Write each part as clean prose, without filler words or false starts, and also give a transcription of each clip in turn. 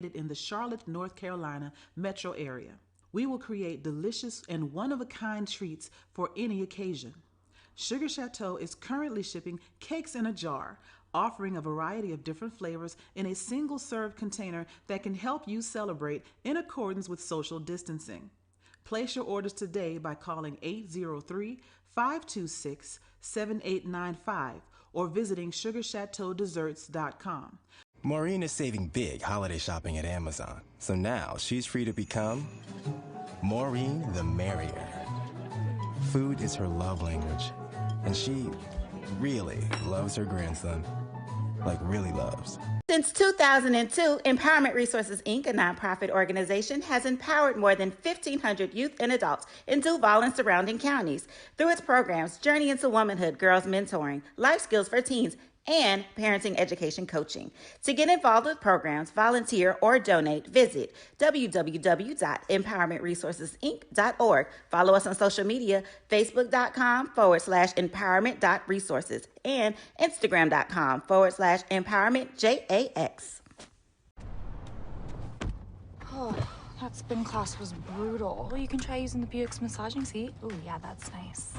in the Charlotte, North Carolina metro area. We will create delicious and one-of-a-kind treats for any occasion. Sugar Chateau is currently shipping cakes in a jar, offering a variety of different flavors in a single-serve container that can help you celebrate in accordance with social distancing. Place your orders today by calling 803-526-7895 or visiting sugarchateaudesserts.com. Maureen is saving big holiday shopping at Amazon, so now she's free to become Maureen the Merrier. Food is her love language, and she really loves her grandson. Like, really loves. Since 2002, Empowerment Resources, Inc., a nonprofit organization, has empowered more than 1,500 youth and adults in Duval and surrounding counties. Through its programs, Journey into Womanhood, Girls Mentoring, Life Skills for Teens, and parenting education coaching. To get involved with programs, volunteer, or donate, visit www.empowermentresourcesinc.org. Follow us on social media, facebook.com/empowerment.resources and instagram.com/empowermentjax. Oh, that spin class was brutal. Well, you can try using the Buick's massaging seat. Oh, yeah, that's nice.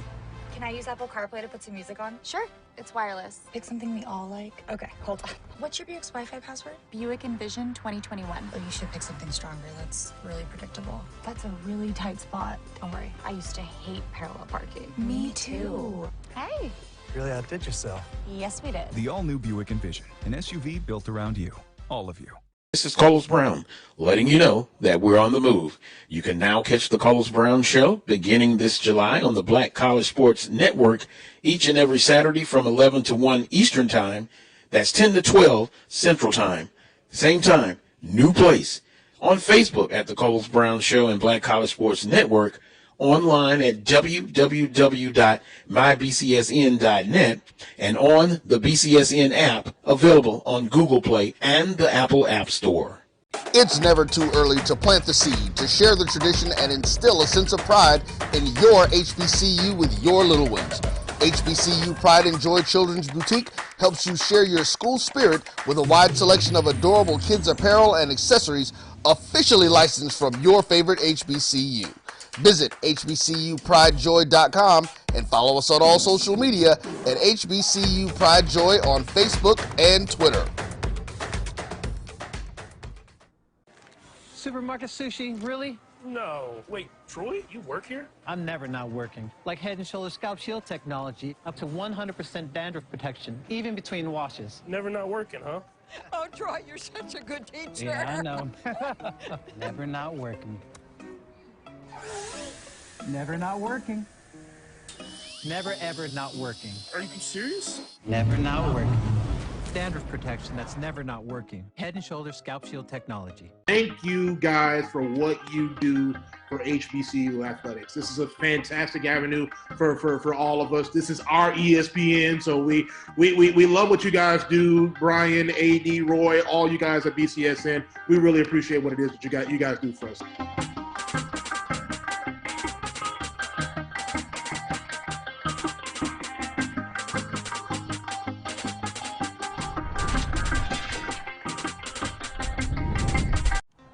Can I use Apple CarPlay to put some music on? Sure, it's wireless. Pick something we all like. Okay, hold on. What's your Buick's Wi-Fi password? Buick Envision 2021. Oh, you should pick something stronger. That's really predictable. That's a really tight spot. Don't worry, I used to hate parallel parking. Me too. Hey. Really outdid yourself. Yes, we did. The all-new Buick Envision, an SUV built around you, all of you. This is Carlos Brown, letting you know that we're on the move. You can now catch the Carlos Brown Show beginning this July on the Black College Sports Network each and every Saturday from 11 to 1 Eastern Time. That's 10 to 12 Central Time. Same time, new place. On Facebook at the Carlos Brown Show and Black College Sports Network. Online at www.mybcsn.net and on the BCSN app available on Google Play and the Apple App Store. It's never too early to plant the seed, to share the tradition, and instill a sense of pride in your HBCU with your little ones. HBCU Pride and Joy Children's Boutique helps you share your school spirit with a wide selection of adorable kids' apparel and accessories officially licensed from your favorite HBCU. Visit hbcupridejoy.com and follow us on all social media at HBCU Pride Joy on Facebook and Twitter. Supermarket sushi, really? No. Wait, Troy, you work here? I'm never not working. Like Head & Shoulders Scalp Shield technology, up to 100% dandruff protection, even between washes. Never not working, huh? Oh, Troy, you're such a good teacher. Yeah, I know. Never not working. Never not working. Never ever not working. Are you serious? Never not working. Dandruff protection that's never not working. Head & Shoulders Scalp Shield technology. Thank you guys for what you do for HBCU athletics. This is a fantastic avenue for all of us. This is our ESPN, so we love what you guys do. Bryan, AD, Roy, all you guys at BCSN. We really appreciate what it is that you guys do for us.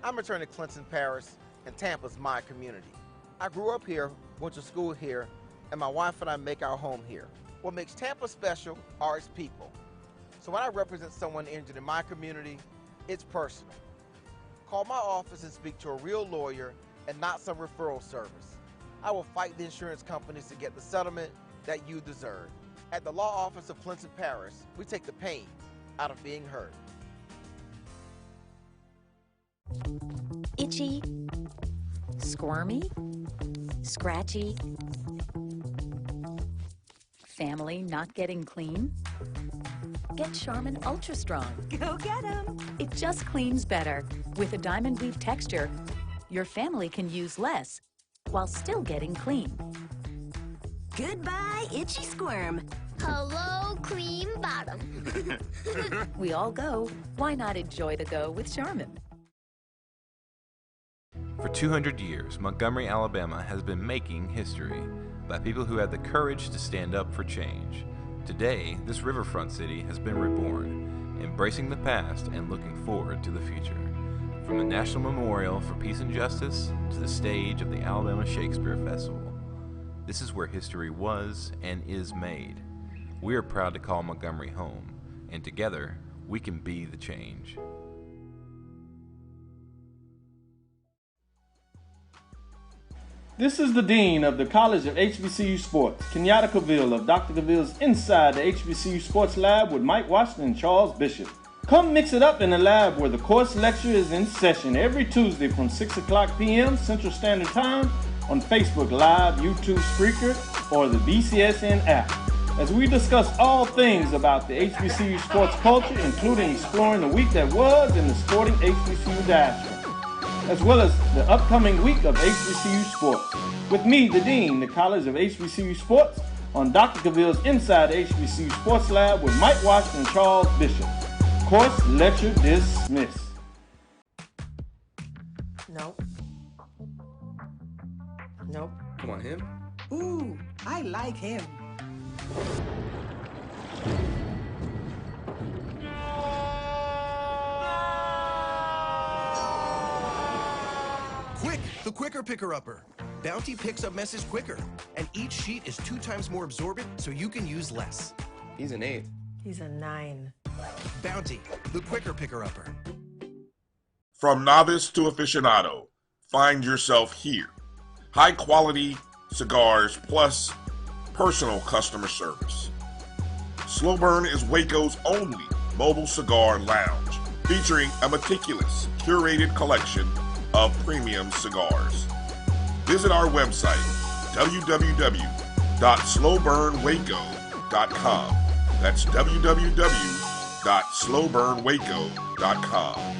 I'm returning to Clinton Parish, and Tampa's my community. I grew up here, went to school here, and my wife and I make our home here. What makes Tampa special are its people. So when I represent someone injured in my community, it's personal. Call my office and speak to a real lawyer and not some referral service. I will fight the insurance companies to get the settlement that you deserve. At the law office of Clinton Parish, we take the pain out of being hurt. Itchy, squirmy, scratchy, family not getting clean? Get Charmin Ultra Strong. Go get 'em! It just cleans better. With a diamond weave texture, your family can use less while still getting clean. Goodbye, itchy squirm. Hello, cream bottom. We all go. Why not enjoy the go with Charmin? For 200 years, Montgomery, Alabama has been making history by people who had the courage to stand up for change. Today, this riverfront city has been reborn, embracing the past and looking forward to the future. From the National Memorial for Peace and Justice to the stage of the Alabama Shakespeare Festival, this is where history was and is made. We are proud to call Montgomery home, and together we can be the change. This is the Dean of the College of HBCU Sports, Kenyatta Cavill of Dr. Cavill's Inside the HBCU Sports Lab with Mike Washington and Charles Bishop. Come mix it up in the lab where the course lecture is in session every Tuesday from 6 o'clock p.m. Central Standard Time on Facebook Live, YouTube Spreaker, or the BCSN app, as we discuss all things about the HBCU sports culture, including exploring the week that was in the sporting HBCU diaspora, as well as the upcoming week of HBCU sports. With me, the Dean, the College of HBCU Sports, on Dr. Cavill's Inside the HBCU Sports Lab with Mike Washington and Charles Bishop. Course lecture dismissed. Nope. Nope. Come on, him? Ooh, I like him. Quick, the quicker picker-upper. Bounty picks up messes quicker, and each sheet is 2 times more absorbent, so you can use less. He's an 8. He's a 9. Bounty, the quicker picker-upper. From novice to aficionado, find yourself here. High quality cigars plus personal customer service. Slow Burn is Waco's only mobile cigar lounge, featuring a meticulous, curated collection of premium cigars. Visit our website, www.slowburnwaco.com. That's www.slowburnwaco.com.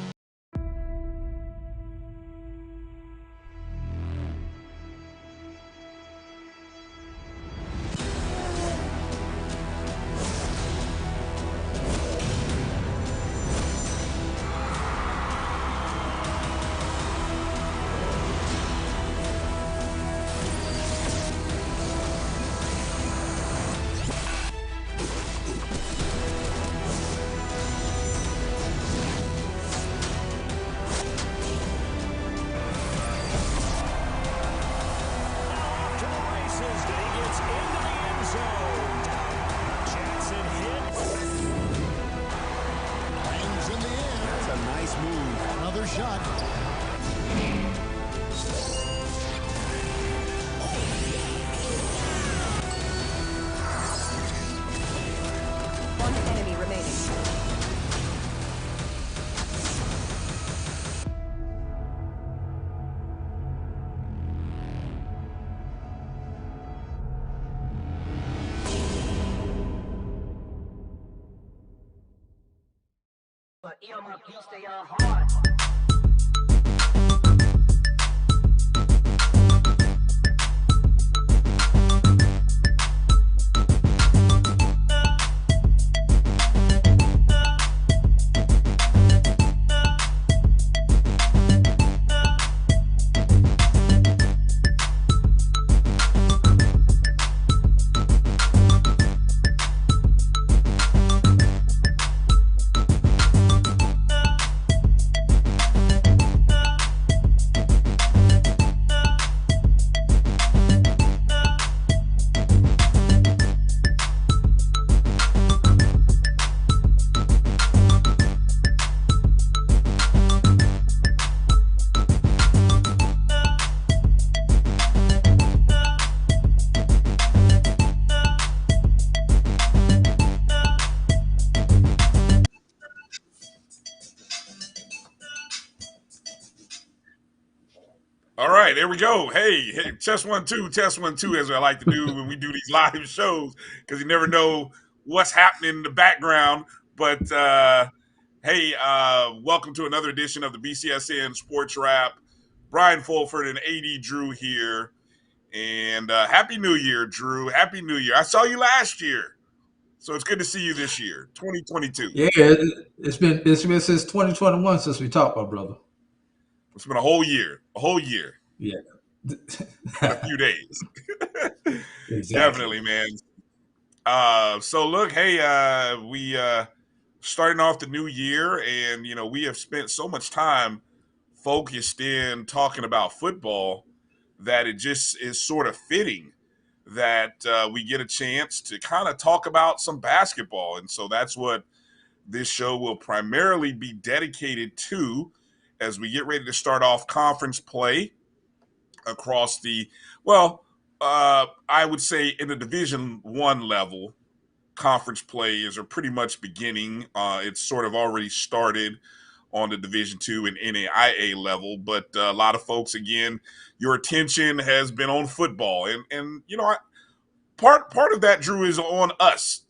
All right, there we go. Hey, test 1 2, test 1 2, as I like to do when we do these live shows, because you never know what's happening in the background. But hey, welcome to another edition of the BCSN Sports Wrap. Brian Fulford and AD Drew here, and Happy New Year, Drew. Happy New Year. I saw you last year, so it's good to see you this year, 2022. Yeah, it's been since 2021 since we talked, my brother. It's been a whole year. Yeah. A few days. Exactly. Definitely, man. So look, hey, we starting off the new year, and we have spent so much time focused in talking about football that it just is sort of fitting that we get a chance to kind of talk about some basketball. And so that's what this show will primarily be dedicated to as we get ready to start off conference play across the, I would say in the Division I level, conference plays are pretty much beginning. It's sort of already started on the Division II and NAIA level, but a lot of folks, again, your attention has been on football, and part of that, Drew, is on us.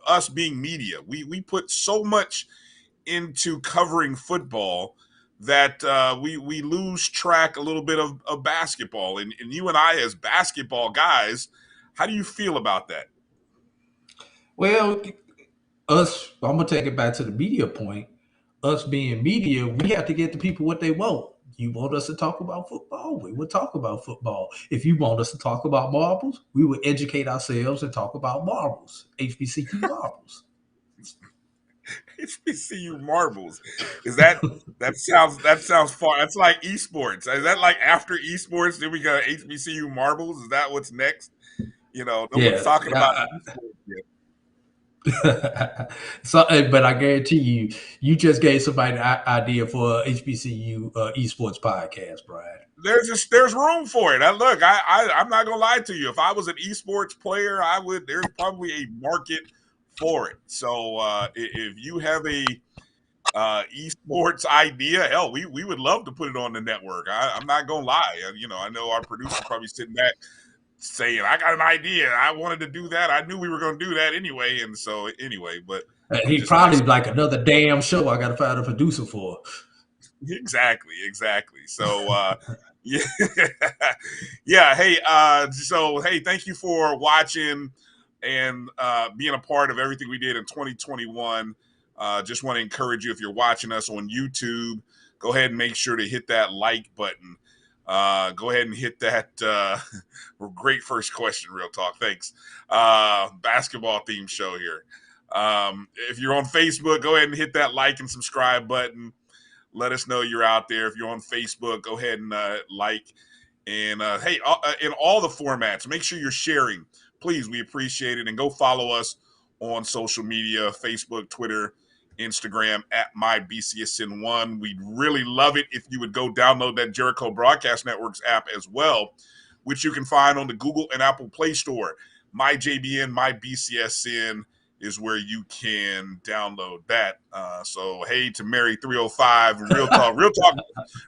Us being media, we put so much into covering football that we lose track a little bit of basketball. And you and I, as basketball guys, how do you feel about that? Well, I'm gonna take it back to the media point. Us being media, we have to get the people what they want. You want us to talk about football, we will talk about football. If you want us to talk about marbles, we will educate ourselves and talk about marbles, HBCU marbles. HBCU marbles. Is that sounds far? That's like esports. Is that like after esports? Then we got HBCU marbles. Is that what's next? No one's talking about esports yet. So, but I guarantee you just gave somebody an idea for a HBCU esports podcast, Brian. There's room for it. I'm not gonna lie to you. If I was an esports player, there's probably a market for it. So if you have a esports idea, hell, we would love to put it on the network. I'm not gonna lie. I know our producer probably sitting back saying, I got an idea. I wanted to do that. I knew we were going to do that anyway. And so anyway, but he probably like another damn show I got to find a producer for. Exactly. So, yeah. Yeah. Hey, hey, thank you for watching and being a part of everything we did in 2021. Just want to encourage you, if you're watching us on YouTube, go ahead and make sure to hit that like button. Go ahead and hit that. Great first question, Real Talk. Thanks. Basketball themed show here. If you're on Facebook, go ahead and hit that like and subscribe button. Let us know you're out there. If you're on Facebook, go ahead and like. And hey, in all the formats, make sure you're sharing. Please, we appreciate it. And go follow us on social media, Facebook, Twitter, Instagram at MyBCSN1. We'd really love it if you would go download that Jericho Broadcast Networks app as well, which you can find on the Google and Apple Play Store. MyJBN, MyBCSN is where you can download that. So hey to Mary 305 and Real Talk.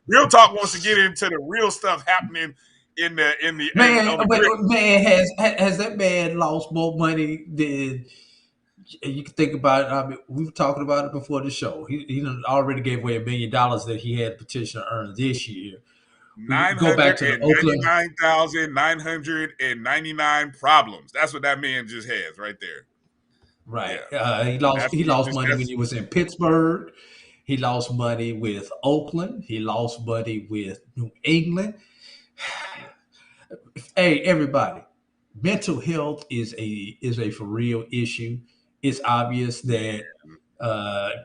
Real Talk wants to get into the real stuff happening in the man. Man, has that man lost more money than you can think about it? I mean, we were talking about it before the show. He already gave away $1 million that he had potential to earn this year. Go back to the 99,999 problems. That's what that man just has right there. Right. Yeah. He lost money when he was in Pittsburgh. He lost money with Oakland. He lost money with New England. Hey, everybody, mental health is a for real issue. It's obvious that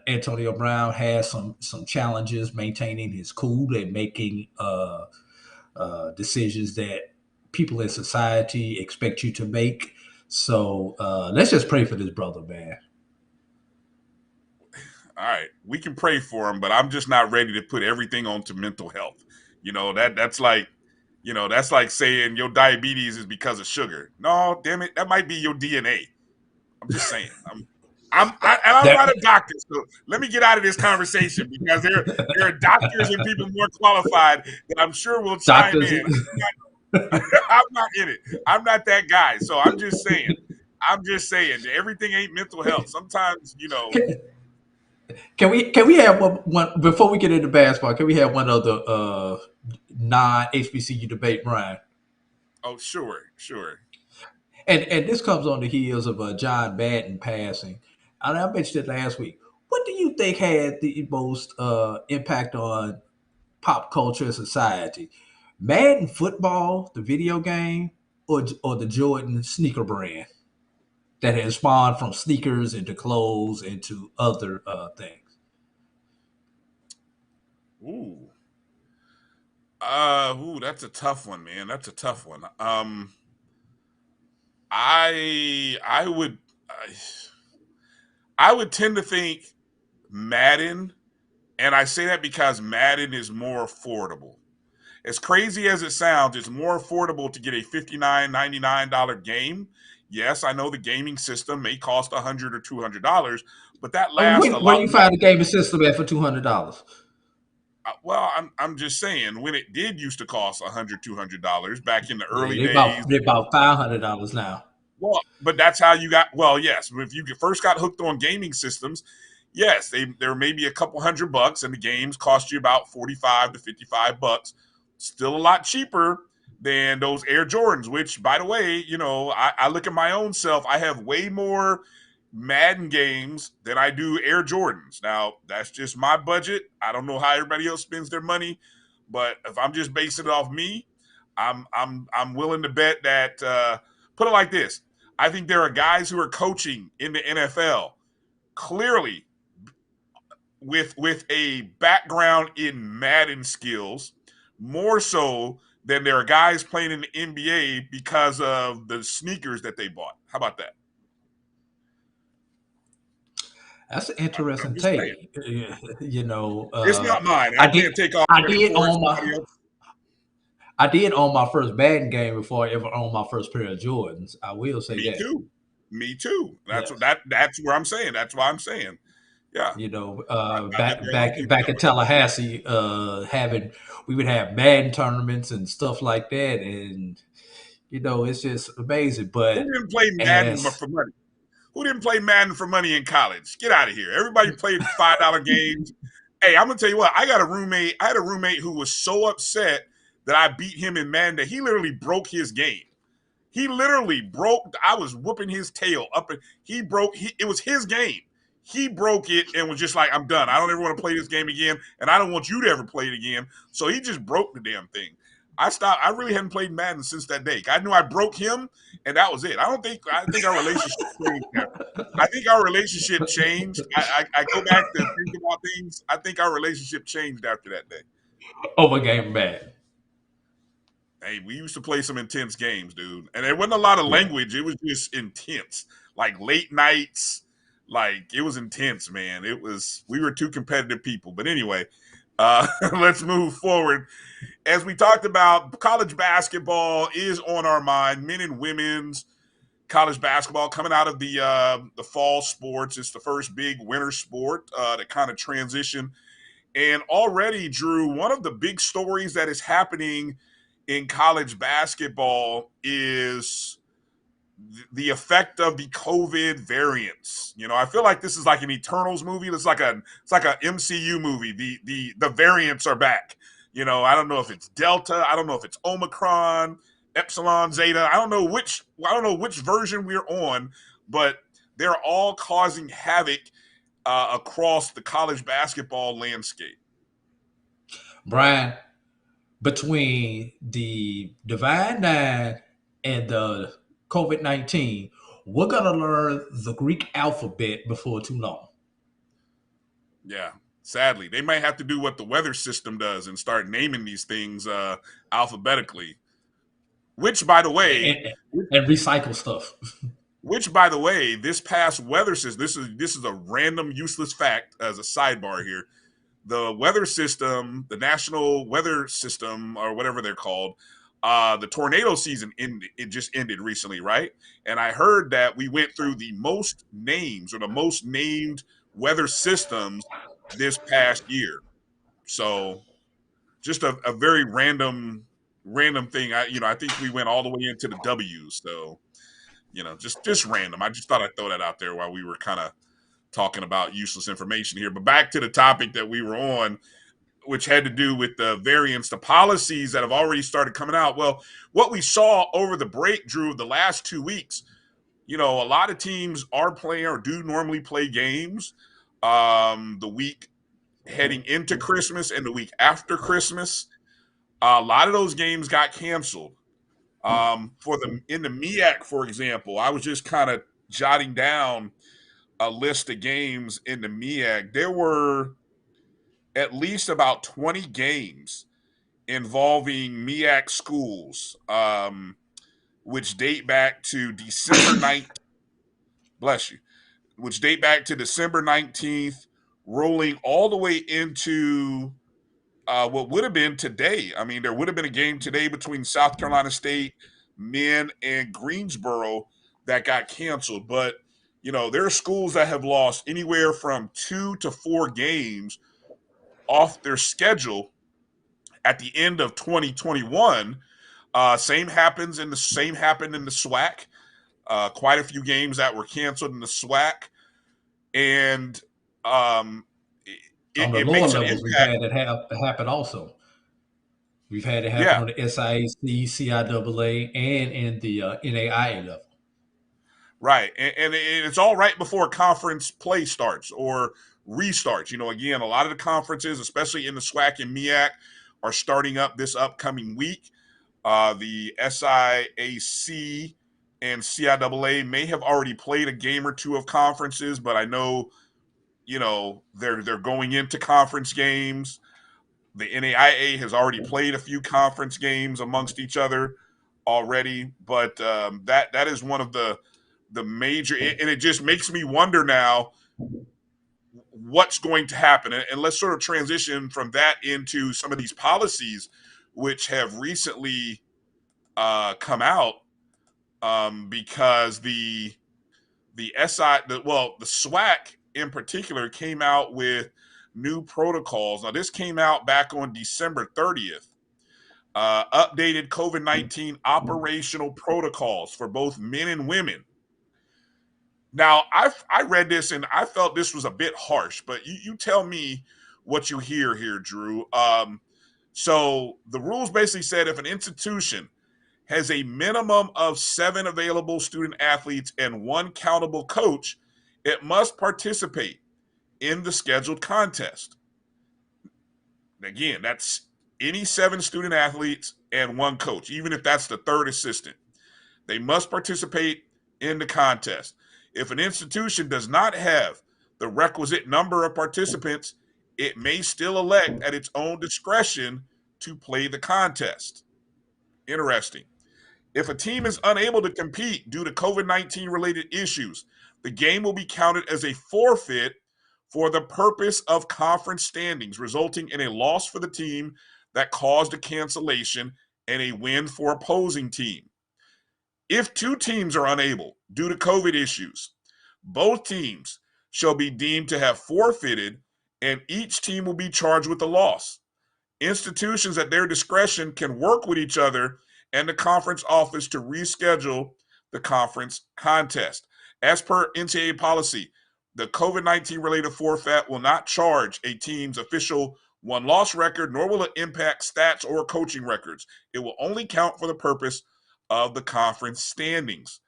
Antonio Brown has some challenges maintaining his cool and making decisions that people in society expect you to make. So let's just pray for this brother, man. All right, we can pray for him, but I'm just not ready to put everything onto mental health. That's like saying your diabetes is because of sugar. No, damn it, that might be your DNA. I'm just saying. I'm not a doctor, so let me get out of this conversation because there are doctors and people more qualified that I'm sure will chime in. I'm not in it. I'm not that guy. So I'm just saying everything ain't mental health. Sometimes, Can we have one before we get into basketball? Can we have one other non-HBCU debate, Brian? Oh, sure. And this comes on the heels of John Madden passing. And I mentioned it last week. What do you think had the most impact on pop culture and society? Madden football, the video game, or the Jordan sneaker brand that has spawned from sneakers into clothes into other things? Ooh, That's a tough one, man. That's a tough one. I would I, I would tend to think Madden, and I say that because Madden is more affordable. As crazy as it sounds, it's more affordable to get a $59.99 game. Yes, I know the gaming system may cost $100 or $200, but that lasts a Where lot you longer. find the gaming system at for $200? Well, I'm just saying when it did used to cost $100, $200 back in the Yeah, early days. they about $500 now. Well, but that's how you got. Well, yes, if you first got hooked on gaming systems, yes, there may be a couple $100, and the games cost you about 45 to $55. Still a lot cheaper than those Air Jordans. Which, by the way, I look at my own self. I have way more Madden games than I do Air Jordans. Now, that's just my budget. I don't know how everybody else spends their money, but if I'm just basing it off me, I'm willing to bet that. Put it like this: I think there are guys who are coaching in the NFL clearly with a background in Madden skills, more so than there are guys playing in the NBA because of the sneakers that they bought. How about that? That's an I'm interesting just saying. take. You know, It's not mine. I I did can't take all I credit did for it. own my Somebody else. I did own my first Madden game before I ever owned my first pair of Jordans. I will say Me that. too. Me too. That's Yes. what that's where I'm saying. That's why I'm saying. Yeah. You know, I bet there are a lot of people back that in would. Tallahassee, we would have Madden tournaments and stuff like that, and it's just amazing. Who But didn't play Madden as for money? Who didn't play Madden for money in college? Get out of here. Everybody played $5 games. Hey, I'm gonna tell you what. I got a roommate. I had a roommate who was so upset that I beat him in Madden that he literally broke his game. He literally broke. I was whooping his tail up, and he broke. It was his game. He broke it and was just like, "I'm done. I don't ever want to play this game again, and I don't want you to ever play it again." So he just broke the damn thing. I stopped. I really hadn't played Madden since that day. I knew I broke him, and that was it. I don't think. I think our relationship changed. I think our relationship changed. I go back to think about things. I think our relationship changed after that day. over game Madden. Hey, we used to play some intense games, dude. And there wasn't a lot of Yeah. language. It was just intense. Like late nights. Like it was intense, man. We were two competitive people. But anyway, let's move forward. As we talked about, college basketball is on our mind. Men and women's college basketball coming out of the fall sports. It's the first big winter sport to kind of transition. And already, Drew, one of the big stories that is happening in college basketball is the effect of the COVID variants. I feel like this is like an Eternals movie. It's like a MCU movie. The variants are back. I don't know if it's Delta. I don't know if it's Omicron, Epsilon, Zeta. I don't know which version we're on, but they're all causing havoc across the college basketball landscape. Brian, between the Divine Nine and the COVID-19, we're gonna learn the Greek alphabet before too long. Yeah. Sadly, they might have to do what the weather system does and start naming these things alphabetically. Which, by the way, And recycle stuff. this past weather system. This is a random useless fact as a sidebar here. The weather system, the National Weather System, or whatever they're called, the tornado season ended. It just ended recently, right? And I heard that we went through the most names or the most named weather systems this past year. So just a very random thing. I think we went all the way into the W's. So just random. I just thought I'd throw that out there while we were kind of talking about useless information here. But back to the topic that we were on, which had to do with the variants, the policies that have already started coming out. Well, what we saw over the break, Drew, the last 2 weeks, a lot of teams are playing or do normally play games the week heading into Christmas and the week after Christmas. A lot of those games got canceled. In the MEAC, for example, I was just kind of jotting down a list of games in the MEAC. There were at least about 20 games involving MEAC schools, which date back to December 19th. Bless you. Which date back to December 19th, rolling all the way into what would have been today. I mean, there would have been a game today between South Carolina State men and Greensboro that got canceled. But, there are schools that have lost anywhere from 2 to 4 games off their schedule at the end of 2021. Same happened in the SWAC. Quite a few games that were canceled in the SWAC, and On the it lower makes an levels, we've impact. had it happen also. We've had it happen Yeah, on the SIAC, CIAA, and in the NAIA level. right. And it's all right before conference play starts or restarts. Again, a lot of the conferences, especially in the SWAC and MEAC, are starting up this upcoming week. The SIAC and CIAA may have already played a game or two of conferences, but I know, they're going into conference games. The NAIA has already played a few conference games amongst each other already, but that is one of the major, and it just makes me wonder now what's going to happen. And let's sort of transition from that into some of these policies which have recently come out, because the SWAC in particular came out with new protocols. Now, this came out back on December 30th. Updated COVID-19 operational protocols for both men and women. Now, I read this and I felt this was a bit harsh, but you tell me what you hear here, Drew. So the rules basically said if an institution has a minimum of 7 available student athletes and 1 countable coach, it must participate in the scheduled contest. Again, that's any 7 student athletes and 1 coach, even if that's the 3rd assistant. They must participate in the contest. If an institution does not have the requisite number of participants, it may still elect at its own discretion to play the contest. Interesting. If a team is unable to compete due to COVID-19 related issues, the game will be counted as a forfeit for the purpose of conference standings, resulting in a loss for the team that caused a cancellation and a win for opposing team. If 2 teams are unable due to COVID issues, both teams shall be deemed to have forfeited and each team will be charged with a loss. Institutions at their discretion can work with each other and the conference office to reschedule the conference contest. As per NCAA policy, the COVID-19 related forfeit will not charge a team's official won-loss record, nor will it impact stats or coaching records. It will only count for the purpose of the conference standings.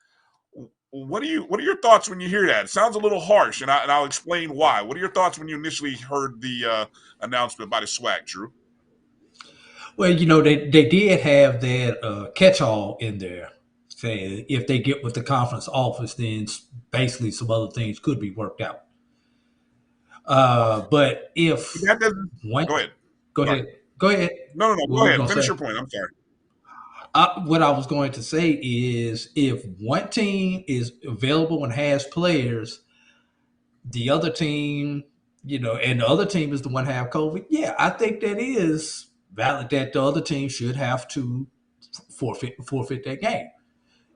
What are your thoughts when you hear that? It sounds a little harsh, and I'll explain why. What are your thoughts when you initially heard the announcement by the SWAC, Drew? Well, they did have that catch-all in there, saying if they get with the conference office, then basically some other things could be worked out. But if that doesn't, one, go ahead. Go Sorry. ahead. Go ahead. No. What Go were you ahead. gonna Finish say? your point. I'm sorry. What I was going to say is if one team is available and has players, the other team, and the other team is the one have COVID. Yeah, I think that is valid that the other team should have to forfeit that game.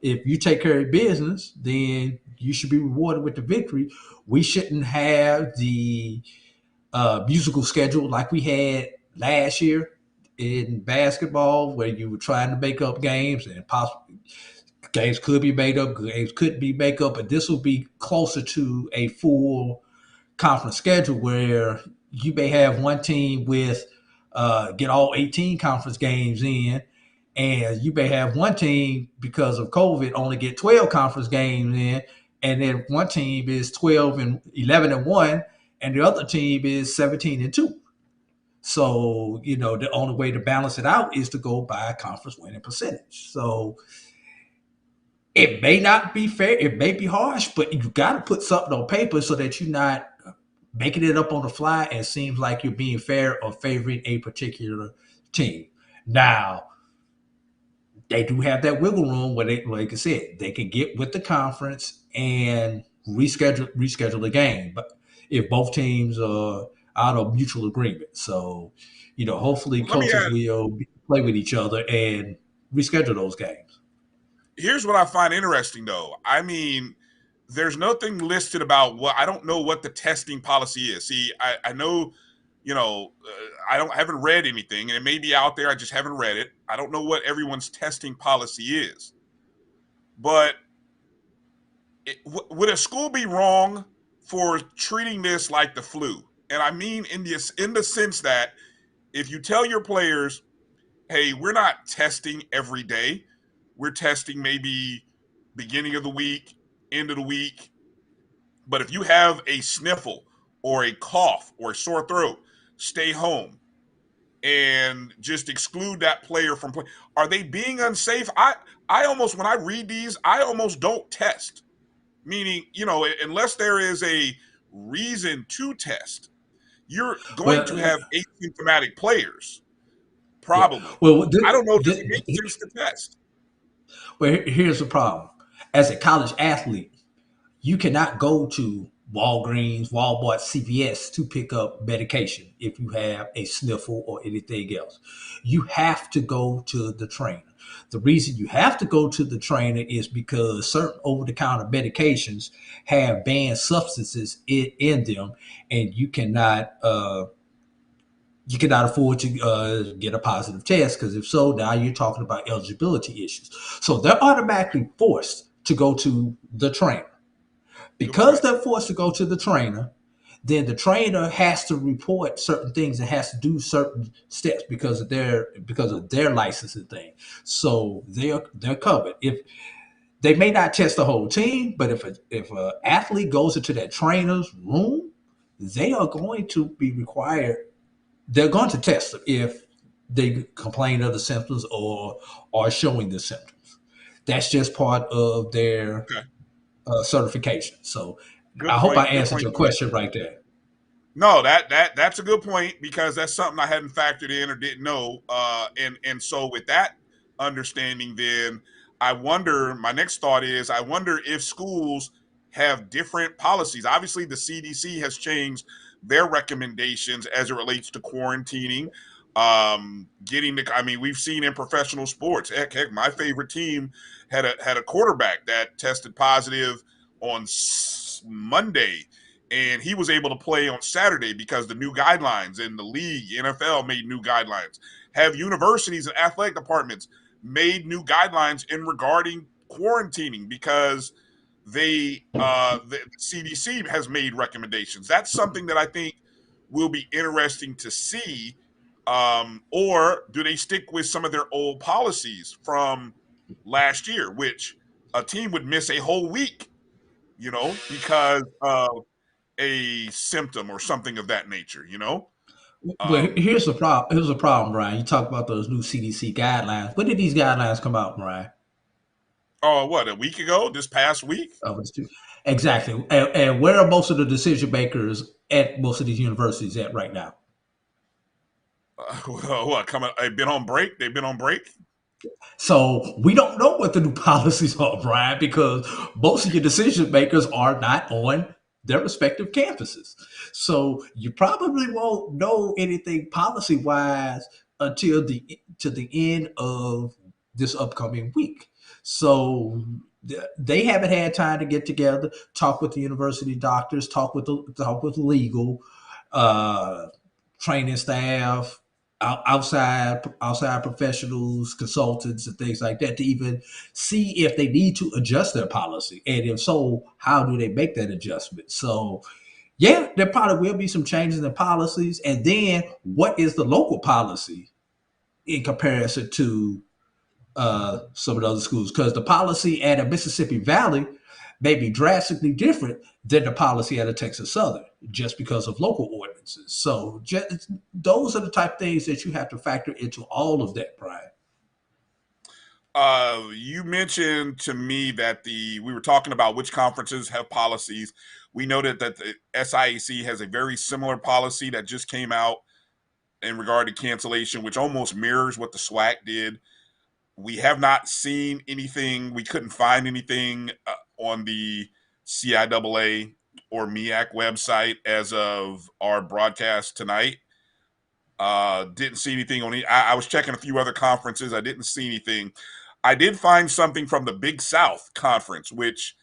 If you take care of business, then you should be rewarded with the victory. We shouldn't have the musical schedule like we had last year in basketball, where you were trying to make up games and possibly games could be made up, games couldn't be made up, but this will be closer to a full conference schedule where you may have one team with get all 18 conference games in, and you may have one team because of COVID only get 12 conference games in, and then one team is 12 and 11 and 1, and the other team is 17 and 2. So, the only way to balance it out is to go by conference winning percentage. So it may not be fair, it may be harsh, but you got to put something on paper so that you're not making it up on the fly and it seems like you're being fair or favoring a particular team. Now, they do have that wiggle room where they, like I said, they can get with the conference and reschedule the game, but if both teams are out of mutual agreement. So, hopefully Let me coaches add. will play with each other and reschedule those games. Here's what I find interesting, though. I mean, there's nothing listed about what I don't know what the testing policy is. See, I know, I haven't read anything, and it may be out there. I just haven't read it. I don't know what everyone's testing policy is, but would a school be wrong for treating this like the flu? And I mean in the sense that if you tell your players, hey, we're not testing every day. We're testing maybe beginning of the week, end of the week. But if you have a sniffle or a cough or a sore throat, stay home and just exclude that player from play. Are they being unsafe? I almost, when I read these, I almost don't test. Meaning, unless there is a reason to test, you're going to Well, have asymptomatic players. yeah. Probably. Well, I don't know. Does it make sense to test? Well, here's the problem. As a college athlete, you cannot go to Walgreens, Walmart, CVS to pick up medication if you have a sniffle or anything else. You have to go to the trainer. The reason you have to go to the trainer is because certain over-the-counter medications have banned substances in them, and you cannot afford to get a positive test, because if so, now you're talking about eligibility issues. So they're automatically forced to go to the trainer. Because they're forced to go to the trainer, then the trainer has to report certain things and has to do certain steps because of their licensing thing. So they're covered. If they may not test the whole team, but if an athlete goes into that trainer's room, they are going to be required. They're going to test them if they complain of the symptoms or are showing the symptoms. That's just part of their certification. So I Good hope I point. Good answered point. your question right there. No, that's a good point, because that's something I hadn't factored in or didn't know. And so with that understanding, then I wonder. My next thought is, I wonder if schools have different policies. Obviously, the CDC has changed their recommendations as it relates to quarantining. I mean, we've seen in professional sports. Heck, my favorite team had a quarterback that tested positive on Monday, and he was able to play on Saturday because the new guidelines in the league, NFL made new guidelines. Have universities and athletic departments made new guidelines in regarding quarantining because the CDC has made recommendations. That's something that I think will be interesting to see. Or do they stick with some of their old policies from last year, which a team would miss a whole week, because of a symptom or something of that nature. Well, here's the problem. Here's the problem, Brian. You talk about those new CDC guidelines. When did these guidelines come out, Brian? Oh, what, a week ago? This past week? Exactly. And where are most of the decision makers at most of these universities at right now? What, coming? They've been on break. They've been on break. So we don't know what the new policies are, Brian, because most of your decision makers are not on their respective campuses. So you probably won't know anything policy wise until the end of this upcoming week. So they haven't had time to get together, talk with the university doctors, talk with legal, uh, training staff, outside professionals, consultants, and things like that to even see if they need to adjust their policy, and if so, how do they make that adjustment? So, yeah, there probably will be some changes in policies, and then what is the local policy in comparison to some of the other schools? Because the policy at a Mississippi Valley may be drastically different than the policy at a Texas Southern, just because of local ordinances. So those are the type of things that you have to factor into all of that, Brian. You mentioned to me that we were talking about which conferences have policies. We noted that the SIAC has a very similar policy that just came out. in regard to cancellation, which almost mirrors what the SWAC did. We have not seen anything. We couldn't find anything on the CIAA or MEAC website as of our broadcast tonight. Didn't see anything on it. I was checking a few other conferences. I didn't see anything. I did find something from the Big South Conference, which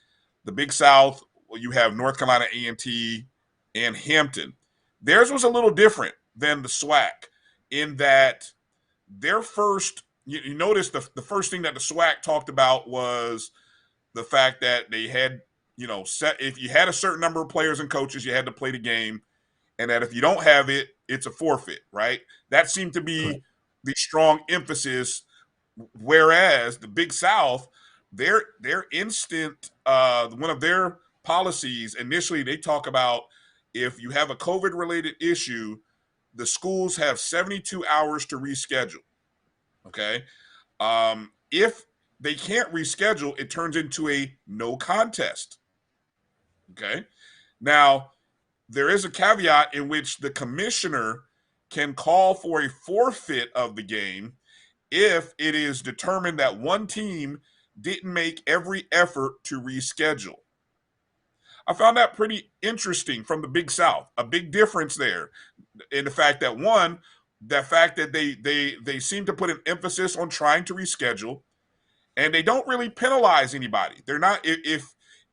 the Big South, well, you have North Carolina A&T and Hampton. Theirs was a little different than the SWAC in that their first, you notice the first thing that the SWAC talked about was the fact that they had, set, if you had a certain number of players and coaches, you had to play the game. And that if you don't have it, it's a forfeit, right? That seemed to be the strong emphasis. Whereas the Big South, their instant, one of their policies initially, they talk about if you have a COVID-related issue, the schools have 72 hours to reschedule. Okay, if they can't reschedule, it turns into a no contest. Okay, now there is a caveat in which the commissioner can call for a forfeit of the game if it is determined that one team didn't make every effort to reschedule. I found that pretty interesting from the Big South. A big difference there in the fact that they seem to put an emphasis on trying to reschedule, and they don't really penalize anybody. They're not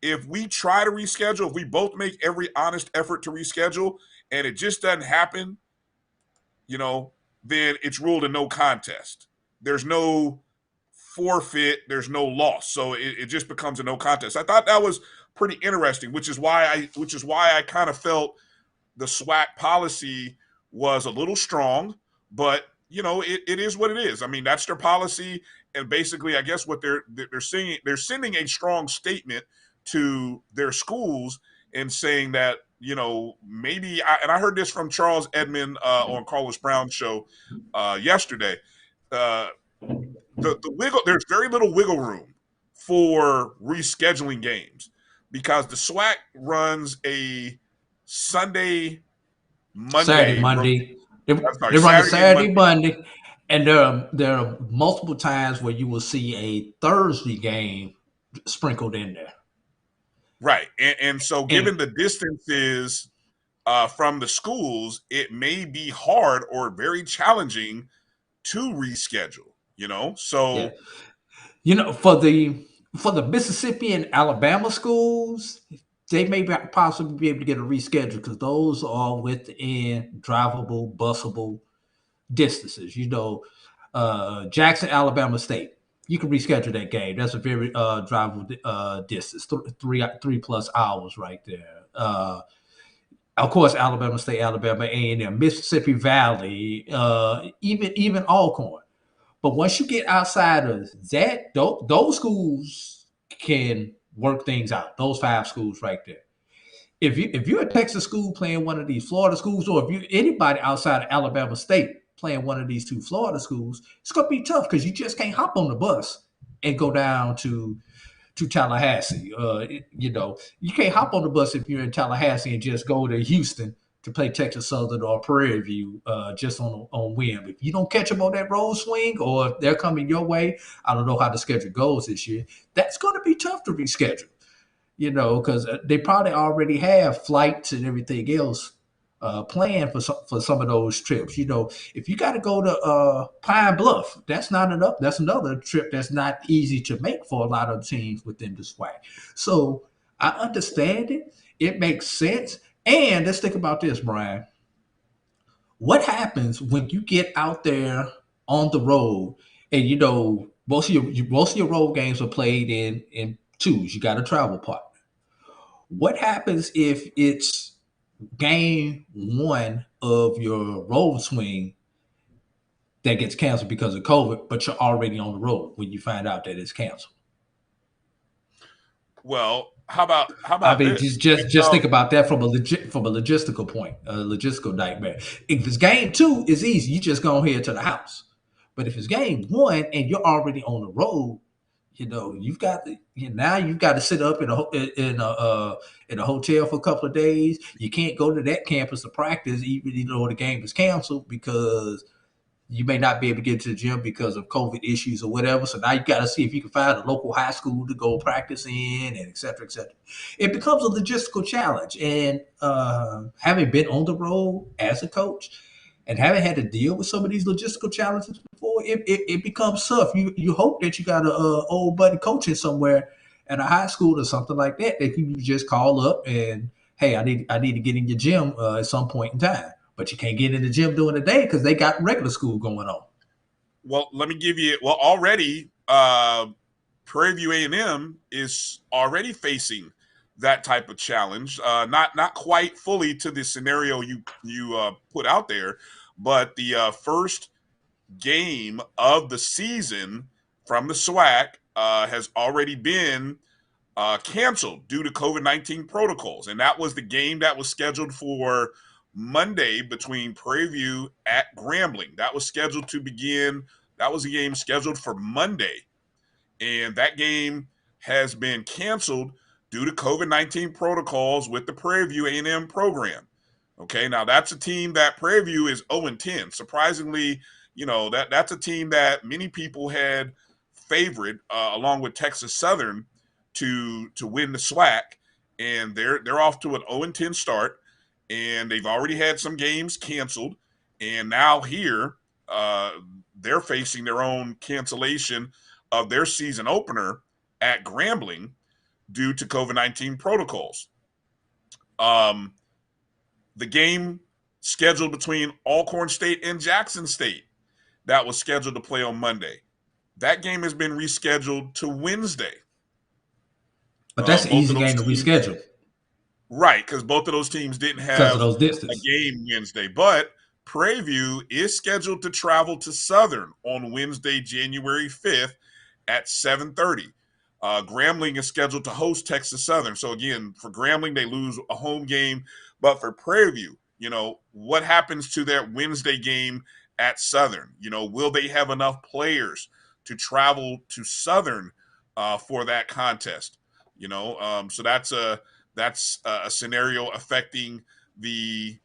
if we try to reschedule, if we both make every honest effort to reschedule and it just doesn't happen, then it's ruled a no contest. There's no forfeit, there's no loss. So it just becomes a no contest. I thought that was pretty interesting, which is why I kind of felt the SWAC policy was a little strong, but it is what it is. I mean, that's their policy, and basically, I guess what they're sending a strong statement to their schools and saying that maybe I heard this from Charles Edmond on Carlos Brown's show yesterday. The wiggle, there's very little wiggle room for rescheduling games because the SWAC runs a Saturday, Monday. They run a Saturday, Monday, and there are multiple times where you will see a Thursday game sprinkled in there. Right, and so given the distances from the schools, it may be hard or very challenging to reschedule. So for the Mississippi and Alabama schools, they may possibly be able to get a reschedule because those are within drivable, busable distances. Jackson, Alabama State, you can reschedule that game. That's a very drivable distance, 3+ hours right there. Of course, Alabama State, Alabama A&M, Mississippi Valley, even Alcorn. But once you get outside of that, those schools can work things out. Those 5 schools right there. If you're a Texas school playing one of these Florida schools, or if you're anybody outside of Alabama State playing one of these 2 Florida schools, it's going to be tough because you just can't hop on the bus and go down to Tallahassee. You can't hop on the bus if you're in Tallahassee and just go to Houston to play Texas Southern or Prairie View just on whim. If you don't catch them on that road swing or if they're coming your way, I don't know how the schedule goes this year. That's going to be tough to reschedule, because they probably already have flights and everything else planned for some of those trips. If you got to go to Pine Bluff, that's not enough. That's another trip that's not easy to make for a lot of teams within the SWAC. So I understand it. It makes sense. And let's think about this, Brian. What happens when you get out there on the road and most of your road games are played in twos? You got a travel partner. What happens if it's game 1 of your road swing that gets canceled because of COVID, but you're already on the road when you find out that it's canceled? Well, how about this? Just think about that from a logistical point, a logistical nightmare. If it's game 2, it's easy. You just go ahead to the house. But if it's game 1 and you're already on the road, you've got to sit up in a hotel for a couple of days. You can't go to that campus to practice, even the game is canceled because you may not be able to get to the gym because of COVID issues or whatever. So now you got to see if you can find a local high school to go practice in, and et cetera, et cetera. It becomes a logistical challenge. And having been on the road as a coach and having had to deal with some of these logistical challenges before, it becomes tough. You hope that you got a old buddy coaching somewhere at a high school or something like that you just call up and, hey, I need to get in your gym at some point in time. But you can't get in the gym during the day because they got regular school going on. Well, let me give you. Well, already, Prairie View A&M is already facing that type of challenge. Not quite fully to the scenario you put out there, but the first game of the season from the SWAC has already been canceled due to COVID-19 protocols, and that was the game that was scheduled for Monday between Prairie View at Grambling. That was scheduled to begin. That was a game scheduled for Monday, and that game has been canceled due to COVID-19 protocols with the Prairie View A&M program. Okay, now that's a team that Prairie View is 0-10. Surprisingly, that's a team that many people had favored along with Texas Southern to win the SWAC, and they're off to an 0-10 start, and they've already had some games canceled, and now here they're facing their own cancellation of their season opener at Grambling due to COVID-19 protocols. The game scheduled between Alcorn State and Jackson State that was scheduled to play on Monday, that game has been rescheduled to Wednesday. But that's an easy game to reschedule. Right, because both of those teams didn't have those a distances. game Wednesday. But Prairie View is scheduled to travel to Southern on Wednesday, January 5th at 7:30. Grambling is scheduled to host Texas Southern. So, again, for Grambling, they lose a home game. But for Prairie View, what happens to that Wednesday game at Southern? Will they have enough players to travel to Southern for that contest? So that's a scenario affecting the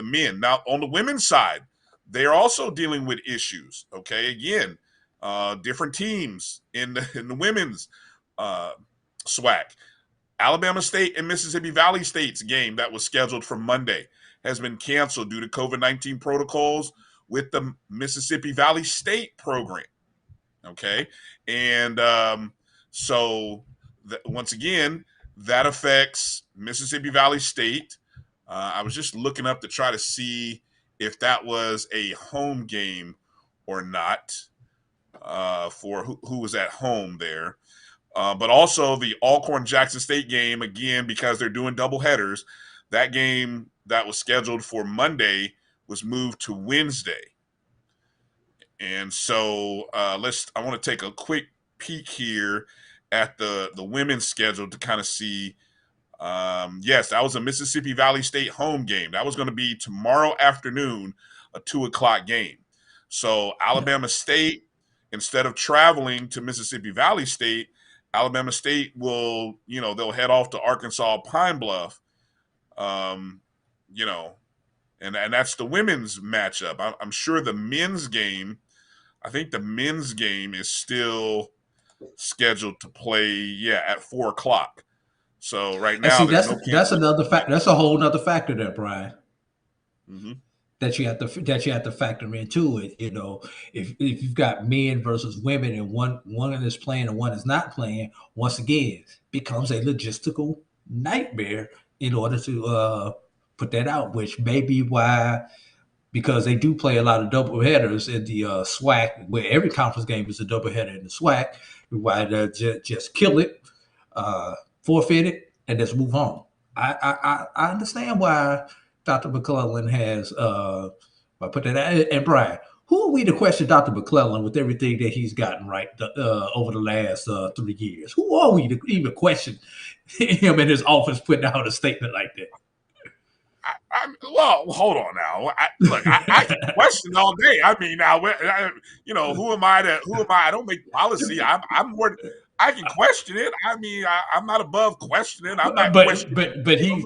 men. Now, on the women's side, they're also dealing with issues. Okay, again, different teams in the women's SWAC. Alabama State and Mississippi Valley State's game that was scheduled for Monday has been canceled due to COVID-19 protocols with the Mississippi Valley State program. Okay, and so once again, that affects Mississippi Valley State. I was just looking up to try to see if that was a home game or not for who was at home there. But also the Alcorn-Jackson State game, again, because they're doing double headers, that game that was scheduled for Monday was moved to Wednesday. And so I want to take a quick peek here at the women's schedule to kind of see. Yes, that was a Mississippi Valley State home game. That was going to be tomorrow afternoon, a 2:00 game. So Alabama State, instead of traveling to Mississippi Valley State, Alabama State will, they'll head off to Arkansas Pine Bluff, and that's the women's matchup. I'm sure the men's game, I think the men's game is still scheduled to play, at 4:00. So right now, that's another fact. That's a whole other factor there, Brian. Mm-hmm. That you have to factor into it. If you've got men versus women and one is playing and one is not playing, once again, becomes a logistical nightmare in order to put that out, which may be why, because they do play a lot of double headers in the SWAC, where every conference game is a double header in the SWAC, why they just kill it, forfeit it, and just move on. I understand why Dr. McClellan has put that out. And Brian, who are we to question Dr. McClellan with everything that he's gotten right over the last 3 years? Who are we to even question him in his office putting out a statement like that? Well, hold on now. I can question all day. I mean, now, who am I to? Who am I? I don't make policy. I'm more. I can question it. I mean, I'm not above questioning. I'm not questioning. But he.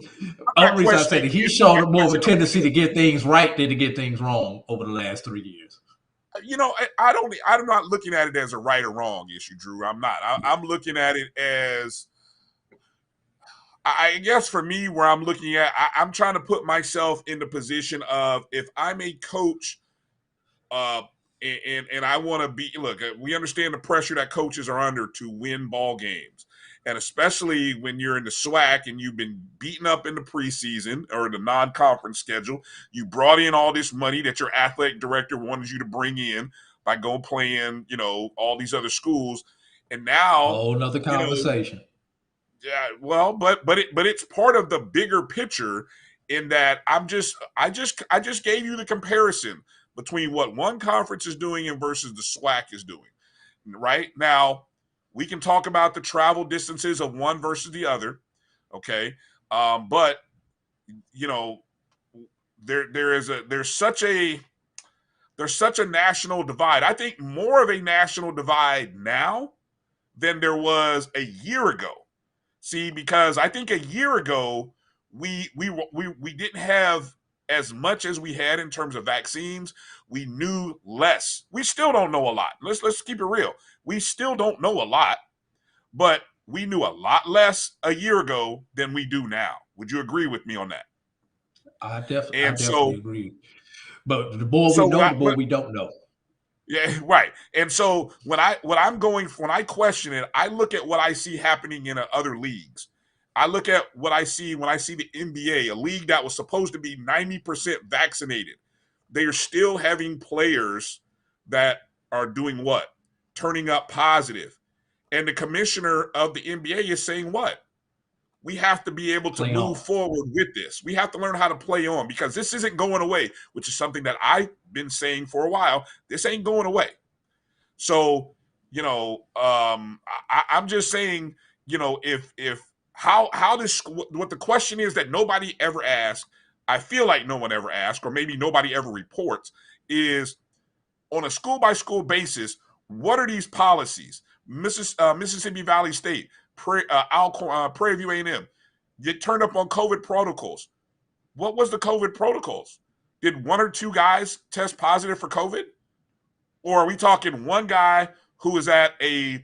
I'm not Only reason I said questioning that he his showed more of a answers. tendency to get things right than to get things wrong over the last 3 years. I'm not looking at it as a right or wrong issue, Drew. I'm not. I'm looking at it as, I guess for me, where I'm looking at, I'm trying to put myself in the position of, if I'm a coach, and I want to be, look, we understand the pressure that coaches are under to win ball games. And especially when you're in the SWAC and you've been beaten up in the preseason or the non-conference schedule, you brought in all this money that your athletic director wanted you to bring in by going playing, all these other schools. And now, whole nother conversation. Yeah, well, but it's part of the bigger picture, in that I just gave you the comparison between what one conference is doing and versus the SWAC is doing. Right now, we can talk about the travel distances of one versus the other, okay? But there's such a national divide. I think more of a national divide now than there was a year ago. See, because I think a year ago we didn't have as much as we had in terms of vaccines. We knew less. We still don't know a lot. Let's keep it real. We still don't know a lot, but we knew a lot less a year ago than we do now. Would you agree with me on that? I definitely agree. But the more we know, the more we don't know. Yeah, right. And so when I question it, I look at what I see happening in other leagues. I look at what I see when I see the NBA, a league that was supposed to be 90% vaccinated. They are still having players that are doing what? Turning up positive. And the commissioner of the NBA is saying what? We have to be able to move forward with this. We have to learn how to play on, because this isn't going away, which is something that I've been saying for a while. This ain't going away. So, I'm just saying, if how this, what the question is that nobody ever asked, I feel like no one ever asked, or maybe nobody ever reports, is on a school by school basis, what are these policies? Mississippi Valley State, Prairie View A&M, get turned up on COVID protocols. What was the COVID protocols? Did one or two guys test positive for COVID? Or are we talking one guy who was at a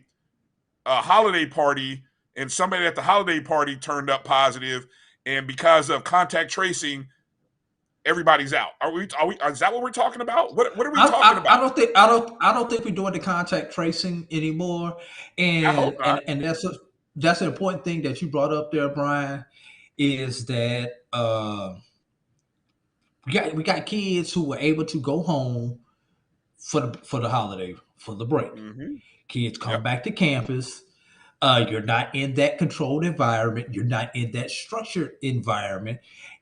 holiday party and somebody at the holiday party turned up positive, and because of contact tracing, everybody's out? Is that what we're talking about? What are we talking about? I don't think we're doing the contact tracing anymore. And I hope not. And that's an important thing that you brought up there, Brian, is that we got kids who were able to go home for the holiday, for the break. Mm-hmm. Kids come back to campus. You're not in that controlled environment. You're not in that structured environment.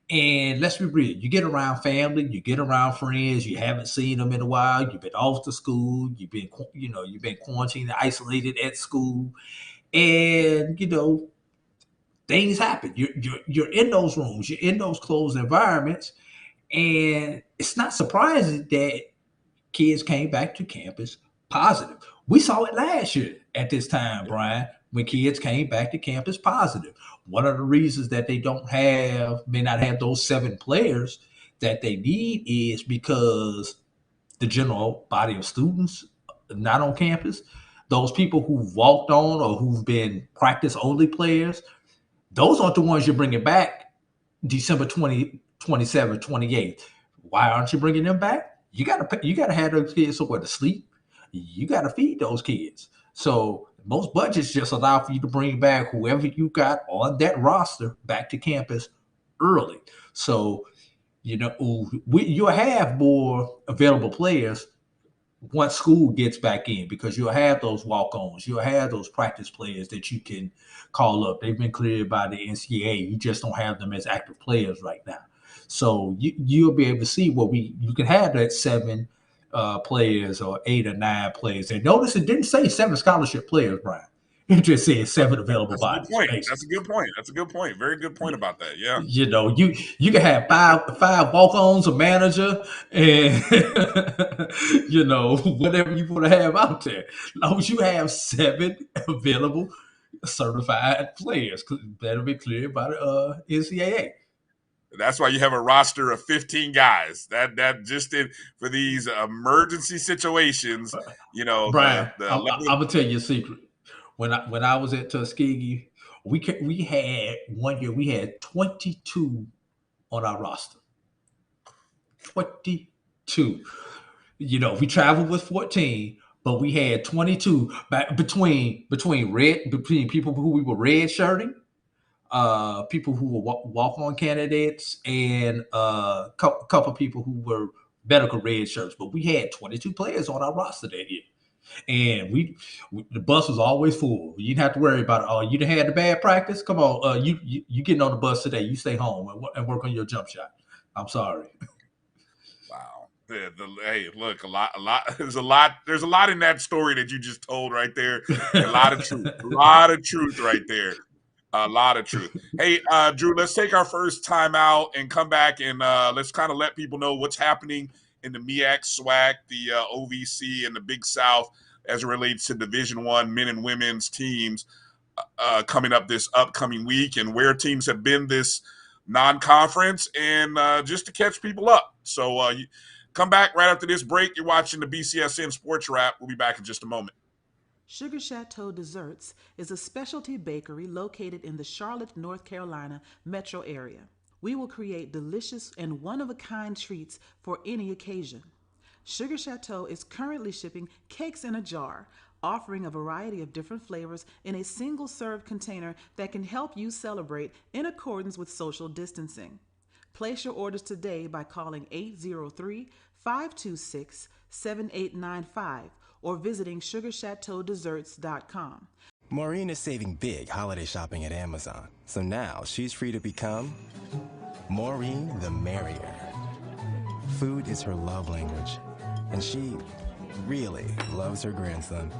And let's be real, you get around family, you get around friends, you haven't seen them in a while, you've been off to school, you've been quarantined, isolated at school, and things happen. You're in those rooms, you're in those closed environments, and it's not surprising that kids came back to campus positive. We saw it last year at this time, Brian, when kids came back to campus positive. One of the reasons that they may not have those 7 players that they need is because the general body of students not on campus, those people who've walked on or who've been practice only players, those aren't the ones you're bringing back December 20, 27, 28. Why aren't you bringing them back? You gotta have those kids somewhere to sleep. You gotta feed those kids. So most budgets just allow for you to bring back whoever you got on that roster back to campus early. So you'll have more available players once school gets back in, because you'll have those walk-ons, you'll have those practice players that you can call up. They've been cleared by the NCAA. You just don't have them as active players right now. So you'll be able to see you can have that 7 players or 8 or 9 players. And notice it didn't say 7 scholarship players, Brian. It just says 7 available That's a good bodies, point. basically. That's a good point. That's a good point. Very good point about that. Yeah. You know, you can have five walk-ons, a manager, and you know whatever you want to have out there. As long as you have 7 available certified players, that'll be cleared by the NCAA. That's why you have a roster of 15 guys. That just did for these emergency situations. You know, Brian, the I'm 11. gonna tell you a secret. When I was at Tuskegee, we had one year we had 22 on our roster. 22. You know, we traveled with 14, but we had 22 between people who we were red shirting, people who were walk on candidates, and couple people who were medical red shirts. But we had 22 players on our roster that year. And the bus was always full. You didn't have to worry about it. Oh, you didn't have the bad practice? Come on, you getting on the bus today. You stay home and work on your jump shot. I'm sorry. Wow. Hey, look, a lot. There's a lot in that story that you just told right there. A lot of truth. A lot of truth right there. A lot of truth. Hey, Drew, let's take our first time out and come back and let's kind of let people know what's happening in the MEAC, SWAC, the OVC, and the Big South as it relates to Division I men and women's teams coming up this upcoming week, and where teams have been this non-conference, and just to catch people up. So you come back right after this break. You're watching the BCSN Sports Wrap. We'll be back in just a moment. Sugar Chateau Desserts is a specialty bakery located in the Charlotte, North Carolina metro area. We will create delicious and one-of-a-kind treats for any occasion. Sugar Chateau is currently shipping cakes in a jar, offering a variety of different flavors in a single-serve container that can help you celebrate in accordance with social distancing. Place your orders today by calling 803-526-7895 or visiting sugarchateaudesserts.com. Maureen is saving big holiday shopping at Amazon, so now she's free to become Maureen the Merrier. Food is her love language, and she really loves her grandson.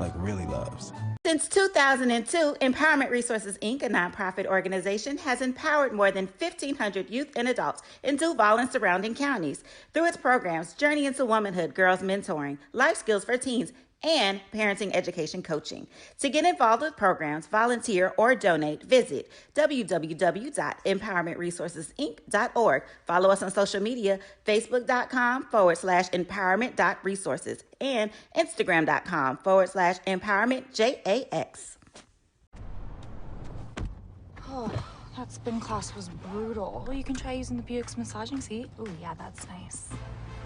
Like, really loves. Since 2002, Empowerment Resources, Inc., a nonprofit organization, has empowered more than 1,500 youth and adults in Duval and surrounding counties through its programs Journey into Womanhood, Girls Mentoring, Life Skills for Teens, and parenting education coaching. To get involved with programs, volunteer, or donate, visit www.empowermentresourcesinc.org. Follow us on social media, facebook.com/empowerment.resources and instagram.com/empowermentJAX. Oh, that spin class was brutal. You can try using the Buick's massaging seat. Oh, yeah, that's nice.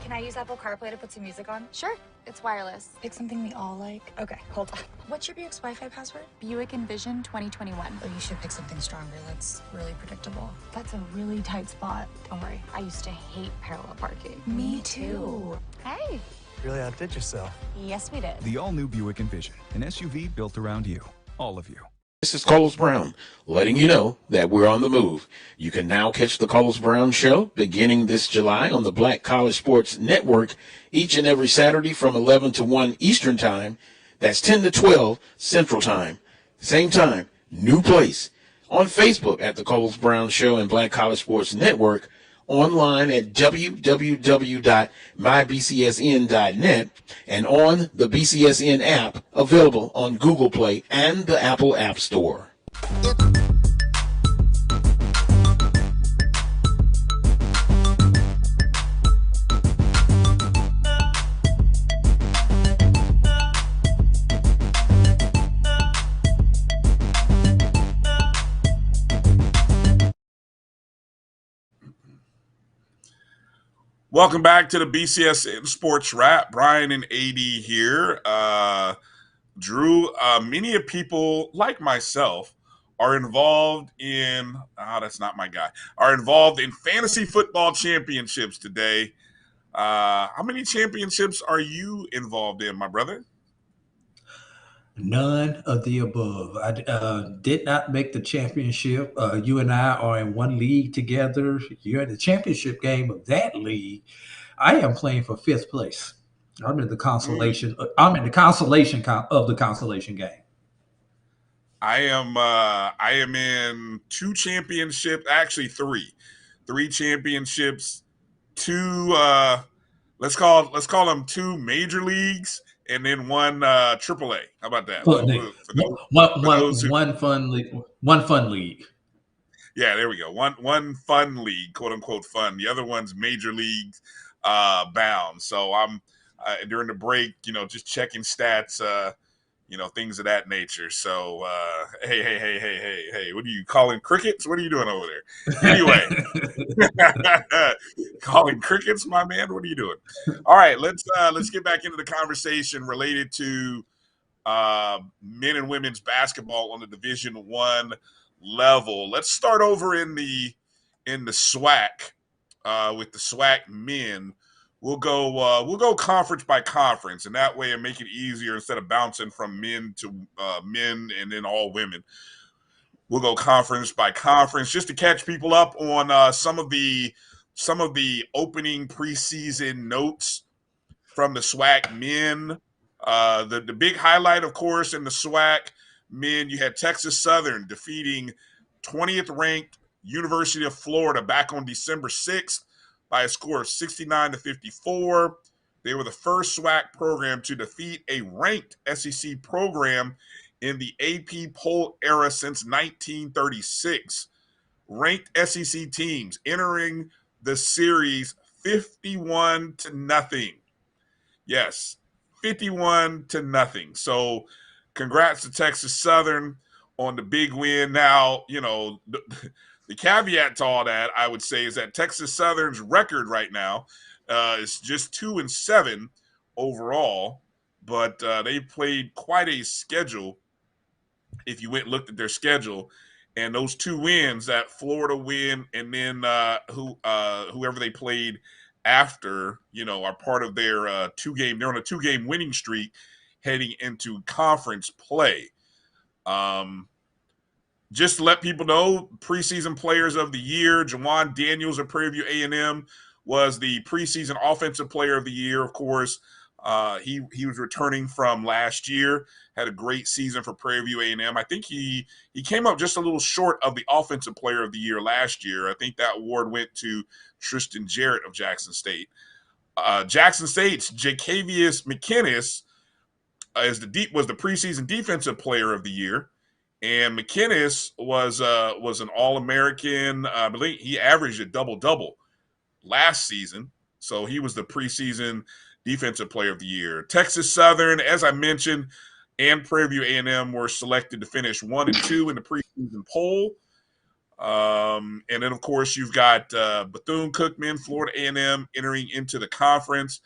Can I use Apple CarPlay to put some music on? Sure, it's wireless. Pick something we all like. Okay, hold on. What's your Buick's Wi-Fi password? Buick Envision 2021. Oh, you should pick something stronger. That's really predictable. That's a really tight spot. Don't worry, I used to hate parallel parking. Me too. Hey. Really outdid yourself. Yes, we did. The all-new Buick Envision, an SUV built around you, all of you. This is Carlos Brown, letting you know that we're on the move. You can now catch the Carlos Brown Show beginning this July on the Black College Sports Network each and every Saturday from 11 to 1 Eastern Time. That's 10 to 12 Central Time. Same time, new place. On Facebook at the Carlos Brown Show and Black College Sports Network. Online at www.mybcsn.net and on the BCSN app available on Google Play and the Apple App Store. Welcome back to the BCSN Sports Wrap. Bryan and AD here. Drew, many of people like myself are involved in, that's not my guy, are involved in fantasy football championships today. How many championships are you involved in, my brother? None of the above. I did not make the championship. You and I are in one league together. You're in the championship game of that league. I am playing for 5th place. I'm in the consolation. I'm in the consolation of the consolation game. I am in two championships, actually three championships, two let's call them two major leagues, and then one triple A. How about that? Fun, For those who, one fun league. One fun league. yeah, there we go. One fun league, quote unquote fun. The other one's major league bound. So I'm during the break, just checking stats, things of that nature. So hey, what are you calling crickets? What are you doing over there? Anyway, calling crickets, my man. What are you doing? All right, let's get back into the conversation related to men and women's basketball on the Division I level. Let's start over in the SWAC with the SWAC men. We'll go conference by conference, and that way it make it easier instead of bouncing from men to men and then all women. We'll go conference by conference just to catch people up on some of the opening preseason notes from the SWAC men. The big highlight, of course, in the SWAC men, you had Texas Southern defeating 20th ranked University of Florida back on December 6th by a score of 69-54. They were the first SWAC program to defeat a ranked SEC program in the AP poll era since 1936. Ranked SEC teams entering the series 51-0. Yes, 51-0. So congrats to Texas Southern on the big win. Now, the caveat to all that, I would say, is that Texas Southern's record right now is just 2-7 overall, but they played quite a schedule if you went and looked at their schedule. And those two wins, that Florida win and then whoever they played after, are part of their two-game. They're on a two-game winning streak heading into conference play. Just to let people know, preseason players of the year, Jawan Daniels of Prairie View A&M was the preseason offensive player of the year. Of course, he was returning from last year, had a great season for Prairie View A&M. I think he came up just a little short of the offensive player of the year last year. I think that award went to Tristan Jarrett of Jackson State. Jackson State's Jacavius McInnes was the preseason defensive player of the year. And McInnes was an All-American. I believe he averaged a double-double last season. So he was the preseason defensive player of the year. Texas Southern, as I mentioned, and Prairie View A&M were selected to finish 1 and 2 in the preseason poll. And then, of course, you've got Bethune-Cookman, Florida A&M entering into the conference.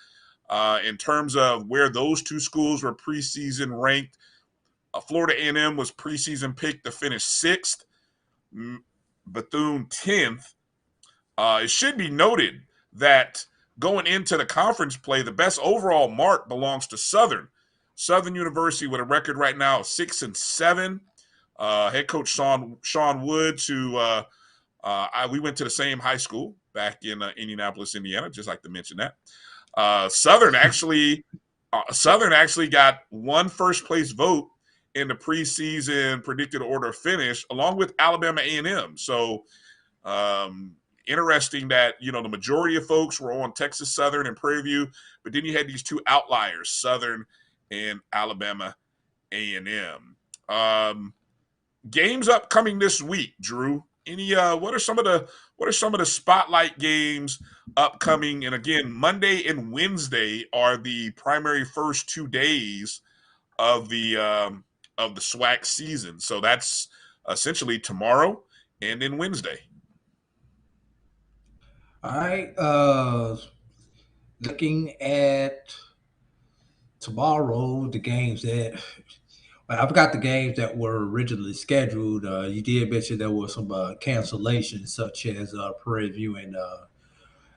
In terms of where those two schools were preseason ranked, Florida A&M was preseason picked to finish 6th, Bethune 10th. It should be noted that going into the conference play, the best overall mark belongs to Southern. Southern University with a record right now of 6-7. Head coach Sean Woods, who we went to the same high school back in Indianapolis, Indiana. Just like to mention that. Southern actually got one first place vote in the preseason predicted order of finish, along with Alabama A&M. So interesting that, the majority of folks were on Texas Southern and Prairie View, but then you had these two outliers, Southern and Alabama A&M. Games upcoming this week, Drew. What are some of the spotlight games upcoming? And again, Monday and Wednesday are the primary first 2 days of the SWAC season. So that's essentially tomorrow and then Wednesday. All right. Looking at tomorrow, the games that I forgot the games that were originally scheduled. You did mention there were some cancellations, such as Prairie View and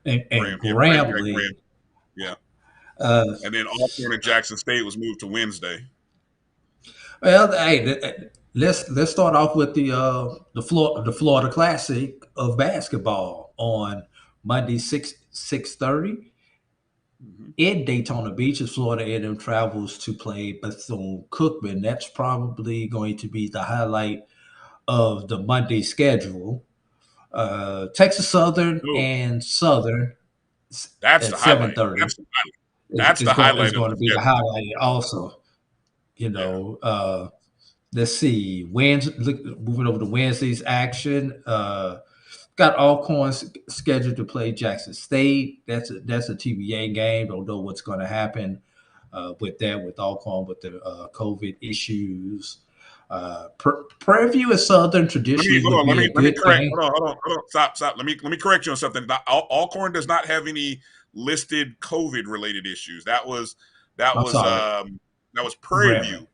Grambling. Yeah. And then Alcorn and Jackson State was moved to Wednesday. Well, hey, let's start off with the Florida Classic of basketball on Monday 6:30. in Daytona Beach as Florida A&M travels to play Bethune-Cookman. That's probably going to be the highlight of the Monday schedule. Texas Southern No, and Southern that's at the highlight. 7:30 That's the highlight. That's the is highlight of going the to be the schedule. highlight also. You Yeah. know, let's see. Moving over to Wednesday's action. Got Alcorn scheduled to play Jackson State. That's a TBA game. Don't know what's going to happen with that with Alcorn with the COVID issues. Prairie View and Southern Let me traditionally hold would on. be a Let me good correct. game. Hold on. Stop. Let me correct you on something. Alcorn does not have any listed COVID related issues. That I'm was sorry, that was Prairie Grambling. View.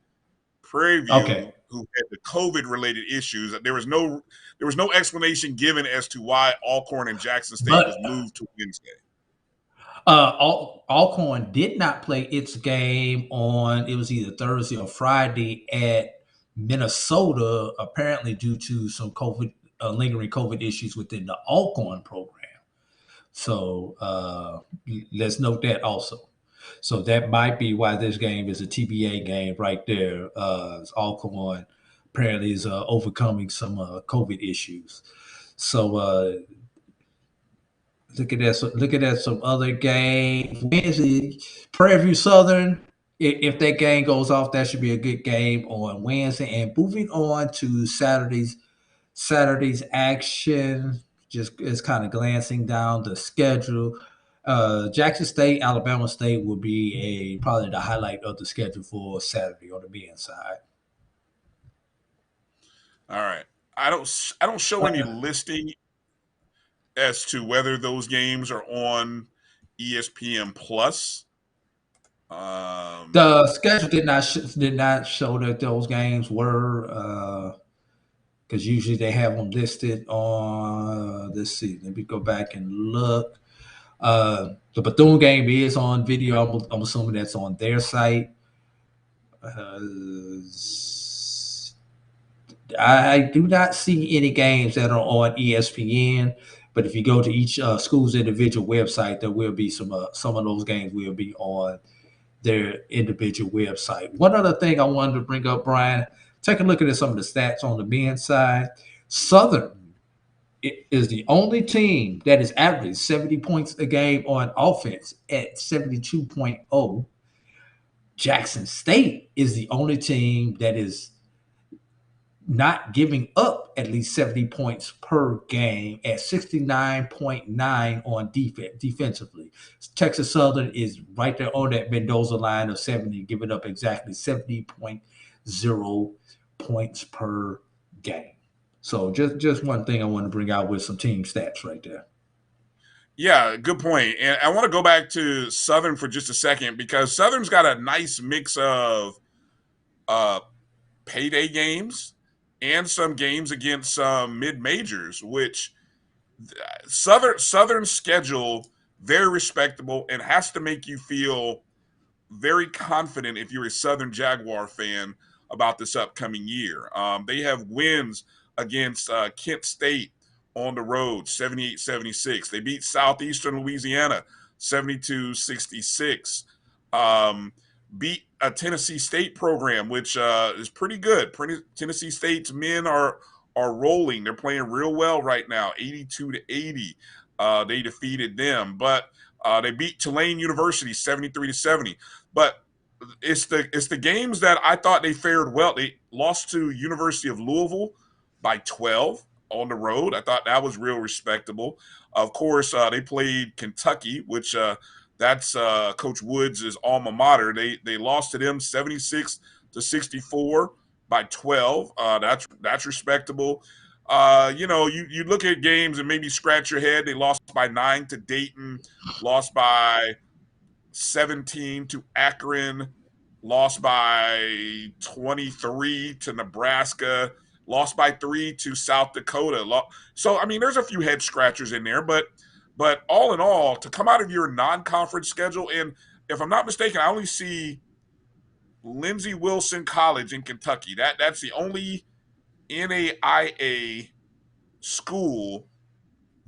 Prairie Okay. View, who had the COVID related issues. There was no explanation given as to why Alcorn and Jackson State But was moved to Wednesday. Alcorn did not play its game on, it was either Thursday or Friday at Minnesota, apparently due to some lingering COVID issues within the Alcorn program. So let's note that also. So that might be why this game is a TBA game right there. Alcorn apparently is overcoming some COVID issues. So looking at some other games. Wednesday, Prairie View Southern. If that game goes off, that should be a good game on Wednesday. And moving on to Saturday's action, just is kind of glancing down the schedule. Jackson State, Alabama State will be probably the highlight of the schedule for Saturday on the men's side. All right. I don't show any listing as to whether those games are on ESPN Plus. The schedule did not show that those games were because usually they have them listed on. Let's see. Let me go back and look. The Bethune game is on video. I'm assuming that's on their site. I do not see any games that are on ESPN, but if you go to each school's individual website, there will be some of those games will be on their individual website. One other thing I wanted to bring up, Brian, take a look at some of the stats on the men's side. Southern is the only team that is averaging 70 points a game on offense at 72.0. Jackson State is the only team that is not giving up at least 70 points per game at 69.9 on defensively. Texas Southern is right there on that Mendoza line of 70, giving up exactly 70.0 points per game. So just one thing I want to bring out with some team stats right there. Yeah, good point. And I want to go back to Southern for just a second because Southern's got a nice mix of payday games and some games against some mid majors, which Southern schedule very respectable and has to make you feel very confident if you're a Southern Jaguar fan about this upcoming year. They have wins against Kent State on the road, 78-76. They beat Southeastern Louisiana, 72-66. Beat a Tennessee State program, which is pretty good. Tennessee State's men are rolling. They're playing real well right now, 82-80. They defeated them, but they beat Tulane University 73-70. But it's the games that I thought they fared well. They lost to University of Louisville by 12 on the road. I thought that was real respectable. Of course, they played Kentucky, which that's Coach Woods' alma mater. They lost to them 76-64 by 12. That's respectable. You look at games and maybe scratch your head. They lost by 9 to Dayton, lost by 17 to Akron, lost by 23 to Nebraska, lost by 3 to South Dakota. So I mean, there's a few head scratchers in there, but all in all, to come out of your non-conference schedule, and if I'm not mistaken, I only see Lindsey Wilson College in Kentucky. That's the only NAIA school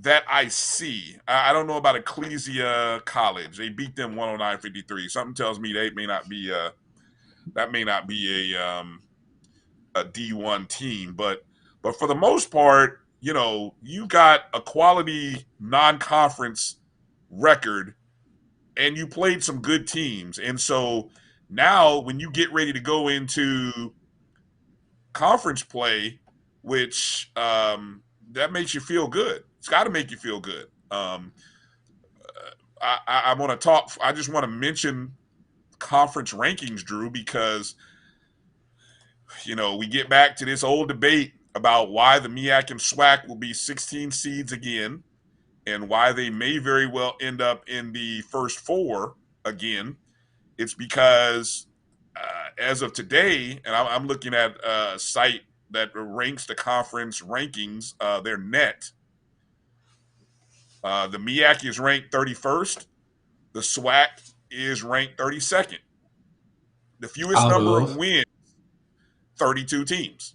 that I see. I don't know about Ecclesia College. They beat them 109-53. Something tells me they may not be that may not be a D1 team, but for the most part, you got a quality non-conference record and you played some good teams. And so now when you get ready to go into conference play, which that makes you feel good. It's got to make you feel good. I want to talk. I just want to mention conference rankings, Drew, because we get back to this old debate about why the MEAC and SWAC will be 16 seeds again, and why they may very well end up in the first four again. It's because as of today, and I'm looking at a site that ranks the conference rankings, their net. The MEAC is ranked 31st. The SWAC is ranked 32nd. The fewest Out number of of wins, 32 teams.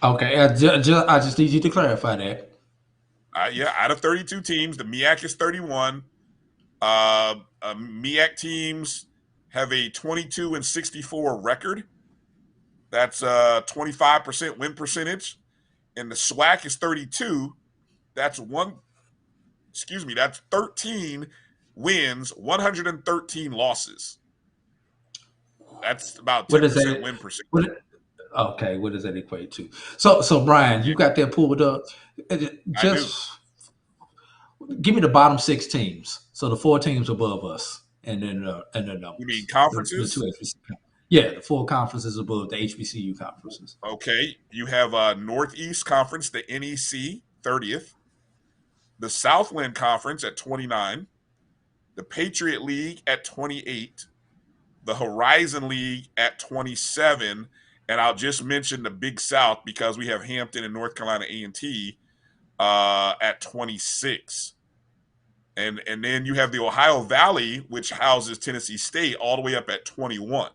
okay, I just need you to clarify that. Yeah, out of 32 teams, the MEAC is 31. MEAC teams have a 22-64 record. That's 25% win percentage. And the SWAC is 32. That's that's 13 wins, 113 losses. That's about What does 10% that? win percentage. Okay, what does that equate to? So Brian, you got that pulled up. I do. Just give me the bottom 6 teams. So the 4 teams above us, and then the numbers. You mean The conferences? 2 HBCU. Yeah, the 4 conferences above the HBCU conferences. Okay. You have Northeast Conference, the NEC, 30th. The Southland Conference at 29. The Patriot League at 28. The Horizon League at 27. And I'll just mention the Big South because we have Hampton and North Carolina A&T at 26. And then you have the Ohio Valley, which houses Tennessee State, all the way up at 21.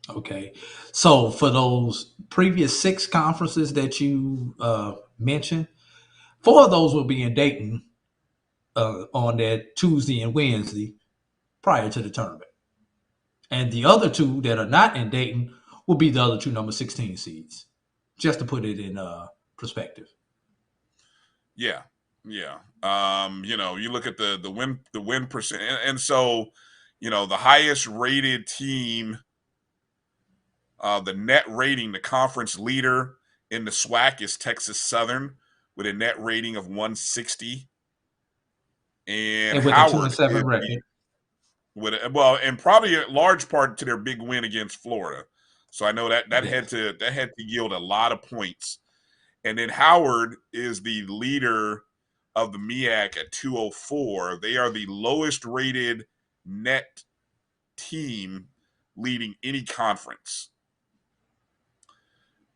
Okay, so for those previous 6 conferences that you mentioned, 4 of those will be in Dayton on that Tuesday and Wednesday prior to the tournament. And the other 2 that are not in Dayton will be the other 2 number 16 seeds, just to put it in perspective. Yeah. You look at the win percent, and so, the highest rated team, the net rating, the conference leader in the SWAC is Texas Southern with a net rating of 160. And with a Howard 2-7 record. And probably a large part to their big win against Florida. So I know that had to yield a lot of points. And then Howard is the leader of the MEAC at 204. They are the lowest rated net team leading any conference.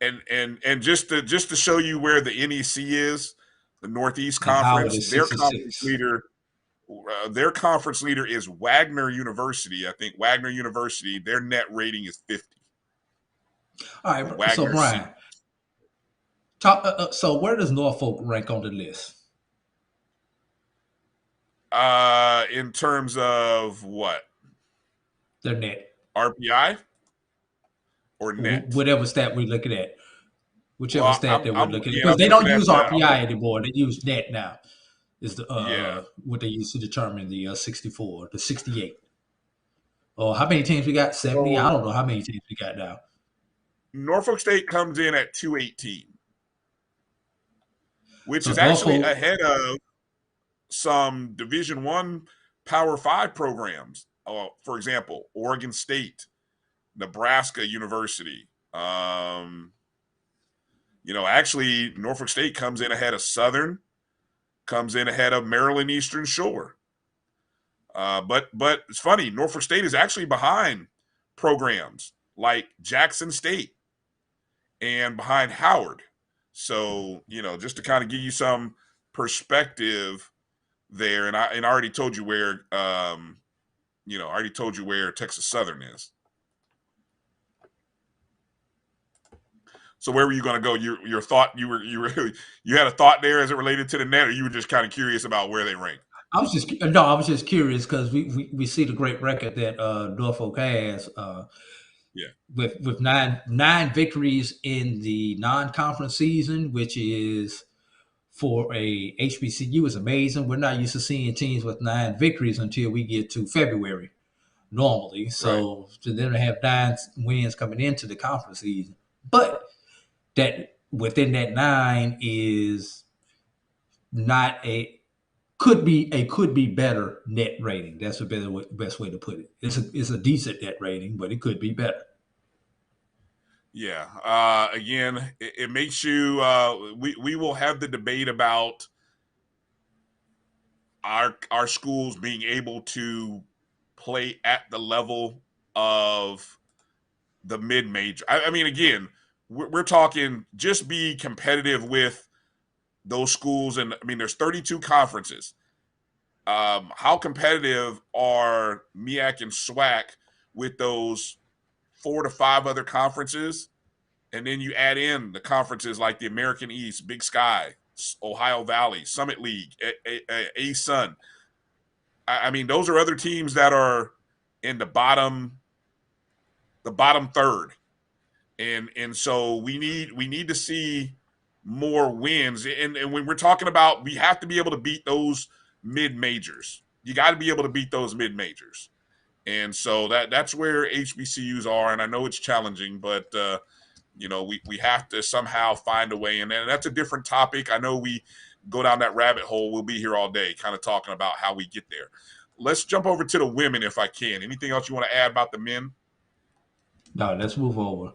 And just to show you where the NEC is, the Northeast Conference, their conference leader. Their conference leader is Wagner University. I think Wagner University, their net rating is 50. All right, so Brian, so where does Norfolk rank on the list? In terms of what? Their net. RPI? Or net? Whatever stat we're looking at. Whichever stat that we're looking at. Because they don't use RPI anymore. They use net now. Is the yeah. What they use to determine the 64, the 68. Oh, how many teams we got? 70? I don't know how many teams we got now. Norfolk State comes in at 218, which is actually ahead of some Division I Power 5 programs. For example, Oregon State, Nebraska University. Actually, Norfolk State comes in ahead of Southern, comes in ahead of Maryland Eastern Shore. But it's funny, Norfolk State is actually behind programs like Jackson State and behind Howard. So, just to kind of give you some perspective there, and I already told you where Texas Southern is. So where were you going to go? Your thought you had a thought there as it related to the net, or you were just kind of curious about where they ranked? I was just curious because we see the great record that Norfolk has Yeah. with nine victories in the non-conference season, which is for a HBCU is amazing. We're not used to seeing teams with 9 victories until we get to February normally. So to them to have 9 wins coming into the conference season, but that within that 9 is not a could be better net rating. That's a best way to put it. It's a decent net rating, but it could be better. Yeah. Again, it makes you. We will have the debate about our schools being able to play at the level of the mid major. I mean, again, we're talking just be competitive with those schools, and I mean, there's 32 conferences. How competitive are MEAC and SWAC with those 4 to 5 other conferences? And then you add in the conferences like the American East, Big Sky, Ohio Valley, Summit League, A-Sun. I mean, those are other teams that are in the bottom third. And so we need to see more wins. And when we're talking about, we have to be able to beat those mid majors. You got to be able to beat those mid majors. And so that's where HBCUs are. And I know it's challenging, but we have to somehow find a way. And that's a different topic. I know we go down that rabbit hole. We'll be here all day kind of talking about how we get there. Let's jump over to the women if I can. Anything else you want to add about the men? No, let's move over.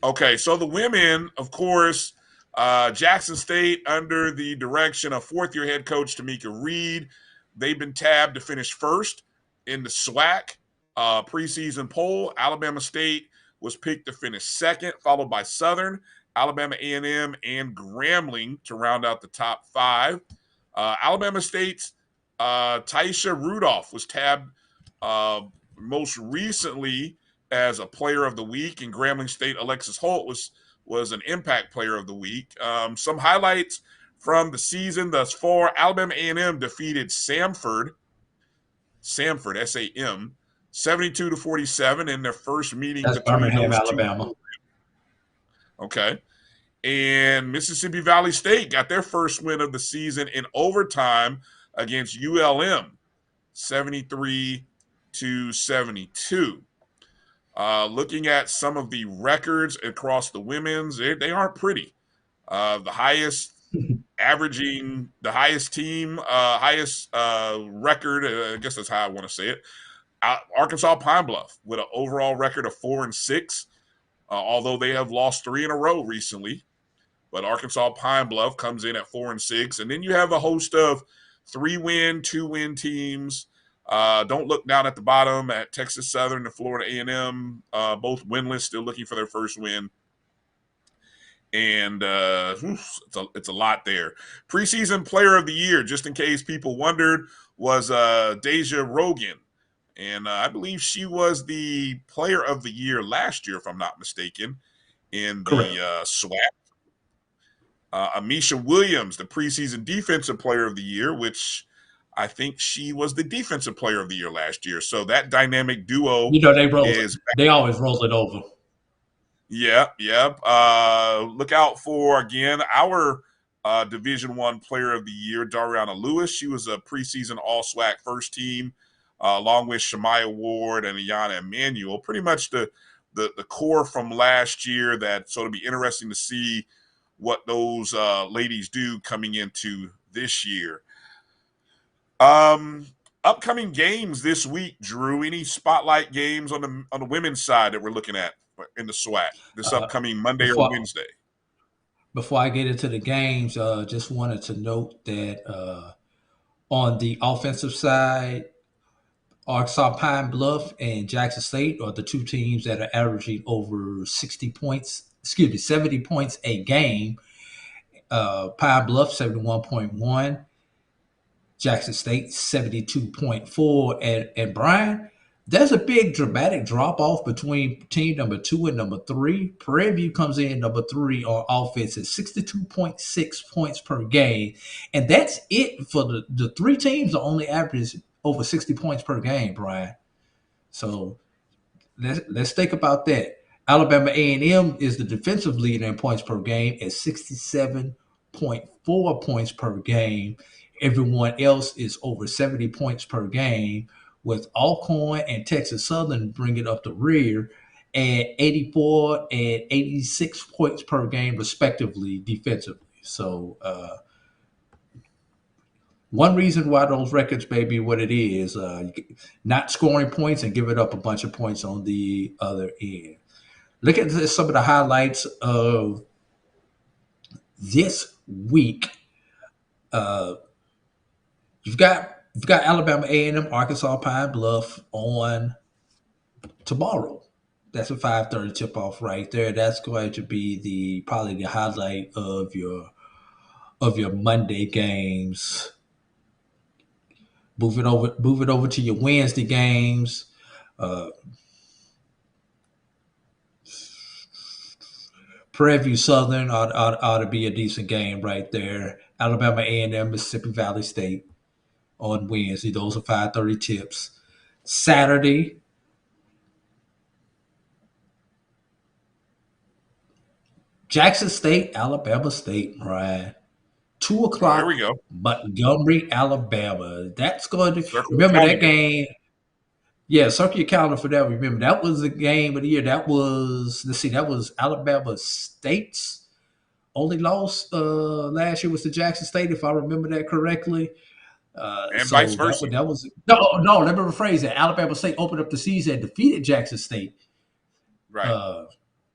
Okay, so the women, of course, Jackson State under the direction of fourth-year head coach Tamika Reed. They've been tabbed to finish first in the SWAC preseason poll. Alabama State was picked to finish second, followed by Southern, Alabama A&M, and Grambling to round out the top 5. Alabama State's Taisha Rudolph was tabbed most recently as a player of the week, and Grambling State Alexis Holt was an impact player of the week. Some highlights from the season thus far: Alabama A&M defeated Samford, S-A-M, 72-47 in their first meeting That's between Birmingham, those two. Alabama. Okay. And Mississippi Valley State got their first win of the season in overtime against ULM, 73-72. Looking at some of the records across the women's, they aren't pretty. The highest averaging, the highest team, highest record, I guess that's how I want to say it, Arkansas Pine Bluff with an overall record of 4-6, although they have lost 3 in a row recently. But Arkansas Pine Bluff comes in at 4-6. And then you have a host of 3-win, 2-win teams. Don't look down at the bottom at Texas Southern and Florida A&M, both winless, still looking for their first win. And it's a lot there. Preseason player of the year, just in case people wondered, was Deja Rogan. And I believe she was the player of the year last year, if I'm not mistaken, in the SWAC. Amisha Williams, the preseason defensive player of the year, which I think she was the defensive player of the year last year. So that dynamic duo they always roll it over. Yeah. Look out for, again, our Division I player of the year, Dariana Lewis. She was a preseason All-SWAC first team, along with Shemaya Ward and Ayana Emanuel. Pretty much the core from last year that so it'll be interesting to see what those ladies do coming into this year. Upcoming games this week, Drew. Any spotlight games on the women's side that we're looking at in the SWAC this upcoming Monday or Wednesday? Before I get into the games, just wanted to note that on the offensive side, Arkansas Pine Bluff and Jackson State are the two teams that are averaging over 70 points a game. Pine Bluff 71.1, Jackson State 72.4, and Bryan, There's a big dramatic drop off between team number 2 and number 3. Prairie View comes in number 3 on offense at 62.6 points per game. And that's it for the three teams that only average over 60 points per game, Brian. So let's think about that. Alabama A&M is the defensive leader in points per game at 67.4 points per game. Everyone else is over 70 points per game, with Alcorn and Texas Southern bringing up the rear at 84 and 86 points per game, respectively, defensively. So, one reason why those records may be what it is, not scoring points and giving up a bunch of points on the other end. Look at some of the highlights of this week. You've got Alabama A&M, Arkansas Pine Bluff on tomorrow. That's a 5:30 tip off right there. That's going to be probably the highlight of your Monday games. Move it over to your Wednesday games. Prairie View Southern ought to be a decent game right there. Alabama A&M, Mississippi Valley State on Wednesday. Those are 5:30 tips. Saturday, Jackson State, Alabama State, right? 2 o'clock. There we go. Montgomery, Alabama. That's going to Circle remember that calendar. game. Yeah, circle your calendar for that. Remember, that was the game of the year. That was Alabama State's only loss last year was to Jackson State, if I remember that correctly. And vice versa. That was no. Let me rephrase that. Alabama State opened up the season and defeated Jackson State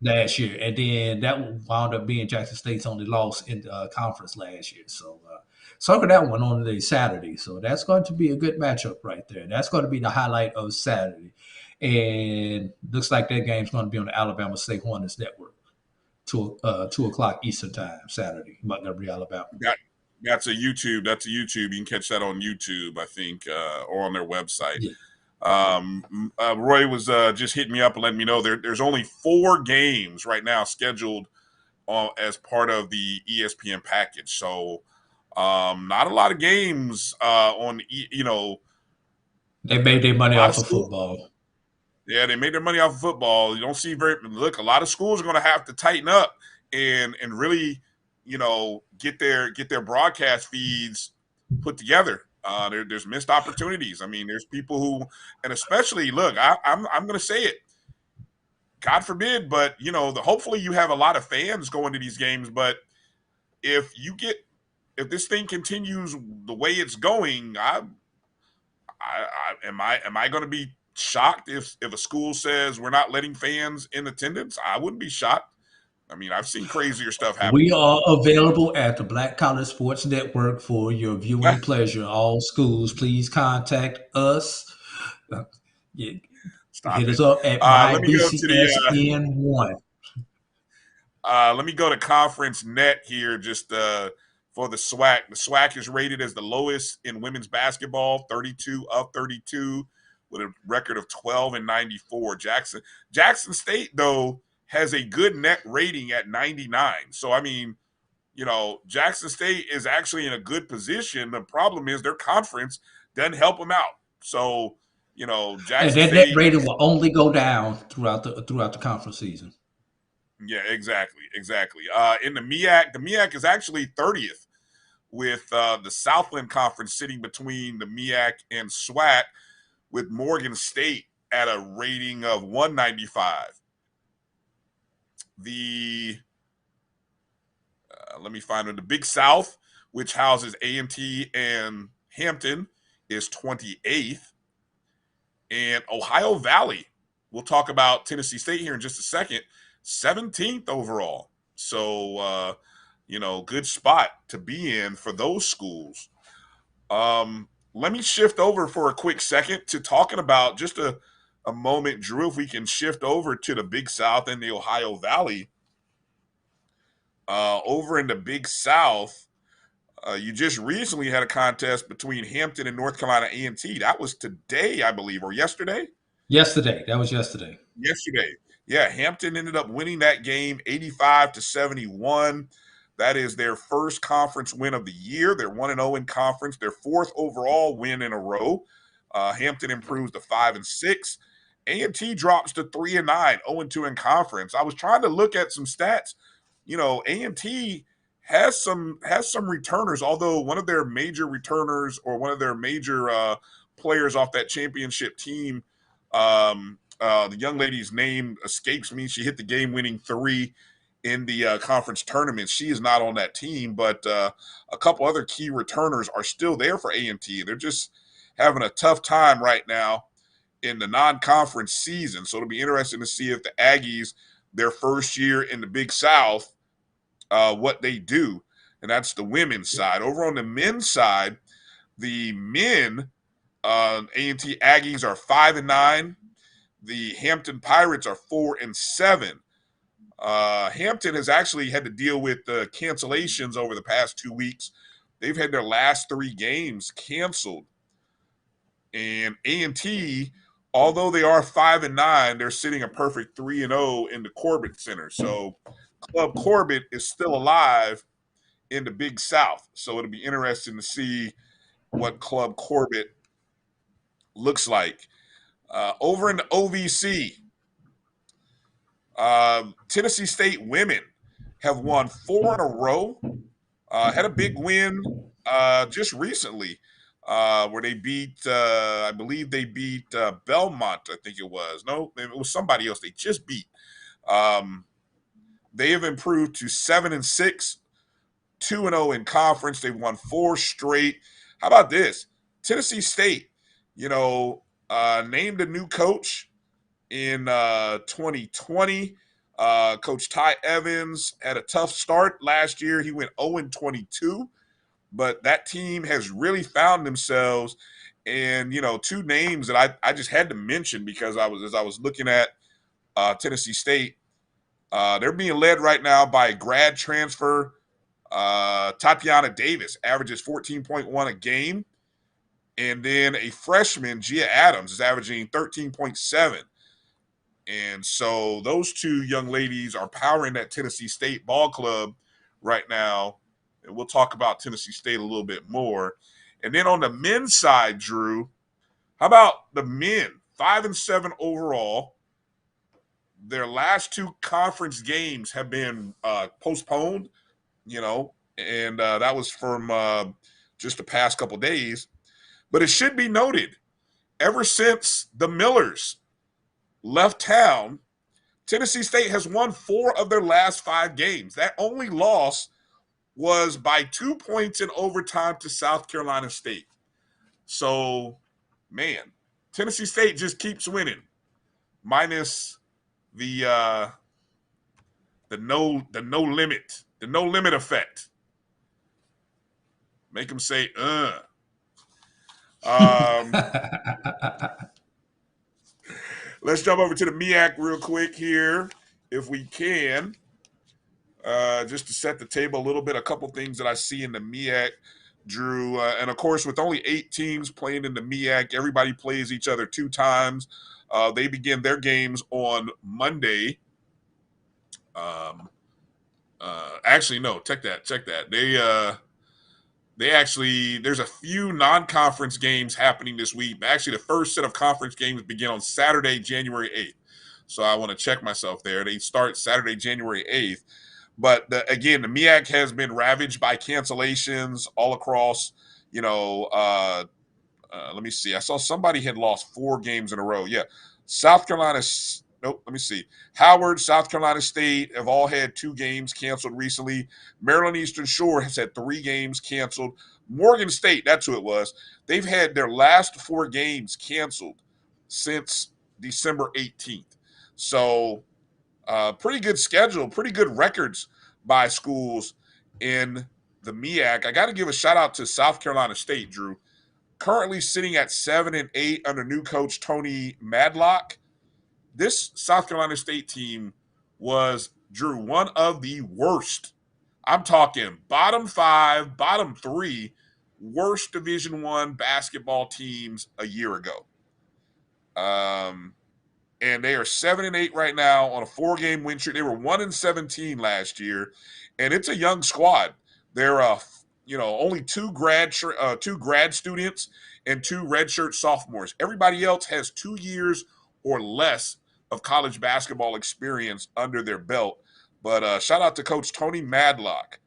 last year, and then that wound up being Jackson State's only loss in the conference last year. So circle that one on the Saturday. So that's going to be a good matchup right there. That's going to be the highlight of Saturday, and looks like that game's going to be on the Alabama State Hornets Network, 2 o'clock Eastern Time Saturday, Montgomery, Alabama. That's a YouTube. You can catch that on YouTube, I think, or on their website. Yeah. Roy was just hitting me up and letting me know there's only 4 games right now scheduled as part of the ESPN package. So not a lot of games on. They made their money off of football. Yeah, they made their money off of football. You don't see a lot of schools are going to have to tighten up and really, get their broadcast feeds put together. There's missed opportunities. I mean, there's people who, and especially, look, I'm going to say it. God forbid, but hopefully you have a lot of fans going to these games. But if this thing continues the way it's going, am I going to be shocked if a school says we're not letting fans in attendance? I wouldn't be shocked. I mean, I've seen crazier stuff happen. We are available at the Black College Sports Network for your viewing pleasure. All schools, please contact us. Hit us up at BCSN1. Let me go to Conference Net here just for the SWAC. The SWAC is rated as the lowest in women's basketball, 32 of 32, with a record of 12-94. Jackson State, though, has a good net rating at 99. So, I mean, Jackson State is actually in a good position. The problem is their conference doesn't help them out. So, Jackson State, net rating will only go down throughout the conference season. Yeah, exactly. In the MEAC is actually 30th, with the Southland Conference sitting between the MEAC and SWAC, with Morgan State at a rating of 195. Let me find it. The Big South, which houses A&T and Hampton, is 28th. And Ohio Valley, we'll talk about Tennessee State here in just a second, 17th overall. So, good spot to be in for those schools. Let me shift over for a quick second to talking about just a moment, Drew, if we can shift over to the Big South and the Ohio Valley. Over in the Big South, you just recently had a contest between Hampton and North Carolina A&T. That was today, I believe, or yesterday. Yesterday. That was yesterday. Yesterday. Yeah, Hampton ended up winning that game 85-71. That is their first conference win of the year. They're 1-0 in conference, their fourth overall win in a row. Hampton improves to 5-6. A&T drops to 3-9, 0-2 in conference. I was trying to look at some stats. A&T has some returners, although one of their major returners or one of their major players off that championship team, the young lady's name escapes me. She hit the game-winning three in the conference tournament. She is not on that team, but a couple other key returners are still there for A&T. They're just having a tough time right now in the non-conference season. So it'll be interesting to see if the Aggies, their first year in the Big South, what they do. And that's the women's side. Over on the men's side, the men, A&T Aggies are 5-9. The Hampton Pirates are 4-7. Hampton has actually had to deal with cancellations over the past 2 weeks. They've had their last 3 games canceled. And A&T, although they are 5-9, they're sitting a perfect 3-0 in the Corbett Center. So Club Corbett is still alive in the Big South. So it'll be interesting to see what Club Corbett looks like. Over in the OVC, Tennessee State women have won 4 in a row. Had a big win just recently where they beat, I believe they beat Belmont, I think it was. No, it was somebody else they just beat. They have improved to 7-6, 2-0 in conference. They've won 4 straight. How about this? Tennessee State, named a new coach in 2020. Coach Ty Evans had a tough start last year. He went 0-22, but that team has really found themselves. And 2 names that I just had to mention because as I was looking at Tennessee State, they're being led right now by a grad transfer. Tatiana Davis averages 14.1 a game, and then a freshman, Gia Adams, is averaging 13.7. And so those 2 young ladies are powering that Tennessee State ball club right now. And we'll talk about Tennessee State a little bit more. And then on the men's side, Drew, how about the men? 5-7 overall. Their last 2 conference games have been postponed, and that was from just the past couple days. But it should be noted, ever since the Millers left town, Tennessee State has won 4 of their last 5 games. That only loss was by 2 points in overtime to South Carolina State. So, man, Tennessee State just keeps winning, minus the no limit effect. Make them say Let's jump over to the MEAC real quick here, if we can, just to set the table a little bit. A couple things that I see in the MEAC, Drew, and of course, with only 8 teams playing in the MEAC, everybody plays each other 2 times. They begin their games on Monday. Actually, no, check that. They actually, there's a few non-conference games happening this week. Actually, the first set of conference games begin on Saturday, January 8th. So I want to check myself there. They start Saturday, January 8th. But again, the MEAC has been ravaged by cancellations all across, let me see. I saw somebody had lost 4 games in a row. Yeah. South Carolina, nope, let me see. Howard, South Carolina State have all had 2 games canceled recently. Maryland Eastern Shore has had 3 games canceled. Morgan State, that's who it was. They've had their last 4 games canceled since December 18th. So, pretty good schedule, pretty good records by schools in the MEAC. I got to give a shout out to South Carolina State, Drew. Currently sitting at 7-8 under new coach Tony Madlock. This South Carolina State team was, Drew, one of the worst. I'm talking bottom 5, bottom 3 worst Division I basketball teams a year ago. and they are 7-8 right now on a 4-game win streak. They were 1-17 last year, and it's a young squad. They're only two grad students and 2 redshirt sophomores. Everybody else has 2 years or less of college basketball experience under their belt. But shout out to Coach Tony Madluck,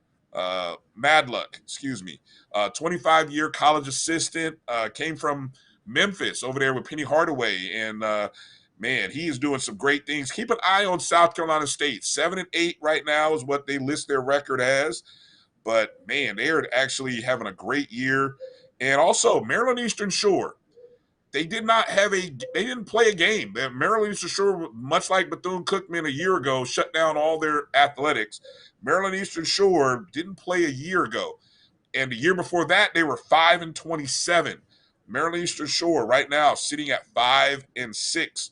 excuse me, 25-year college assistant, came from Memphis over there with Penny Hardaway, and man, he is doing some great things. Keep an eye on South Carolina State. 7-8 right now is what they list their record as. But man, they are actually having a great year. And also Maryland Eastern Shore. They didn't play a game. Maryland Eastern Shore, much like Bethune-Cookman a year ago, shut down all their athletics. Maryland Eastern Shore didn't play a year ago. And the year before that, they were 5-27. Maryland Eastern Shore right now sitting at 5-6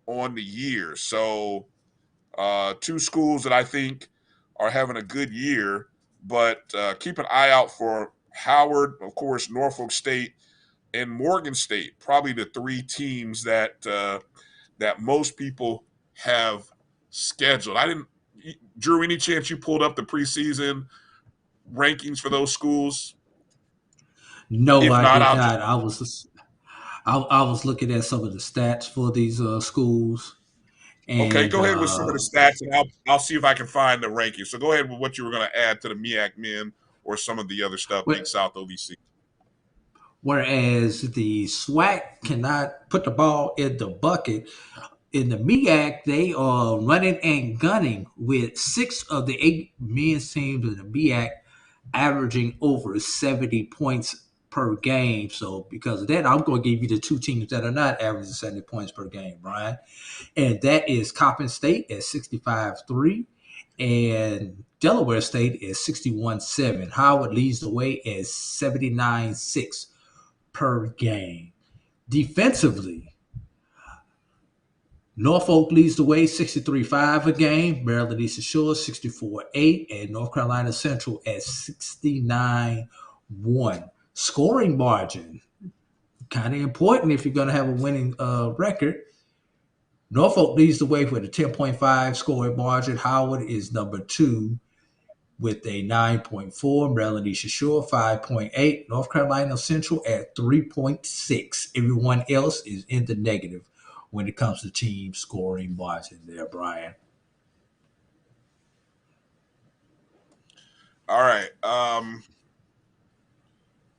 on the year. So 2 schools that I think are having a good year, but keep an eye out for Howard, of course, Norfolk State, and Morgan State. Probably the 3 teams that most people have scheduled. Drew, any chance you pulled up the preseason rankings for those schools? No, If I not, did I'll just not. I was looking at some of the stats for these schools, Okay, and go ahead with some of the stats, and I'll see if I can find the rankings. So go ahead with what you were going to add to the MEAC men or some of the other stuff, Big South OVC. whereas the SWAC cannot put the ball in the bucket. In the MEAC, they are running and gunning with 6 of the 8 men's teams in the MEAC averaging over 70 points per game. So because of that, I'm going to give you the 2 teams that are not averaging 70 points per game, Brian. And that is Coppin State at 65-3 and Delaware State at 61-7. Howard leads the way at 79-6 per game. Defensively, Norfolk leads the way 63-5 a game, Maryland Eastern Shore 64-8, and North Carolina Central at 69-1. Scoring margin, kind of important if you're going to have a winning record. Norfolk leads the way with a 10.5 scoring margin. Howard is number 2 with a 9.4. Maryland Eastern Shore 5.8. North Carolina Central at 3.6. Everyone else is in the negative when it comes to team scoring margin there, Brian. All right.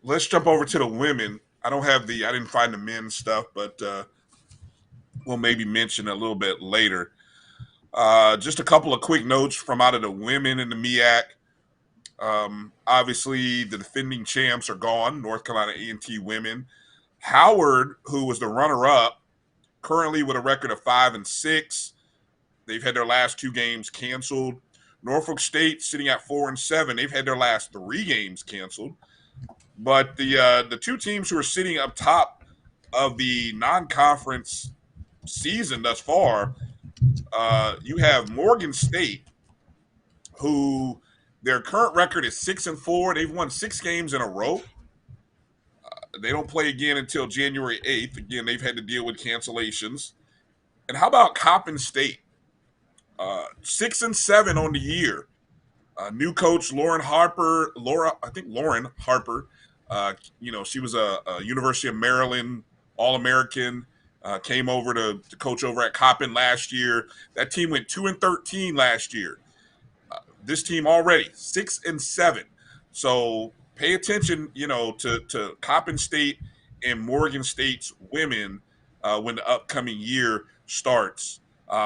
Let's jump over to the women. I didn't find the men's stuff, but we'll maybe mention a little bit later. Just a couple of quick notes from out of the women in the MEAC. Obviously, the defending champs are gone, North Carolina A&T women. Howard, who was the runner-up, currently with a record of 5-6. They've had their last 2 games canceled. Norfolk State sitting at 4-7. They've had their last 3 games canceled. But the 2 teams who are sitting up top of the non-conference season thus far, you have Morgan State, who their current record is 6-4. They've won 6 games in a row. They don't play again until January 8th. Again, they've had to deal with cancellations. And how about Coppin State? 6-7 on the year. New coach Lauren Harper. She was a University of Maryland All-American. Came over to coach over at Coppin last year. That team went 2-13 last year. This team already 6-7. So pay attention, to Coppin State and Morgan State's women when the upcoming year starts.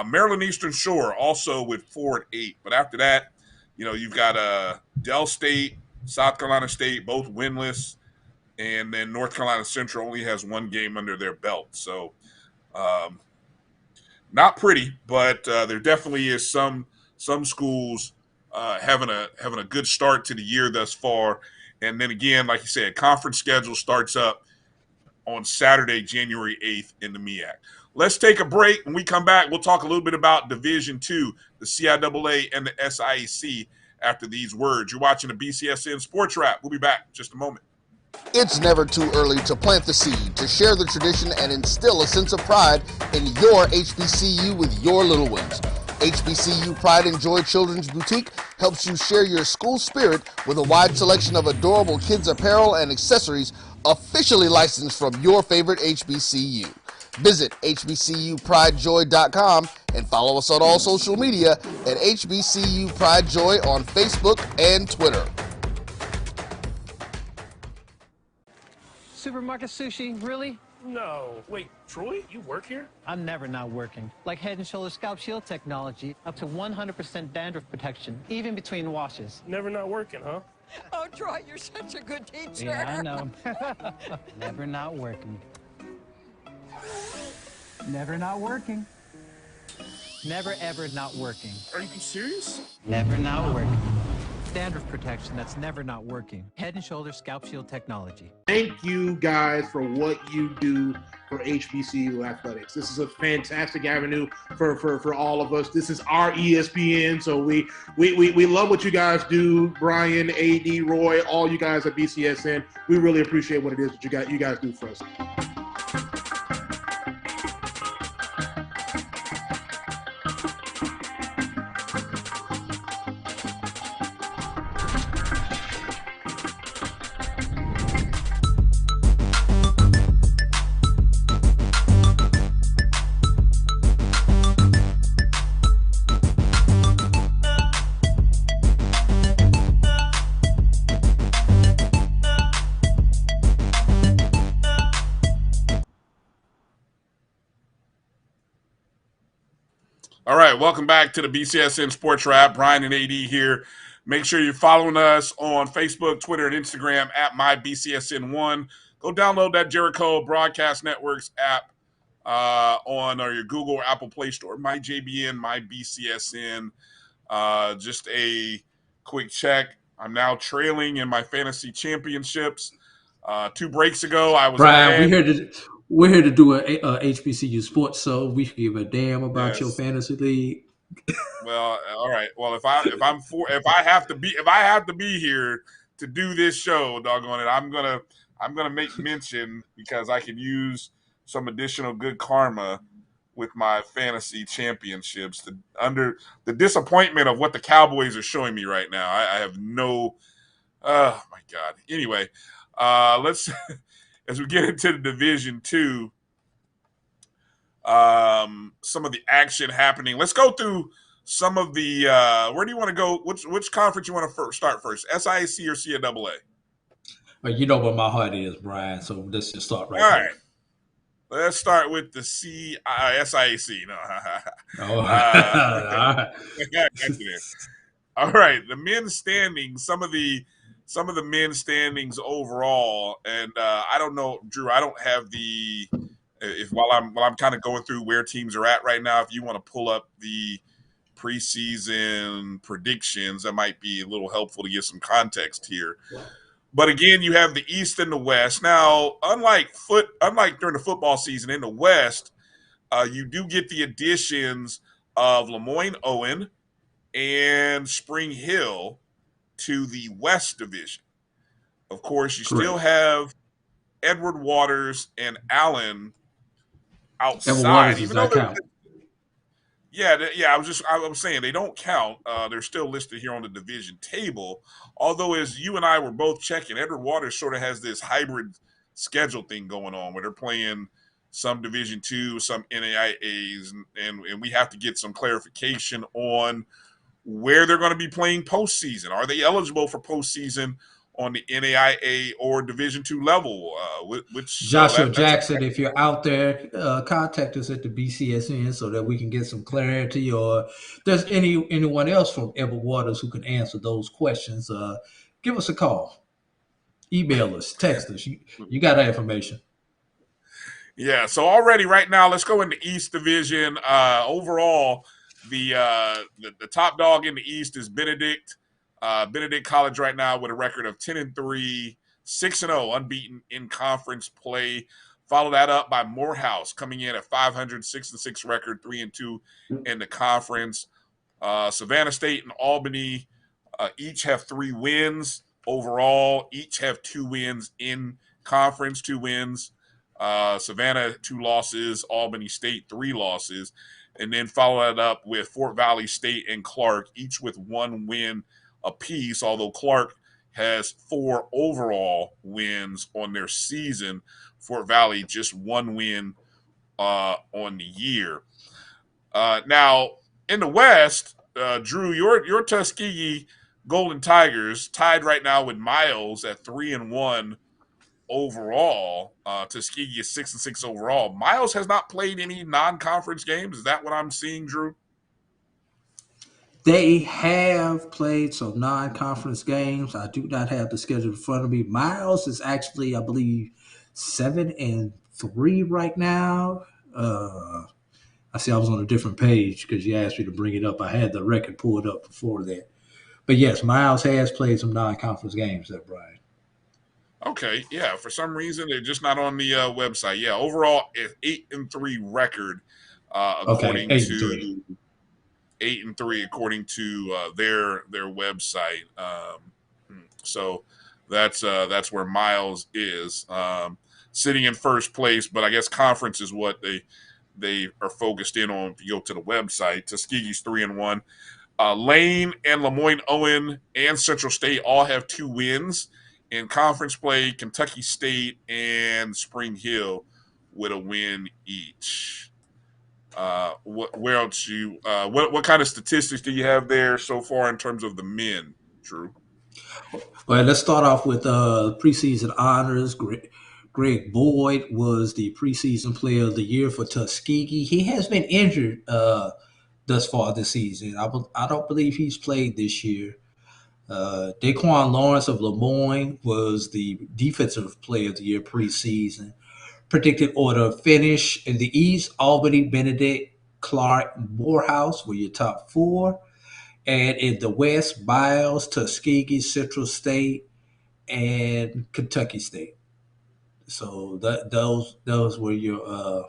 Maryland Eastern Shore also with 4-8, but after that, you've got Del State, South Carolina State, both winless, and then North Carolina Central only has 1 game under their belt. So not pretty, but there definitely is some schools having a good start to the year thus far. And then again, like you said, conference schedule starts up on Saturday, January 8th in the MEAC. Let's take a break. When we come back, we'll talk a little bit about Division II, the CIAA and the SIAC after these words. You're watching the BCSN Sports Wrap. We'll be back in just a moment. It's never too early to plant the seed, to share the tradition, and instill a sense of pride in your HBCU with your little ones. HBCU Pride and Joy Children's Boutique helps you share your school spirit with a wide selection of adorable kids apparel and accessories officially licensed from your favorite HBCU. Visit hbcupridejoy.com and follow us on all social media at HBCU Pride Joy on Facebook and Twitter. Supermarket sushi, really? No. Wait, Troy, you work here? I'm never not working. Like Head & Shoulders Scalp Shield technology, up to 100% dandruff protection, even between washes. Never not working, huh? Oh, Troy, you're such a good teacher. Yeah, I know. Never not working. Never not working. Never ever not working. Are you serious? Never not working. Dandruff protection that's never not working. Head & Shoulders Scalp Shield technology. Thank you guys for what you do for HBCU athletics. This is a fantastic avenue for all of us. This is our ESPN, so we love what you guys do. Bryan, AD, Roy, all you guys at BCSN. We really appreciate what it is that you guys do for us. All right, welcome back to the BCSN Sports Wrap. Bryan and AD here. Make sure you're following us on Facebook, Twitter, and Instagram at MyBCSN1. Go download that Jericho Broadcast Networks app on or your Google or Apple Play Store. MyJBN, MyBCSN. Just a quick check. I'm now trailing in my fantasy championships. 2 breaks ago, I was Bryan, ahead. we're here to do a HBCU sports, so we give a damn about your Yes. fantasy league. Well, all right. Well, if I have to be here to do this show, doggone it, I'm gonna make mention because I can use some additional good karma with my fantasy championships. Under the disappointment of what the Cowboys are showing me right now, I have no. Oh my God. Anyway, let's as we get into the Division II. Some of the action happening. Let's go through some of the. Where do you want to go? Which conference you want to start first? SIAC or CAA? But you know where my heart is, Bryan. So let's just start right All there. right. Let's start with the SIAC. No. All right. All right. The men's standings. Some of the men's standings overall, and I don't know, Drew. I don't have the. If while I'm kind of going through where teams are at right now, if you want to pull up the preseason predictions, that might be a little helpful to get some context here. But again, you have the East and the West. Now, unlike during the football season in the West, you do get the additions of Lemoyne Owen and Spring Hill to the West Division. Of course, you still have Edward Waters and Allen outside, even though they're, I was saying they don't count. They're still listed here on the division table. Although, as you and I were both checking, Edward Waters sort of has this hybrid schedule thing going on where they're playing some Division II, some NAIAs, and we have to get some clarification on where they're going to be playing postseason. Are they eligible for postseason on the NAIA or Division II level? Joshua Jackson, if you're out there, contact us at the BCSN so that we can get some clarity. Or if there's anyone else from Edward Waters who can answer those questions, give us a call, email us, text us. You got that information. Yeah. So already right now, let's go into East Division. Overall, the top dog in the East is Benedict. Benedict College right now with a record of 10-3, 6-0, unbeaten in conference play. Follow that up by Morehouse coming in at 500, 6-6 record, 3-2 in the conference. Savannah State and Albany each have 3 wins. overall. Each have 2 wins in conference, 2 wins. Savannah 2 losses, Albany State 3 losses, and then follow that up with Fort Valley State and Clark, each with 1 win apiece. Although Clark has 4 overall wins on their season, Fort Valley just 1 win on the year. Now in the West, Drew, your Tuskegee Golden Tigers tied right now with Miles at 3-1 overall. Tuskegee is 6-6 overall. Miles has not played any non-conference games. Is that what I'm seeing, Drew? They have played some non-conference games. I do not have the schedule in front of me. Miles is actually, I believe, 7-3 right now. I see I was on a different page because you asked me to bring it up. I had the record pulled up before that. But yes, Miles has played some non-conference games there, Brian. Okay, yeah. For some reason, they're just not on the website. Yeah, overall, 8-3 record, Okay, according 8-3. to 8-3 according to their website. So that's where Miles is, sitting in first place. But I guess conference is what they are focused in on. If you go to the website, Tuskegee's 3-1. Lane and Lemoyne Owen and Central State all have 2 wins in conference play. Kentucky State and Spring Hill with a win each. Where else what kind of statistics do you have there so far in terms of the men, Drew? Well, let's start off with preseason honors. Greg Boyd was the preseason player of the year for Tuskegee. He has been injured thus far this season. I don't believe he's played this year. Daquan Lawrence of Lemoyne was the defensive player of the year preseason. Predicted order of finish in the East: Albany, Benedict, Clark, Morehouse were your top 4. And in the West, Miles, Tuskegee, Central State, and Kentucky State. So those were your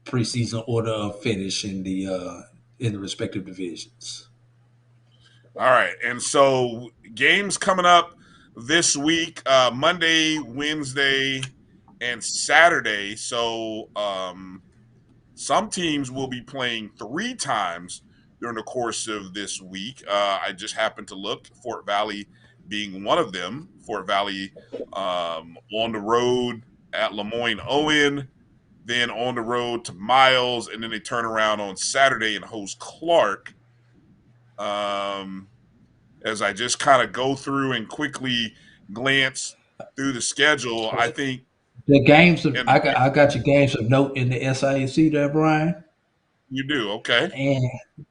preseason order of finish in the respective divisions. All right, and so games coming up this week: Monday, Wednesday, and Saturday. So some teams will be playing 3 times during the course of this week. I just happened to look, Fort Valley being one of them. Fort Valley on the road at Lemoyne Owen, then on the road to Miles, and then they turn around on Saturday and host Clark. As I just kind of go through and quickly glance through the schedule, I think The games of and I got your games of note in the SIAC there, Brian. you do, okay. And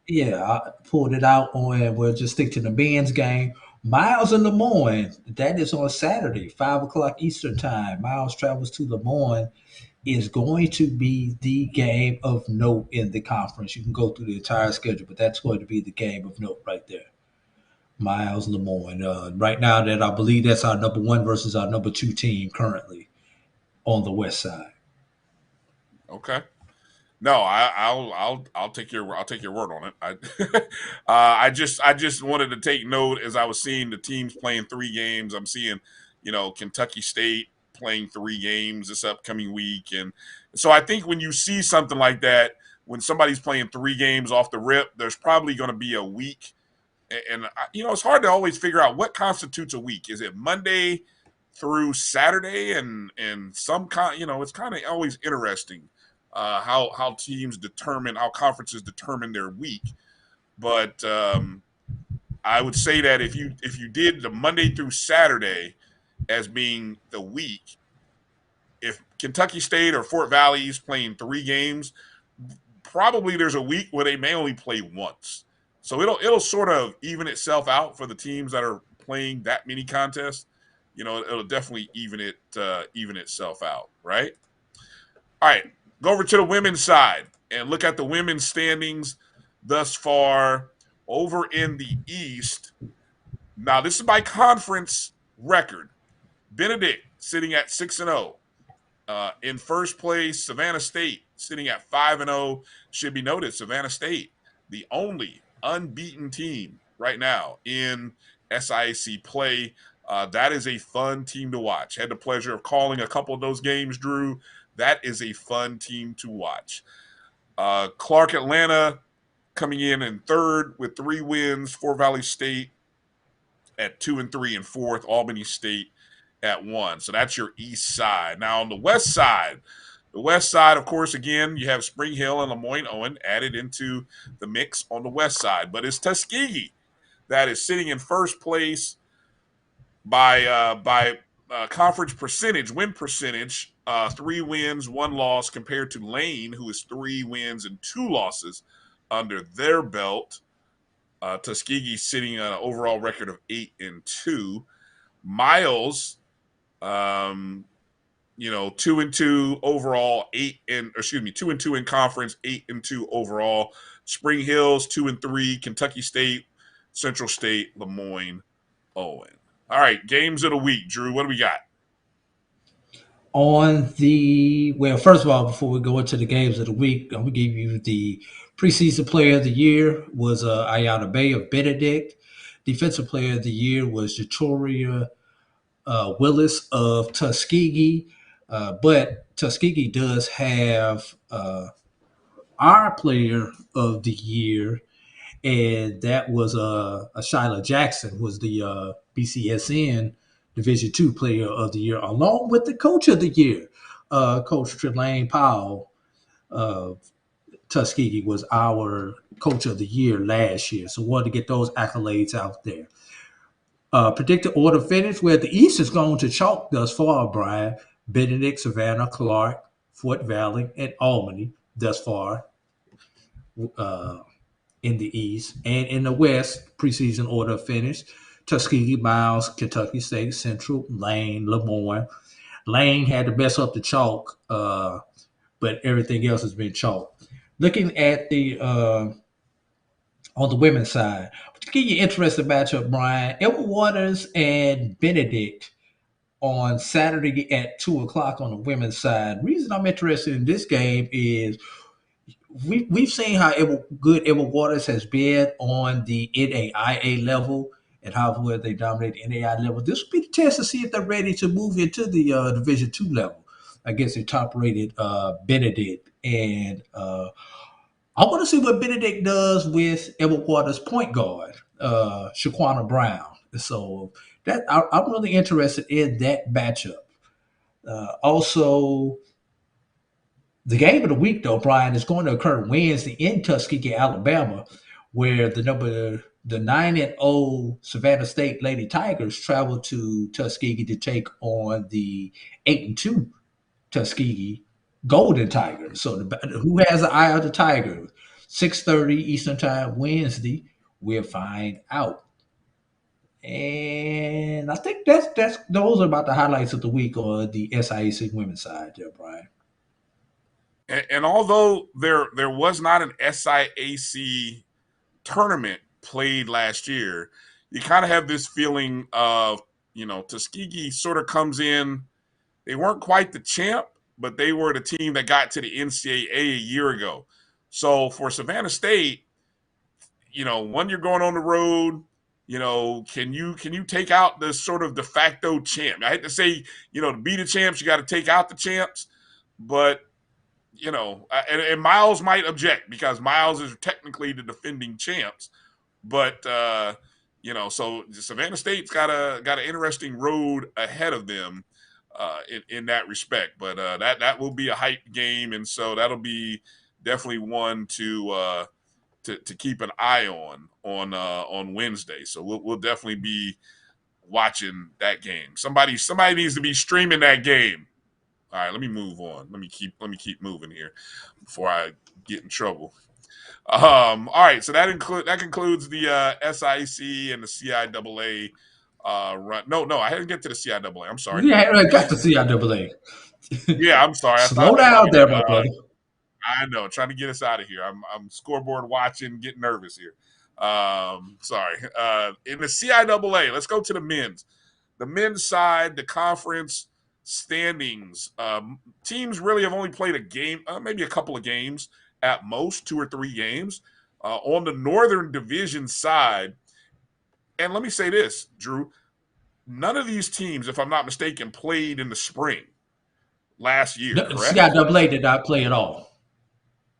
yeah, I pulled it out on. We'll just stick to the men's game. Miles and Lemoyne. That is on Saturday, 5 o'clock Eastern time. Miles travels to Lemoyne. Is going to be the game of note in the conference. You can go through the entire schedule, but that's going to be the game of note right there. Miles Lemoyne. Right now, that I believe that's our number 1 versus our number 2 team currently on the west side. Okay. No, I'll take your word on it. I just wanted to take note as I was seeing the teams playing 3 games. I'm seeing, Kentucky State playing 3 games this upcoming week, and so I think when you see something like that, when somebody's playing 3 games off the rip, there's probably going to be a week, and it's hard to always figure out what constitutes a week. Is it Monday through Saturday, and some it's kind of always interesting how teams determine, how conferences determine their week. But I would say that if you did the Monday through Saturday as being the week, if Kentucky State or Fort Valley is playing 3 games, probably there's a week where they may only play once. So it'll sort of even itself out for the teams that are playing that many contests. It'll definitely even itself out, right? All right, go over to the women's side and look at the women's standings thus far over in the East. Now, this is by conference record. Benedict sitting at 6-0. In first place, Savannah State sitting at 5-0. Should be noted, Savannah State, the only unbeaten team right now in SIAC play. That is a fun team to watch. Had the pleasure of calling a couple of those games, Drew. That is a fun team to watch. Clark Atlanta coming in third with 3 wins. Fort Valley State at 2 and 3 and fourth. Albany State at 1. So that's your east side. Now on the west side, of course, again, you have Spring Hill and Lemoyne Owen added into the mix on the west side. But it's Tuskegee that is sitting in first place by conference percentage, win percentage, 3 wins, 1 loss, compared to Lane, who is 3 wins and 2 losses under their belt. Tuskegee sitting on an overall record of 8 and 2. Miles, 2 and 2 overall, 2 and 2 in conference, 8 and 2 overall. Spring Hills 2 and 3, Kentucky State, Central State, Lemoyne, Owen. All right, games of the week, Drew. What do we got? First of all, before we go into the games of the week, I'm going to give you the preseason player of the year was Ayana Bay of Benedict. Defensive player of the year was Jatoria Willis of Tuskegee. But Tuskegee does have our player of the year, and that was Shyla Jackson, was the BCSN Division II Player of the Year, along with the Coach of the Year. Coach Trelane Powell of Tuskegee was our Coach of the Year last year. So wanted to get those accolades out there. Predicted order finish, where the East has gone to chalk thus far, Brian. Benedict, Savannah, Clark, Fort Valley, and Albany thus far. In the East, and in the West, preseason order finish: Tuskegee, Miles, Kentucky State, Central, Lane, Lemoyne. Lane had the best up the chalk, but everything else has been chalk. Looking at the on the women's side, to give you an interesting matchup, Brian, Edward Waters and Benedict on Saturday at 2:00 on the women's side. Reason I'm interested in this game is we've seen how good Edward Waters has been on the NAIA level and how well they dominate the NAIA level. This will be the test to see if they're ready to move into the Division II level against the top-rated Benedict. And I want to see what Benedict does with Edward Waters' point guard, Shaquana Brown. So that I'm really interested in that matchup. Also, the game of the week, though, Brian, is going to occur Wednesday in Tuskegee, Alabama, where the 9-0 Savannah State Lady Tigers travel to Tuskegee to take on the 8-2 Tuskegee Golden Tigers. So who has the eye of the Tiger? 6:30 Eastern Time Wednesday. We'll find out. And I think that's those are about the highlights of the week on the SIAC women's side there, Brian. And although there was not an SIAC tournament played last year, you kind of have this feeling of, Tuskegee sort of comes in. They weren't quite the champ, but they were the team that got to the NCAA a year ago. So for Savannah State, when you're going on the road, can you take out the sort of de facto champ? I hate to say, to be the champs, you got to take out the champs, but and Miles might object because Miles is technically the defending champs, but so Savannah State's got an interesting road ahead of them in that respect. But that will be a hype game, and so that'll be definitely one to keep an eye on Wednesday. So we'll definitely be watching that game. Somebody needs to be streaming that game. All right, let me move on. Let me keep moving here before I get in trouble. All right, so that concludes the SIC and the CIAA run. No, I didn't get to the CIAA. I'm sorry. Yeah, I got the CIAA. Yeah, I'm sorry. Slow down there, my brother. I know, trying to get us out of here. I'm scoreboard watching, getting nervous here. Sorry. In the CIAA, let's go to the men's. The men's side, the conference standings. Teams really have only played a game, maybe a couple of games at most, 2 or 3 games. On the Northern Division side, And let me say this, Drew. None of these teams, if I'm not mistaken, played in the spring last year, The correct? CIAA did not play at all.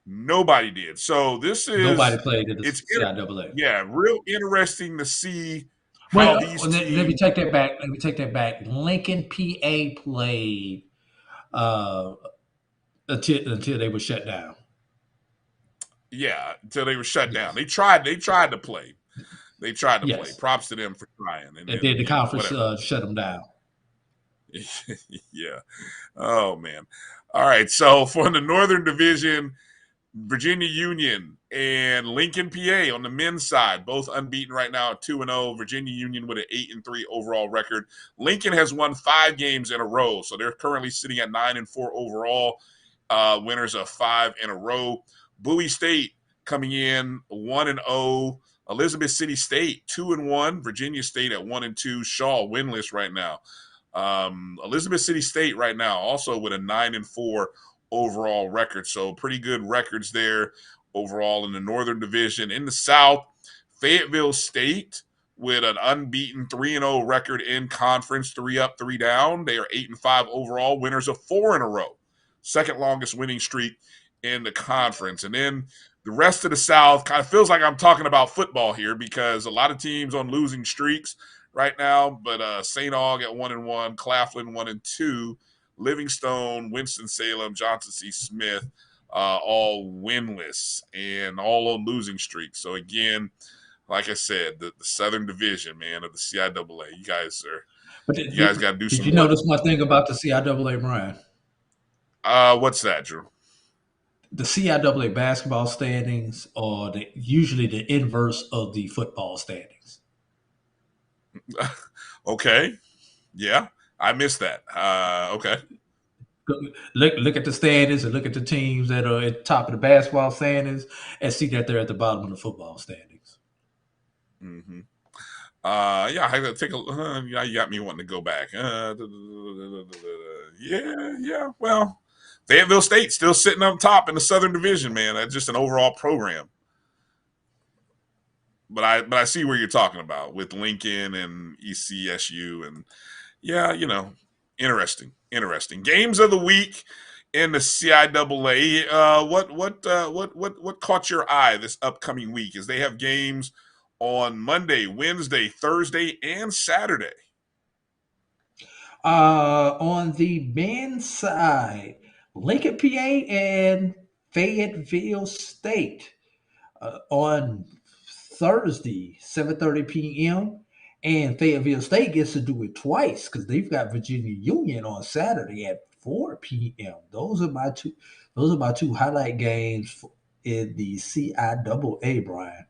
Nobody did. So this Nobody is played in the it's CIAA. yeah, real interesting to see how Well, these let me teams. take that back. Let me take that back. Lincoln, PA played uh, until they were shut down. Yeah, until they were shut down. They tried to play. They tried to play. Yes, Props to them for trying. And and then the conference whatever. shut them down. Yeah. Oh man. All right. So for the Northern Division, Virginia Union and Lincoln, PA on the men's side, both unbeaten right now at 2-0. Virginia Union with an 8-3 overall record. Lincoln has won 5 games in a row, so they're currently sitting at 9-4 overall. Winners of 5 in a row. Bowie State coming in 1-0. Elizabeth City State 2-1. Virginia State at 1-2. Shaw winless right now. Elizabeth City State right now also with a 9-4 overall record. So pretty good records there overall in the Northern Division. In the South, Fayetteville State with an unbeaten 3-0 record in conference, 3 up, 3 down. They are 8-5 overall, winners of 4 in a row. Second longest winning streak in the conference. And then the rest of the South kind of feels like I'm talking about football here because a lot of teams on losing streaks right now, but St. Aug at 1-1, Claflin 1-2, Livingstone, Winston-Salem, Johnson C. Smith, all winless and all on losing streaks. So again, like I said, the Southern Division, man, of the CIAA, you guys got to do Did some you work. notice one thing about the CIAA, Brian? What's that, Drew? The CIAA basketball standings are usually the inverse of the football standings. Okay. Yeah, I missed that. Okay. Look at the standings and look at the teams that are at the top of the basketball standings and see that they're at the bottom of the football standings. Mm-hmm. Yeah, I gotta take a. Yeah, you got me wanting to go back. Yeah. Well, Fayetteville State still sitting up top in the Southern Division, man. That's just an overall program. But I see where you're talking about with Lincoln and ECSU and yeah, interesting. Games of the week in the CIAA. What caught your eye this upcoming week? As they have games on Monday, Wednesday, Thursday, and Saturday. On the men's side, Lincoln, PA, and Fayetteville State on Thursday, 7:30 p.m. And Fayetteville State gets to do it twice because they've got Virginia Union on Saturday at 4 p.m. Those are my two highlight games in the CIAA, Brian.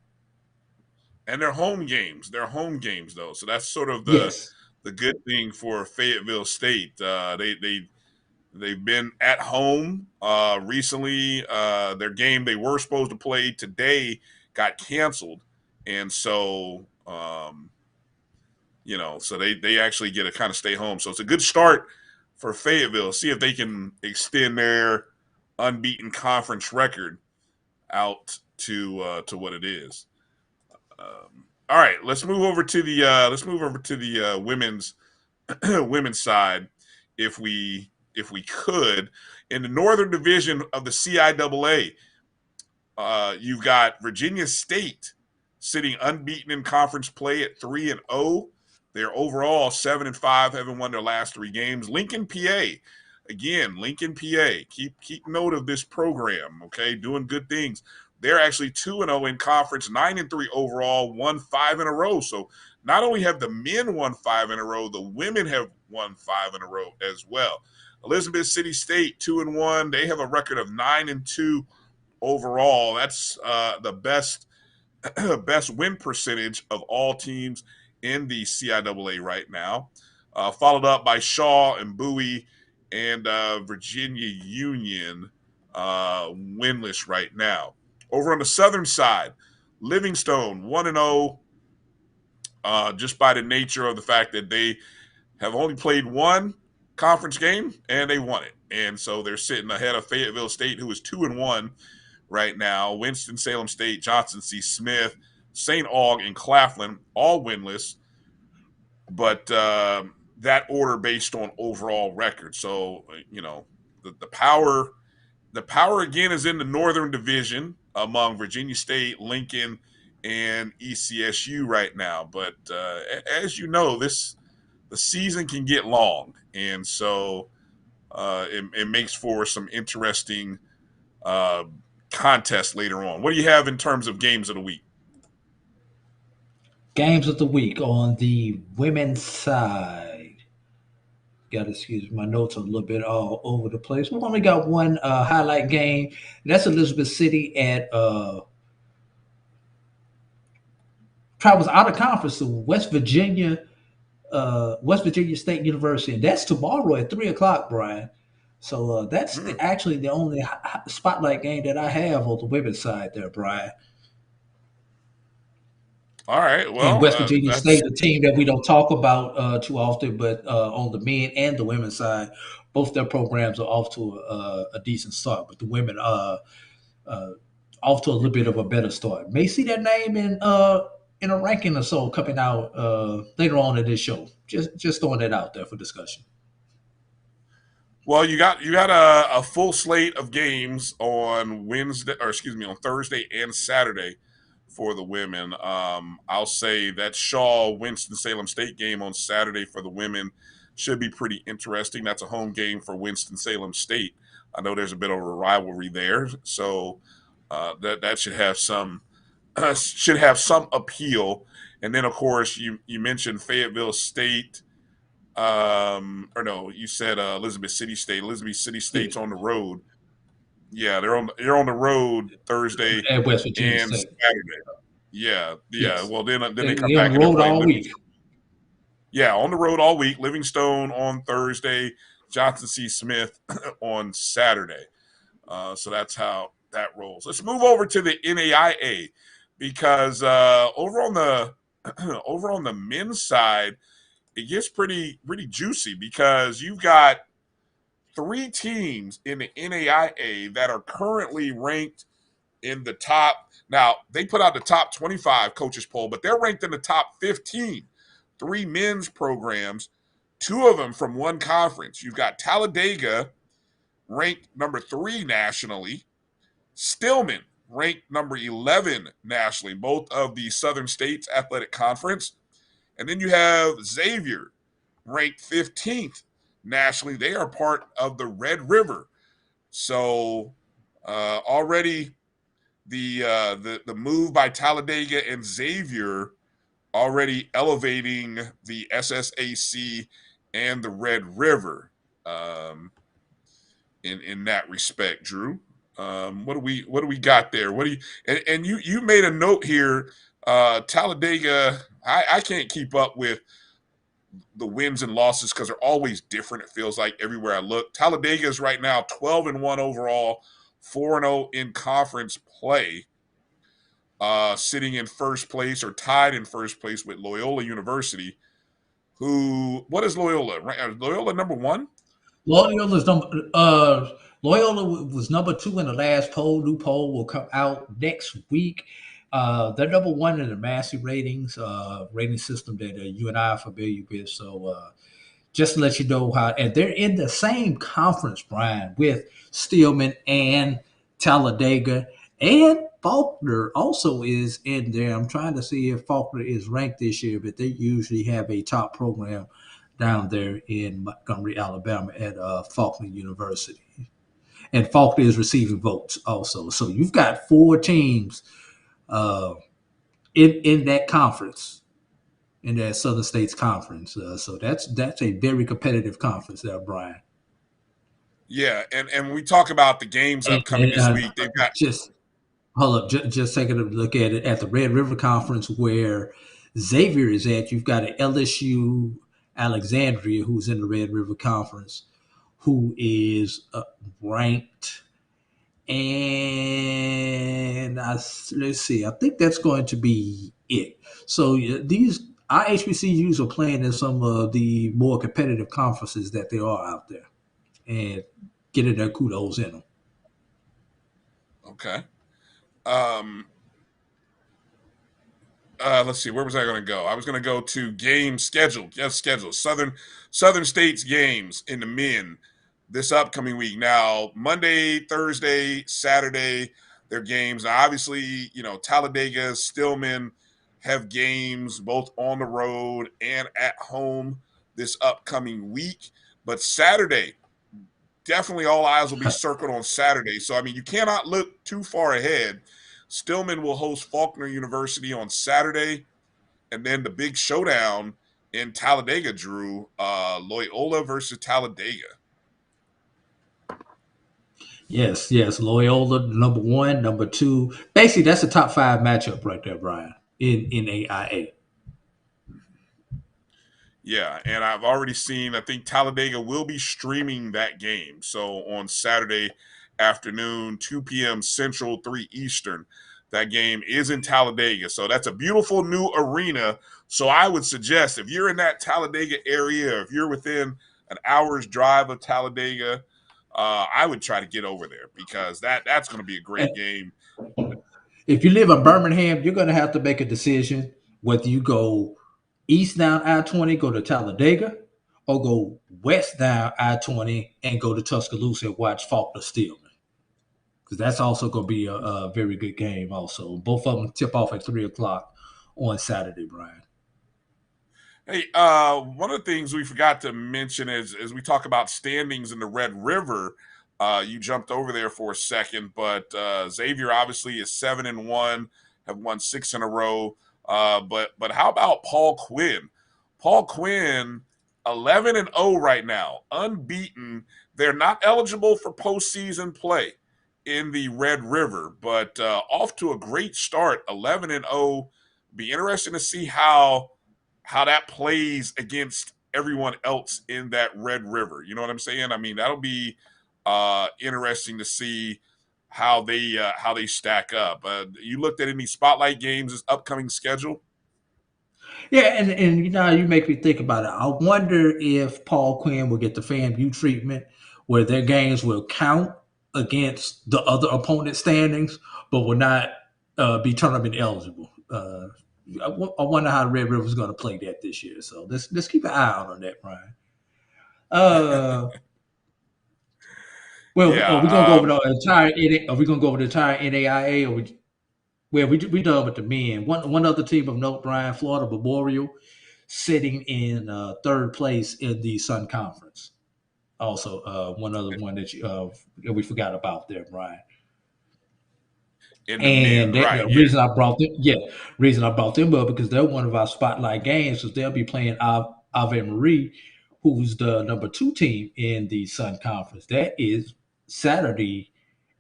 And they're home games. They're home games though, so that's sort of Yes. the good thing for Fayetteville State. They've been at home recently. Their game they were supposed to play today got canceled, and so so they actually get to kind of stay home. So it's a good start for Fayetteville. See if they can extend their unbeaten conference record out to what it is. All right, let's move over to the women's women's side, if we could. In the Northern Division of the CIAA, you've got Virginia State sitting unbeaten in conference play at 3-0. They're overall 7-5, having won their last 3 games. Lincoln, PA, again, Lincoln, PA. Keep note of this program, okay? Doing good things. They're actually 2-0 in conference, 9-3 overall, won 5 in a row. So not only have the men won 5 in a row, the women have won 5 in a row as well. Elizabeth City State 2-1. They have a record of 9-2 overall. That's the best win percentage of all teams in the CIAA right now. Followed up by Shaw and Bowie and Virginia Union winless right now. Over on the southern side, Livingstone 1-0, just by the nature of the fact that they have only played one conference game and they won it. And so they're sitting ahead of Fayetteville State, who is 2-1 right now. Winston-Salem State, Johnson C. Smith, St. Aug, and Claflin, all winless, but that order based on overall record. So the power again is in the Northern Division among Virginia State, Lincoln, and ECSU right now. But as you know, the season can get long, and so it makes for some interesting uh, contests later on. What do you have in terms of games of the week? Games of the week on the women's side. Got to excuse my notes are a little bit all over the place. We only got one highlight game. That's Elizabeth City at travels out of conference to West Virginia State University, and that's tomorrow at 3 o'clock, Brian. So that's actually the only spotlight game that I have on the women's side there, Brian. All right. And Well, West Virginia that's State, a team that we don't talk about too often, but on the men and the women's side, both their programs are off to a decent start. But the women off to a little bit of a better start. May see that name in a ranking or so coming out later on in this show. Just throwing that out there for discussion. well. You got a full slate of games on on Thursday and Saturday for the women. I'll say that Shaw Winston-Salem State game on Saturday for the women should be pretty interesting. That's a home game for Winston-Salem State. I know there's a bit of a rivalry there, so that should have some appeal. And then, of course, you mentioned Fayetteville State, or no, you said Elizabeth City State. Elizabeth City State's on the road. Yeah, they're on the road Thursday At West Virginia and State. Saturday. Yeah, yeah. Yes. Well, then they come They're on back the and they road play all Livingstone. week. Yeah, on the road all week. Livingstone on Thursday, Johnson C. Smith on Saturday. So that's how that rolls. Let's move over to the NAIA because over on the over on the men's side, it gets pretty juicy because you've got three teams in the NAIA that are currently ranked in the top. Now, they put out the top 25 coaches poll, but they're ranked in the top 15. Three men's programs, two of them from one conference. You've got Talladega ranked number 3 nationally, Stillman ranked number 11 nationally, both of the Southern States Athletic Conference. And then you have Xavier ranked 15th nationally. They are part of the Red River. So already the move by Talladega and Xavier already elevating the SSAC and the Red River in that respect, Drew. What do we got there? What do you and you made a note here? Talladega, I can't keep up with the wins and losses because they're always different. It feels like everywhere I look. Talladega is right now 12-1 overall, 4-0 in conference play, sitting in first place or tied in first place with Loyola University. What is Loyola? Loyola number 1? Loyola was number 2 in the last poll. New poll will come out next week. They're number 1 in the Massey ratings, rating system that you and I are familiar with. So just to let you know how, and they're in the same conference, Brian, with Stillman and Talladega, and Faulkner also is in there. I'm trying to see if Faulkner is ranked this year, but they usually have a top program down there in Montgomery, Alabama at Faulkner University. And Faulkner is receiving votes also. So you've got 4 teams in that conference, in that Southern States Conference. So that's a very competitive conference there, Brian. Yeah, and when we talk about the games upcoming this week, they've got Hold up, just taking a look at it at the Red River Conference where Xavier is at. You've got an LSU Alexandria who's in the Red River Conference, who is ranked. And let's see, I think that's going to be it. So these our HBCUs are playing in some of the more competitive conferences that there are out there, and getting their kudos in them. Okay. let's see, where was I going to go? I was going to go to game schedule. Yes, schedule. Southern State's games in the men this upcoming week. Now, Monday, Thursday, Saturday, their games. Now, obviously, Talladega, Stillman have games both on the road and at home this upcoming week. But Saturday, definitely all eyes will be circled on Saturday. So, I mean, you cannot look too far ahead. Stillman will host Faulkner University on Saturday. And then the big showdown in Talladega, Drew, Loyola versus Talladega. Yes, yes. Loyola, number one, number two. Basically, that's a top 5 matchup right there, Brian, in AIA. Yeah, and I've already seen, I think Talladega will be streaming that game. So on Saturday afternoon, 2 p.m. Central, 3 Eastern, that game is in Talladega. So that's a beautiful new arena. So I would suggest if you're in that Talladega area, or if you're within an hour's drive of Talladega, I would try to get over there because that's going to be a great game. If you live in Birmingham, you're going to have to make a decision whether you go east down I-20, go to Talladega, or go west down I-20 and go to Tuscaloosa and watch Faulkner Stillman. Because that's also going to be a very good game also. Both of them tip off at 3 o'clock on Saturday, Brian. Hey, one of the things we forgot to mention is as we talk about standings in the Red River, you jumped over there for a second, but Xavier obviously is 7-1, have won 6 in a row. But how about Paul Quinn? Paul Quinn, 11-0 right now, unbeaten. They're not eligible for postseason play in the Red River, but off to a great start, 11-0. Be interesting to see how that plays against everyone else in that Red River. You know what I'm saying? I mean, that'll be interesting to see how they stack up. You looked at any spotlight games this upcoming schedule? Yeah, and you make me think about it. I wonder if Paul Quinn will get the FAMU treatment where their games will count against the other opponent's standings, but will not be tournament eligible. I wonder how Red River is going to play that this year. So let's keep an eye out on that, Brian. Well, Yeah, are we gonna go over the entire? Are we gonna go over the entire NAIA? Or we done with the men. One other team of note, Brian, Florida Memorial, sitting in third place in the Sun Conference. Also, one other one that we forgot about there, Brian. In the men, right? The Yeah. reason I brought them up because they're one of our spotlight games because they'll be playing Ave Marie, who's the number 2 team in the Sun Conference. That is Saturday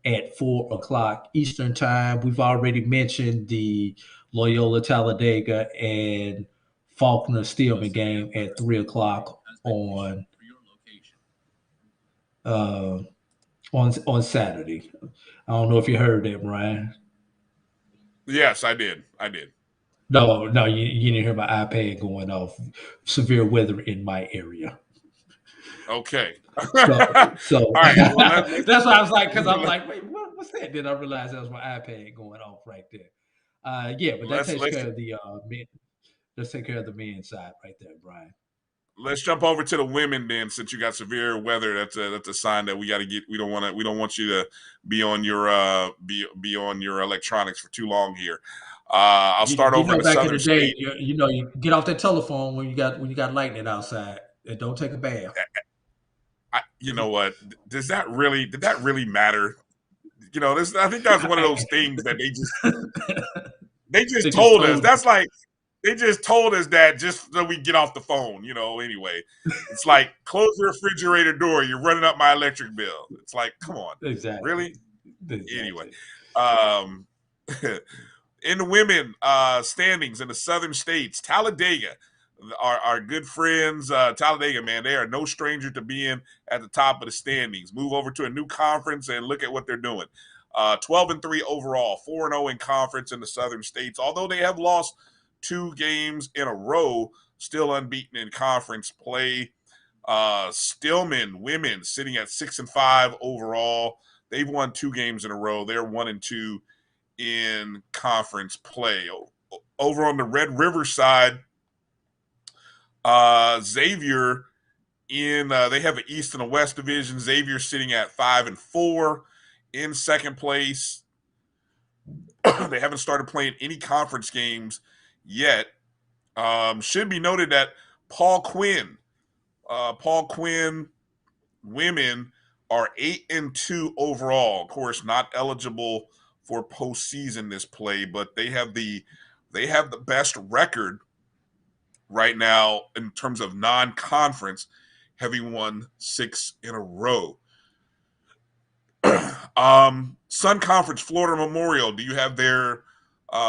at 4 o'clock Eastern time. We've already mentioned the Loyola Talladega and Faulkner Stillman game at 3 o'clock on Saturday. I don't know if you heard that, Brian. Yes, I did. No, you didn't hear my iPad going off. Severe weather in my area. Okay. So all right. Well, that's why I was like, because I'm like, wait, what's that? Then I realized that was my iPad going off right there. But that takes care of the men. Let's take care of the men's side right there, Brian. Let's jump over to the women then. Since you got severe weather, that's a sign that we got to get. We don't want you to be on your be on your electronics for too long here. I'll start over in the back Southern in the day, State. you get off that telephone when you got lightning outside and don't take a bath. You know what? Did that really matter? You know, I think that's one of those things that they just told us. That's like they just told us that just so we get off the phone. Anyway, it's like close the refrigerator door. You're running up my electric bill. It's like, come on, exactly. Really? Exactly. Anyway, in the women standings in the Southern States, Talladega. Our good friends, Talladega, man, they are no stranger to being at the top of the standings. Move over to a new conference and look at what they're doing. 12-3 overall, 4-0 in conference in the Southern States. Although they have lost 2 games in a row, still unbeaten in conference play. Stillman women sitting at 6-5 overall. They've won 2 games in a row. They're 1-2 in conference play. over on the Red River side, Xavier they have an East and a West division. Xavier sitting at 5-4 in second place. They haven't started playing any conference games yet. Should be noted that Paul Quinn women are 8-2 overall. Of course, not eligible for postseason this play, but they have the best record right now in terms of non-conference, having won 6 in a row. Sun Conference, Florida Memorial. Do you have their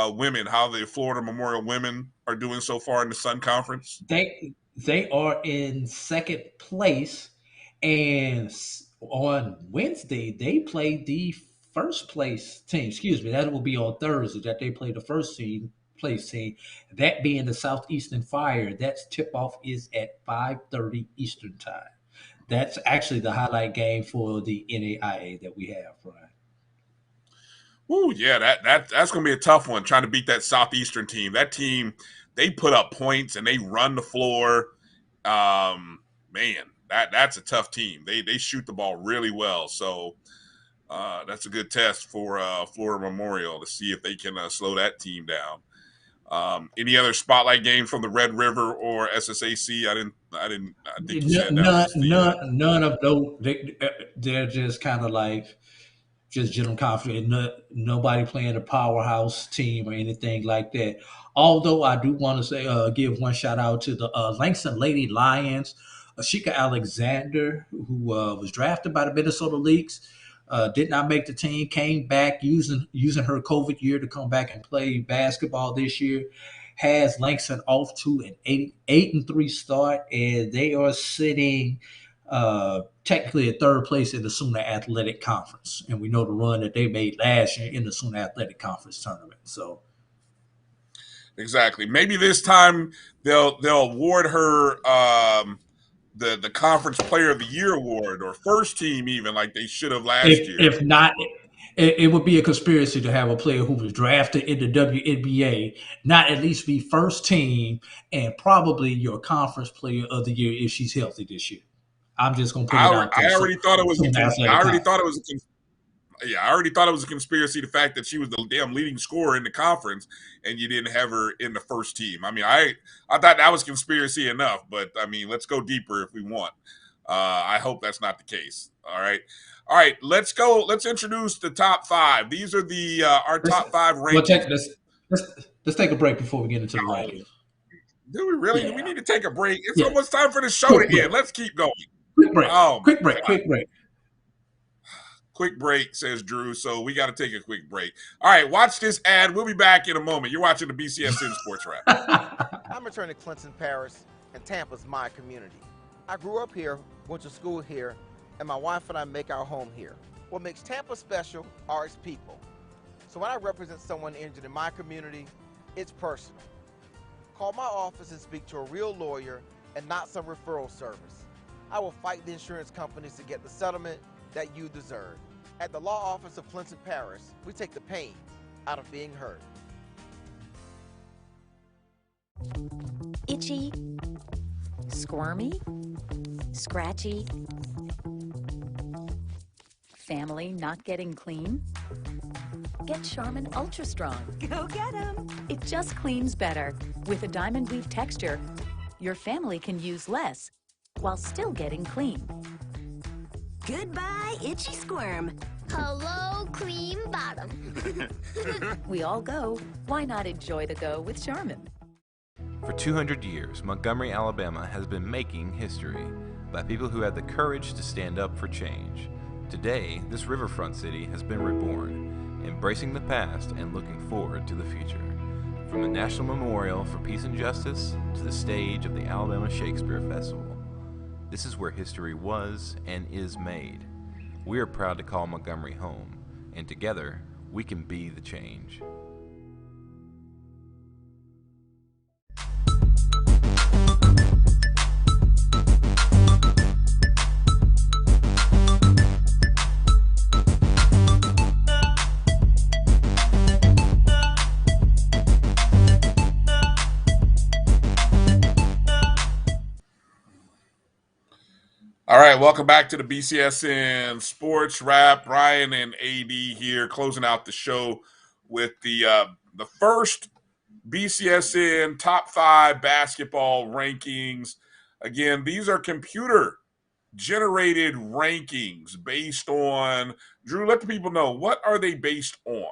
women? How the Florida Memorial women are doing so far in the Sun Conference? They are in second place, and on Wednesday they play the first place team. Excuse me, that will be on Thursday that they play the place team. That being the Southeastern Fire. That tip off is at 5:30 Eastern time. That's actually the highlight game for the NAIA that we have, Brian. Ooh, yeah, that's going to be a tough one, trying to beat that Southeastern team. That team, they put up points and they run the floor. Man, that's a tough team. They shoot the ball really well. So that's a good test for Florida Memorial to see if they can slow that team down. Any other spotlight games from the Red River or SSAC? I think you said that none of those. They're just kind of like just general confident. Nobody playing a powerhouse team or anything like that. Although I do want to say, give one shout out to the Langston Lady Lions. Ashika Alexander, who was drafted by the Minnesota Lynx, did not make the team, came back using her COVID year to come back and play basketball this year. Has Langston off to an 8-3 start, and they are sitting technically at third place in the Sooner Athletic Conference. And we know the run that they made last year in the Sooner Athletic Conference tournament. So exactly. Maybe this time they'll award her the Conference Player of the Year award, or first team even, like they should have last year. If not, it would be a conspiracy to have a player who was drafted in the WNBA not at least be first team and probably your Conference Player of the Year if she's healthy this year. I'm just going to put it out there. I already thought it was a conspiracy, the fact that she was the damn leading scorer in the conference and you didn't have her in the first team. I mean, I thought that was conspiracy enough, but I mean, let's go deeper if we want. I hope that's not the case. All right. Let's go. Let's introduce the top 5. These are the our top 5 rankings. Let's take a break before we get into the rankings. Do we really? Yeah. We need to take a break. It's almost time for the show to end. Let's keep going. Quick break. Quick break, says Drew. So we got to take a quick break. All right, watch this ad. We'll be back in a moment. You're watching the BCSN Sports Wrap. I'm returning to Clinton Paris, and Tampa's my community. I grew up here, went to school here, and my wife and I make our home here. What makes Tampa special are its people. So when I represent someone injured in my community, it's personal. Call my office and speak to a real lawyer and not some referral service. I will fight the insurance companies to get the settlement that you deserve. At the law office of Clinton Paris, we take the pain out of being hurt. Itchy, squirmy, scratchy, family not getting clean? Get Charmin Ultra Strong. Go get 'em. It just cleans better. With a diamond weave texture, your family can use less while still getting clean. Goodbye, itchy squirm. Hello, cream bottom. We all go. Why not enjoy the go with Charmin? For 200 years, Montgomery, Alabama has been making history by people who had the courage to stand up for change. Today, this riverfront city has been reborn, embracing the past and looking forward to the future. From the National Memorial for Peace and Justice to the stage of the Alabama Shakespeare Festival, this is where history was and is made. We are proud to call Montgomery home, and together, we can be the change. All right, welcome back to the BCSN Sports Wrap. Bryan and AD here, closing out the show with the first BCSN top 5 basketball rankings. Again, these are computer generated rankings based on, Drew, let the people know, what are they based on?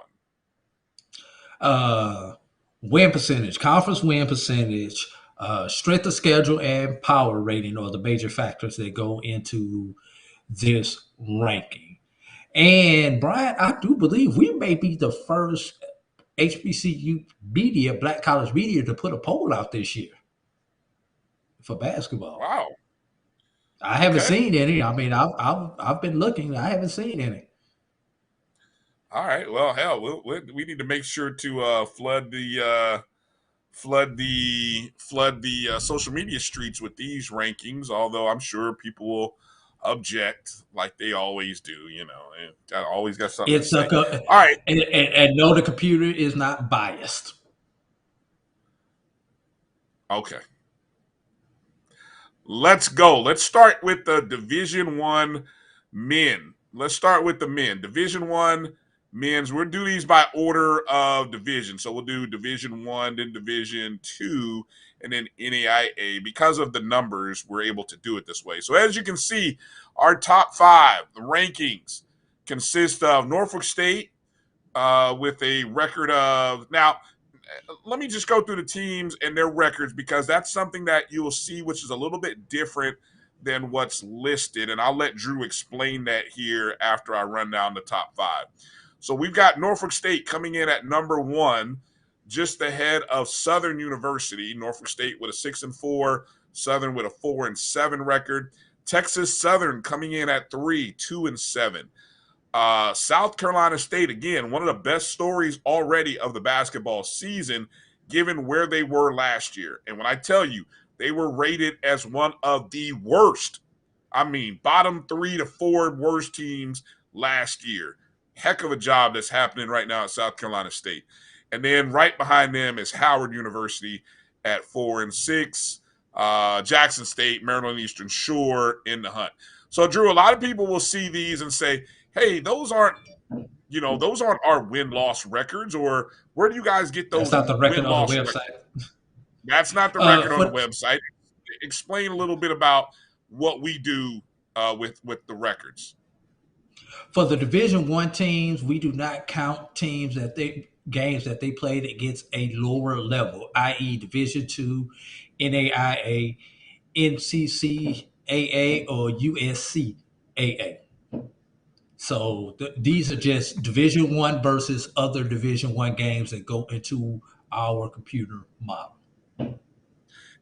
Win percentage, conference win percentage, strength of schedule, and power rating are the major factors that go into this ranking. And Brian, I do believe we may be the first HBCU media, Black college media, to put a poll out this year for basketball. Wow. I haven't seen any. I mean, I've been looking. I haven't seen any. All right. Well, hell, we need to make sure to flood the social media streets with these rankings. Although I'm sure people will object, like they always do. You know, and always got something to It's say. a, All right. and no, the computer is not biased. Okay. Let's go. Let's start with the Division One men. Let's start with the men. Division One men's. We'll do these by order of division. So we'll do Division One, then Division Two, and then NAIA. Because of the numbers, we're able to do it this way. So as you can see, our top 5, the rankings, consist of Norfolk State with a record of now. Let me just go through the teams and their records because that's something that you'll see, which is a little bit different than what's listed. And I'll let Drew explain that here after I run down the top 5. So we've got Norfolk State coming in at number 1, just ahead of Southern University. Norfolk State with a 6-4, Southern with a 4-7 record. Texas Southern coming in at 3, 2-7. South Carolina State, again, one of the best stories already of the basketball season, given where they were last year. And when I tell you, they were rated as one of the worst, I mean, bottom 3 to 4 worst teams last year. Heck of a job that's happening right now at South Carolina State. And then right behind them is Howard University at 4-6. Jackson State, Maryland Eastern Shore in the hunt. So, Drew, a lot of people will see these and say, hey, those aren't our win-loss records, or where do you guys get those That's not the record on the win-loss website. records? That's not the record on the website. Explain a little bit about what we do with the records. For the Division One teams, we do not count games that they played against a lower level, i.e., Division Two, NAIA, NCCAA, or USCAA. So these are just Division One versus other Division One games that go into our computer model.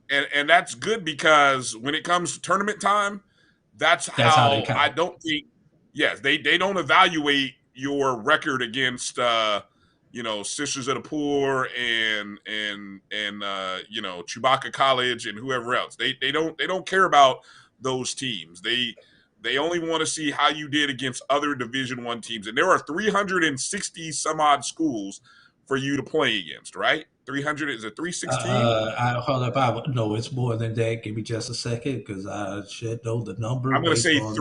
And that's good because when it comes to tournament time, that's how they how count. I don't think. Yes, they don't evaluate your record against Sisters of the Poor and Chewbacca College and whoever else. They don't care about those teams. They only want to see how you did against other Division One teams. And there are 360 some odd schools for you to play against, right? 300 is it 316? No, it's more than that. Give me just a second because I should know the number. I'm going to say on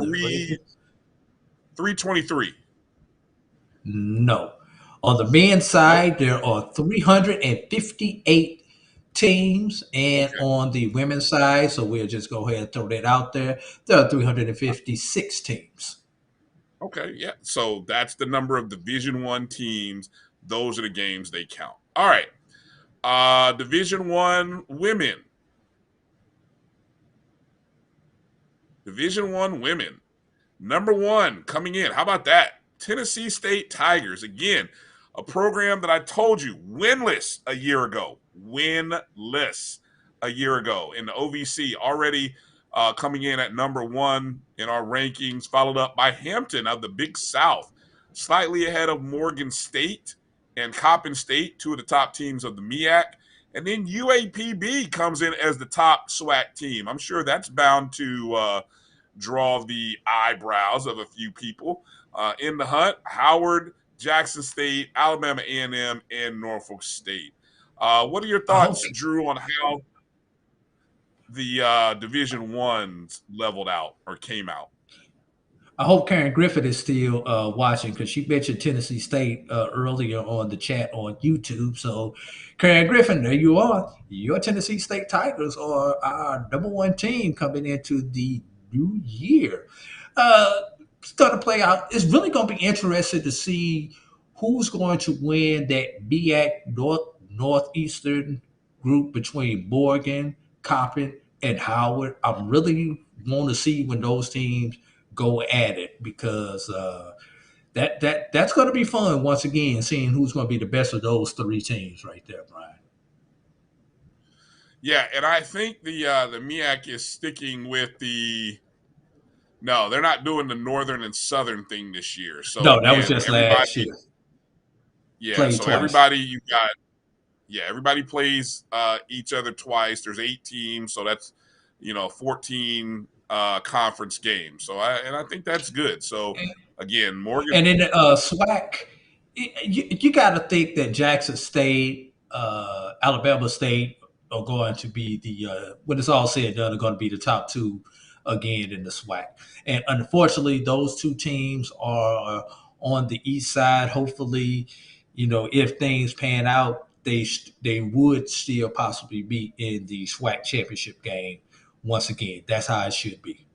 323. No. On the men's side, there are 358 teams, and on the women's side, so we'll just go ahead and throw that out there, there are 356 teams. Okay, yeah. So that's the number of Division One teams. Those are the games they count. All right. Division One women. Division One women. Number 1 coming in. How about that? Tennessee State Tigers. Again, a program that I told you, winless a year ago. Winless a year ago in the OVC. Already coming in at number 1 in our rankings, followed up by Hampton of the Big South. Slightly ahead of Morgan State and Coppin State, 2 of the top teams of the MEAC. And then UAPB comes in as the top SWAC team. I'm sure that's bound to draw the eyebrows of a few people. In the hunt, Howard, Jackson State, Alabama A&M, and Norfolk State. What are your thoughts, Drew, on how? the Division Ones leveled out or came out. I hope Karen Griffith is still watching because she mentioned Tennessee State earlier on the chat on YouTube. So, Karen Griffin, there you are. Your Tennessee State Tigers are our number one team coming into the new year. It's going to play out. It's really going to be interesting to see who's going to win that BAC Northeastern group between Morgan, Coppin, and Howard. I'm really want to see when those teams go at it because that's going to be fun once again, seeing who's going to be the best of those three teams right there, Brian. Yeah, and I think the MEAC is sticking with the. No, they're not doing the northern and southern thing this year. So No, that was again, just last everybody. year. Yeah, Played so twice. everybody you got. Yeah, everybody plays each other twice. There's 8 teams, so that's 14 conference games. So I think that's good. So again, Morgan. And in the SWAC, you got to think that Jackson State, Alabama State are going to be the when it's all said and done, are going to be the top two again in the SWAC. And unfortunately, those two teams are on the east side. Hopefully, if things pan out, they would still possibly be in the SWAC championship game once again. That's how it should be.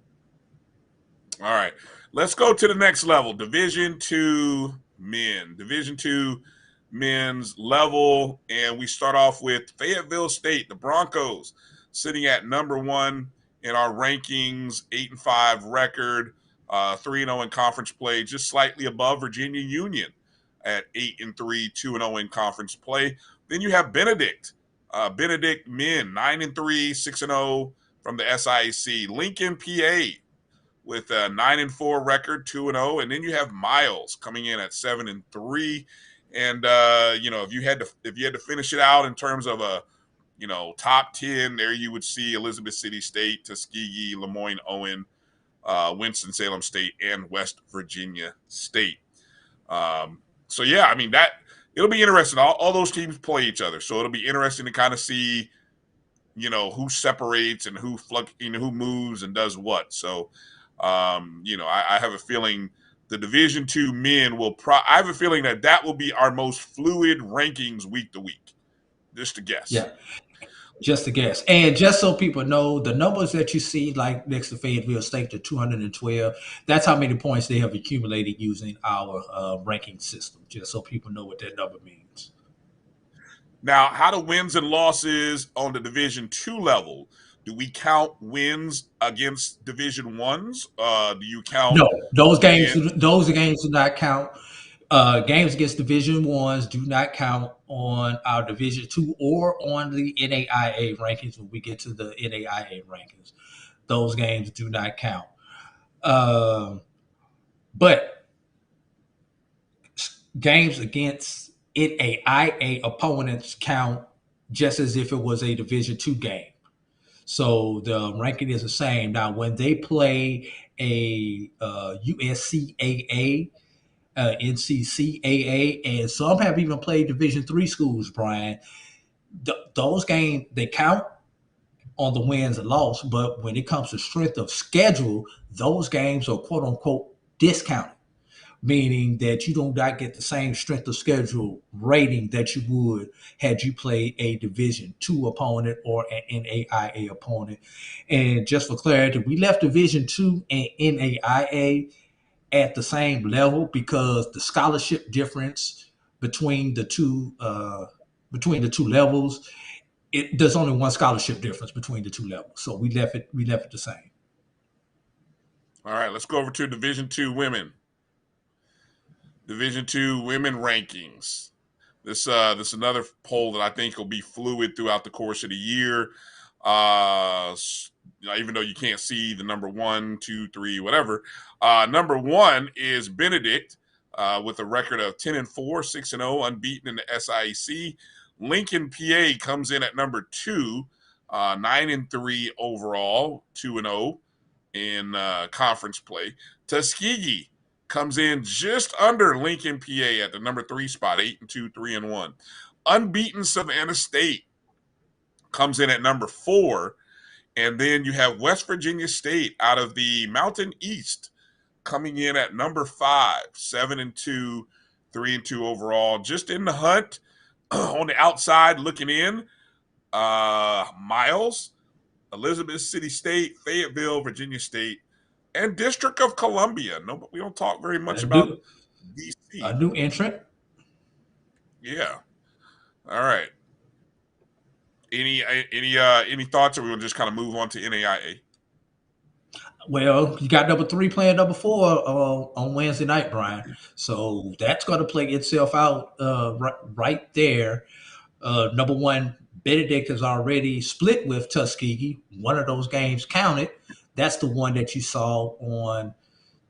All right, let's go to the next level. Division II men. Division II men's level, and we start off with Fayetteville State, the Broncos, sitting at number 1 in our rankings, 8-5 record, 3-0 in conference play, just slightly above Virginia Union at 8-3, 2-0 in conference play. Then you have Benedict. Benedict men, 9-3, 6-0 from the SIAC. Lincoln, PA, with a 9-4 record, 2-0, and then you have Miles coming in at 7-3. And if you had to finish it out in terms of a top 10, there you would see Elizabeth City State, Tuskegee, Lemoyne Owen, Winston-Salem State, and West Virginia State. So yeah, I mean that it'll be interesting. All those teams play each other, so it'll be interesting to kind of see who separates and who who moves and does what. So I have a feeling the Division II men will. I have a feeling that will be our most fluid rankings week to week. Just a guess. Yeah, just a guess. And just so people know, the numbers that you see, like next to Fayetteville State, the 212, that's how many points they have accumulated using our ranking system. Just so people know what that number means. Now, how do wins and losses on the Division II level? Do we count wins against Division Ones? Do you count? No, those games do not count. Games against Division Ones do not count on our Division II or on the NAIA rankings when we get to the NAIA rankings. Those games do not count. But games against NAIA opponents count just as if it was a Division II game. So the ranking is the same. Now, when they play a USCAA, NCCAA, and some have even played Division III schools, Brian, those games, they count on the wins and loss, but when it comes to strength of schedule, those games are quote unquote discounted, meaning that you do not get the same strength of schedule rating that you would had you played a Division II opponent or an NAIA opponent. And just for clarity, we left Division II and NAIA at the same level because the scholarship difference between the two levels, there's only one scholarship difference between the two levels. So we left it the same. All right, let's go over to Division II women. Division II women rankings. This is another poll that I think will be fluid throughout the course of the year. Even though you can't see the number 1, 2, 3, whatever. Number 1 is Benedict with a record of 10-4, 6-0, unbeaten in the SIAC. Lincoln, PA comes in at number 2, 9-3 overall, 2-0 in conference play. Tuskegee comes in just under Lincoln, PA at the number 3 spot, 8-2, 3-1. Unbeaten Savannah State comes in at number 4 And then you have West Virginia State out of the Mountain East coming in at number 5, 7-2, 3-2 overall, just in the hunt on the outside looking in. Miles, Elizabeth City State, Fayetteville, Virginia State, and District of Columbia. No, we don't talk very much about DC. A new entrant. Yeah. All right. Any thoughts, or we'll just kind of move on to NAIA? Well, you got number 3 playing number 4 on Wednesday night, Brian. So that's going to play itself out right there. Number 1, Benedict has already split with Tuskegee. One of those games counted. That's the one that you saw on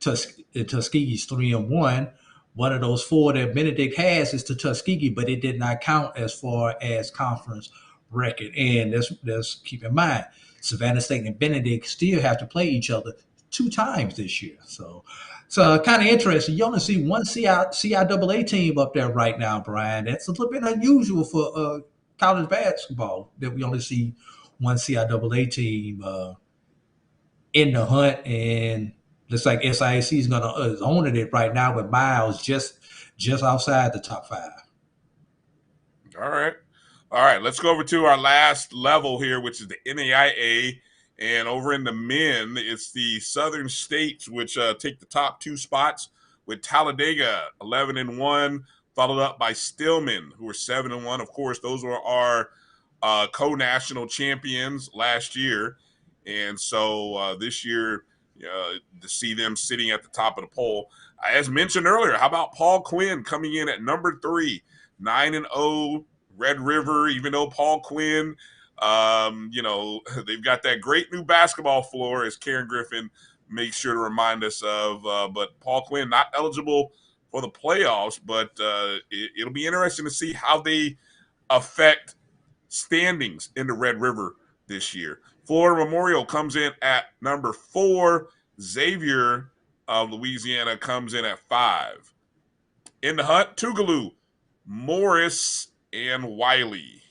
Tuskegee's 3-1. One of those 4 that Benedict has is to Tuskegee, but it did not count as far as conference record. And let's keep in mind, Savannah State and Benedict still have to play each other 2 times this year. So it's kind of interesting. You only see one CIAA team up there right now, Brian. That's a little bit unusual for college basketball, that we only see one CIAA team in the hunt. And looks like SIAC is owning it right now with Miles just outside the top 5. All right. Let's go over to our last level here, which is the NAIA. And over in the men, it's the Southern States, which take the top 2 spots with Talladega 11-1, followed up by Stillman, who are 7-1. Of course, those were our co-national champions last year. And so this year, to see them sitting at the top of the poll. As mentioned earlier, how about Paul Quinn coming in at number 3, 9-0, Red River, even though Paul Quinn, they've got that great new basketball floor, as Karen Griffin makes sure to remind us of. But Paul Quinn not eligible for the playoffs, but it'll be interesting to see how they affect standings in the Red River this year. Florida Memorial comes in at number 4. Xavier of Louisiana comes in at 5. In the hunt, Tougaloo, Morris, and Wiley.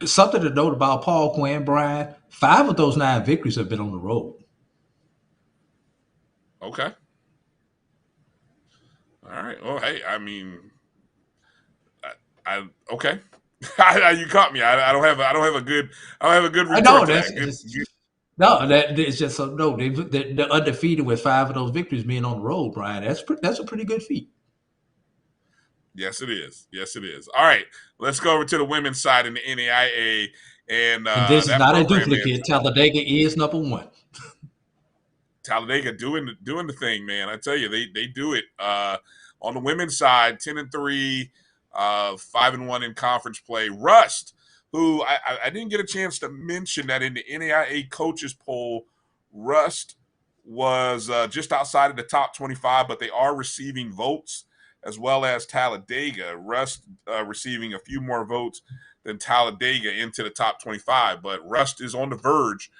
Something to note about Paul Quinn, Brian, 5 of those 9 victories have been on the road. Okay. All right. Well, hey, I mean, I okay. You caught me. I don't have a good retort know to that's that. no, that it's just no. They're undefeated with 5 of those victories being on the road, Brian. That's a pretty good feat. Yes, it is. All right, let's go over to the women's side in the NAIA, and this is not a program, duplicate. Talladega is number 1. Talladega doing the thing, man. I tell you, they do it. On the women's side, 10-3, 5-1 in conference play. Rust, who I didn't get a chance to mention that in the NAIA coaches poll, Rust was just outside of the top 25, but they are receiving votes, as well as Talladega. Rust receiving a few more votes than Talladega into the top 25, but Rust is on the verge.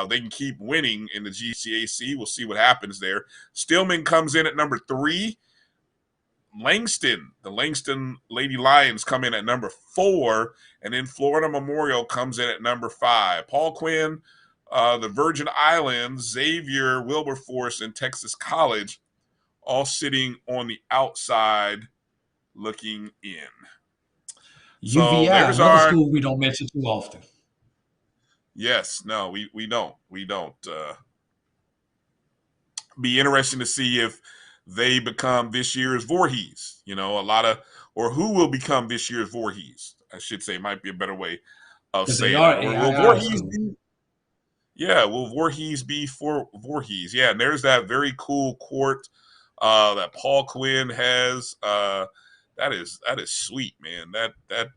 They can keep winning in the GCAC. We'll see what happens there. Stillman comes in at number 3. Langston, the Langston Lady Lions, come in at number 4, and then Florida Memorial comes in at number 5. Paul Quinn, the Virgin Islands, Xavier, Wilberforce, and Texas College, all sitting on the outside looking in. UVI, another school we don't mention too often. Yes, no, we don't. Be interesting to see if they become this year's Voorhees. Or who will become this year's Voorhees, I should say, might be a better way of saying it. Or will Voorhees be? Yeah, will Voorhees be for Voorhees? Yeah, and there's that very cool court that Paul Quinn has. That is sweet, man. That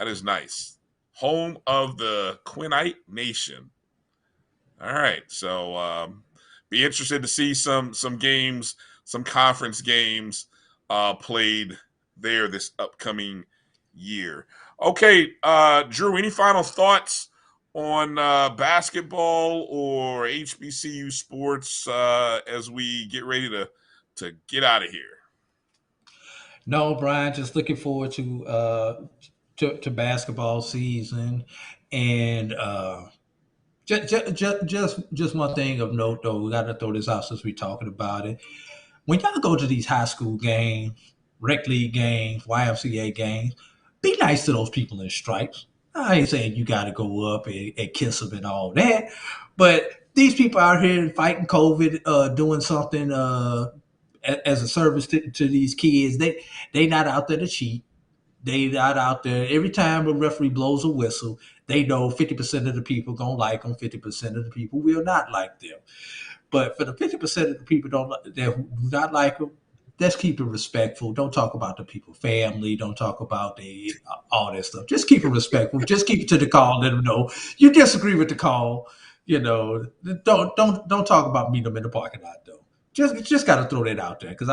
is nice. Home of the Quinnite Nation. All right, so be interested to see some games, some conference games played there this upcoming year. Okay, Drew, any final thoughts on basketball or HBCU sports as we get ready to get out of here? No, Brian, just looking forward to to basketball season. And just one thing of note, though, we got to throw this out since we're talking about it. When y'all go to these high school games, rec league games, YMCA games, be nice to those people in stripes. I ain't saying you got to go up and kiss them and all that, but these people out here fighting COVID, doing something as a service to these kids. They not out there to cheat. They not out there. Every time a referee blows a whistle, they know 50% of the people gonna like them, 50% of the people will not like them. But for the 50% of the people that do not like them, let's keep it respectful. Don't talk about the people family. Don't talk about all that stuff. Just keep it respectful. Just keep it to the call. Let them know you disagree with the call. Don't talk about meeting them in the parking lot though. Just got to throw that out there because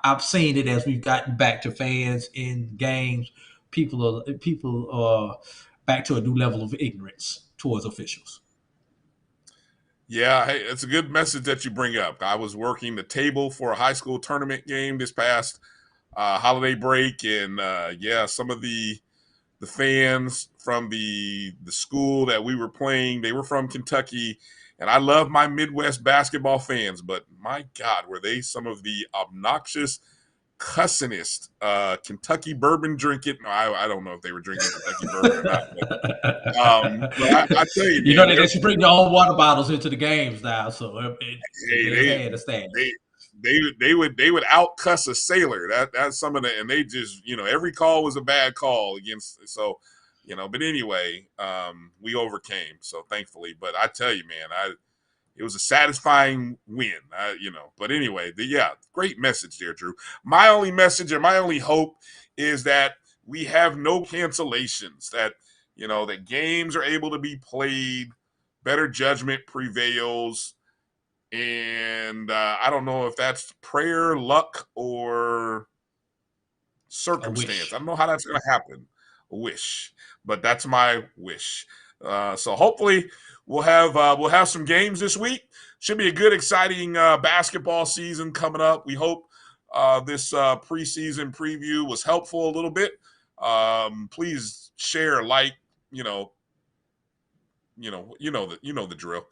I've seen it as we've gotten back to fans in games. People are back to a new level of ignorance towards officials. Yeah, hey, it's a good message that you bring up. I was working the table for a high school tournament game this past holiday break, and some of the fans from the school that we were playing, they were from Kentucky, and I love my Midwest basketball fans, but my God, were they some of the obnoxious, cussinest Kentucky bourbon drinking. No, I don't know if they were drinking Kentucky bourbon or not. But I tell you, man, they should bring their own water bottles into the games now. So they had a stand. They would out cuss a sailor. That's some of the, and they just, every call was a bad call against. So, but anyway, we overcame. So thankfully, but I tell you, man, it was a satisfying win, But anyway, great message there, Drew. My only message or my only hope is that we have no cancellations, that, that games are able to be played, better judgment prevails. And I don't know if that's prayer, luck, or circumstance. I don't know how that's going to happen. A wish. But that's my wish. So hopefully we'll have some games this week. Should be a good, exciting basketball season coming up. We hope this preseason preview was helpful a little bit. Please share, like, the drill.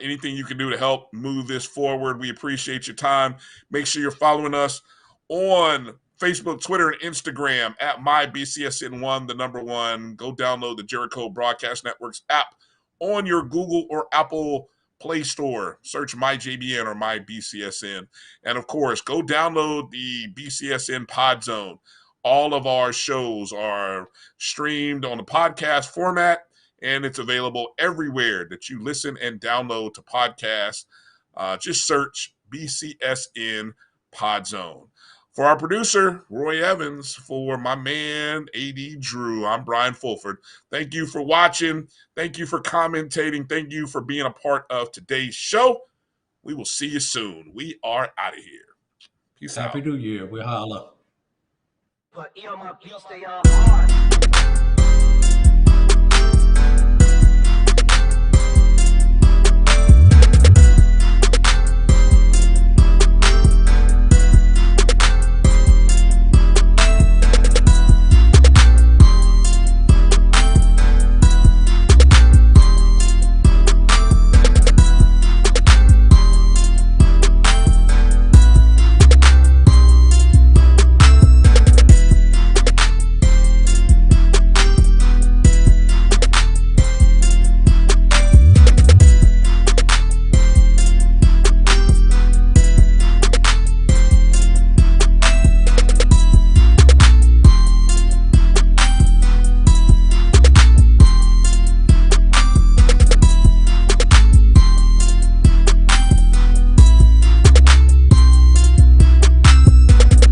Anything you can do to help move this forward, we appreciate your time. Make sure you're following us on Facebook, Twitter, and Instagram at MyBCSN1, the number one. Go download the Jericho Broadcast Network's app on your Google or Apple Play Store. Search MyJBN or MyBCSN. And, of course, go download the BCSN Pod Zone. All of our shows are streamed on a podcast format, and it's available everywhere that you listen and download to podcasts. Just search BCSN Pod Zone. For our producer, Roy Evans, for my man, AD Drew, I'm Brian Fulford. Thank you for watching. Thank you for commentating. Thank you for being a part of today's show. We will see you soon. We are out of here. Peace out. Happy New Year. We'll holla. But my beats, they are hard.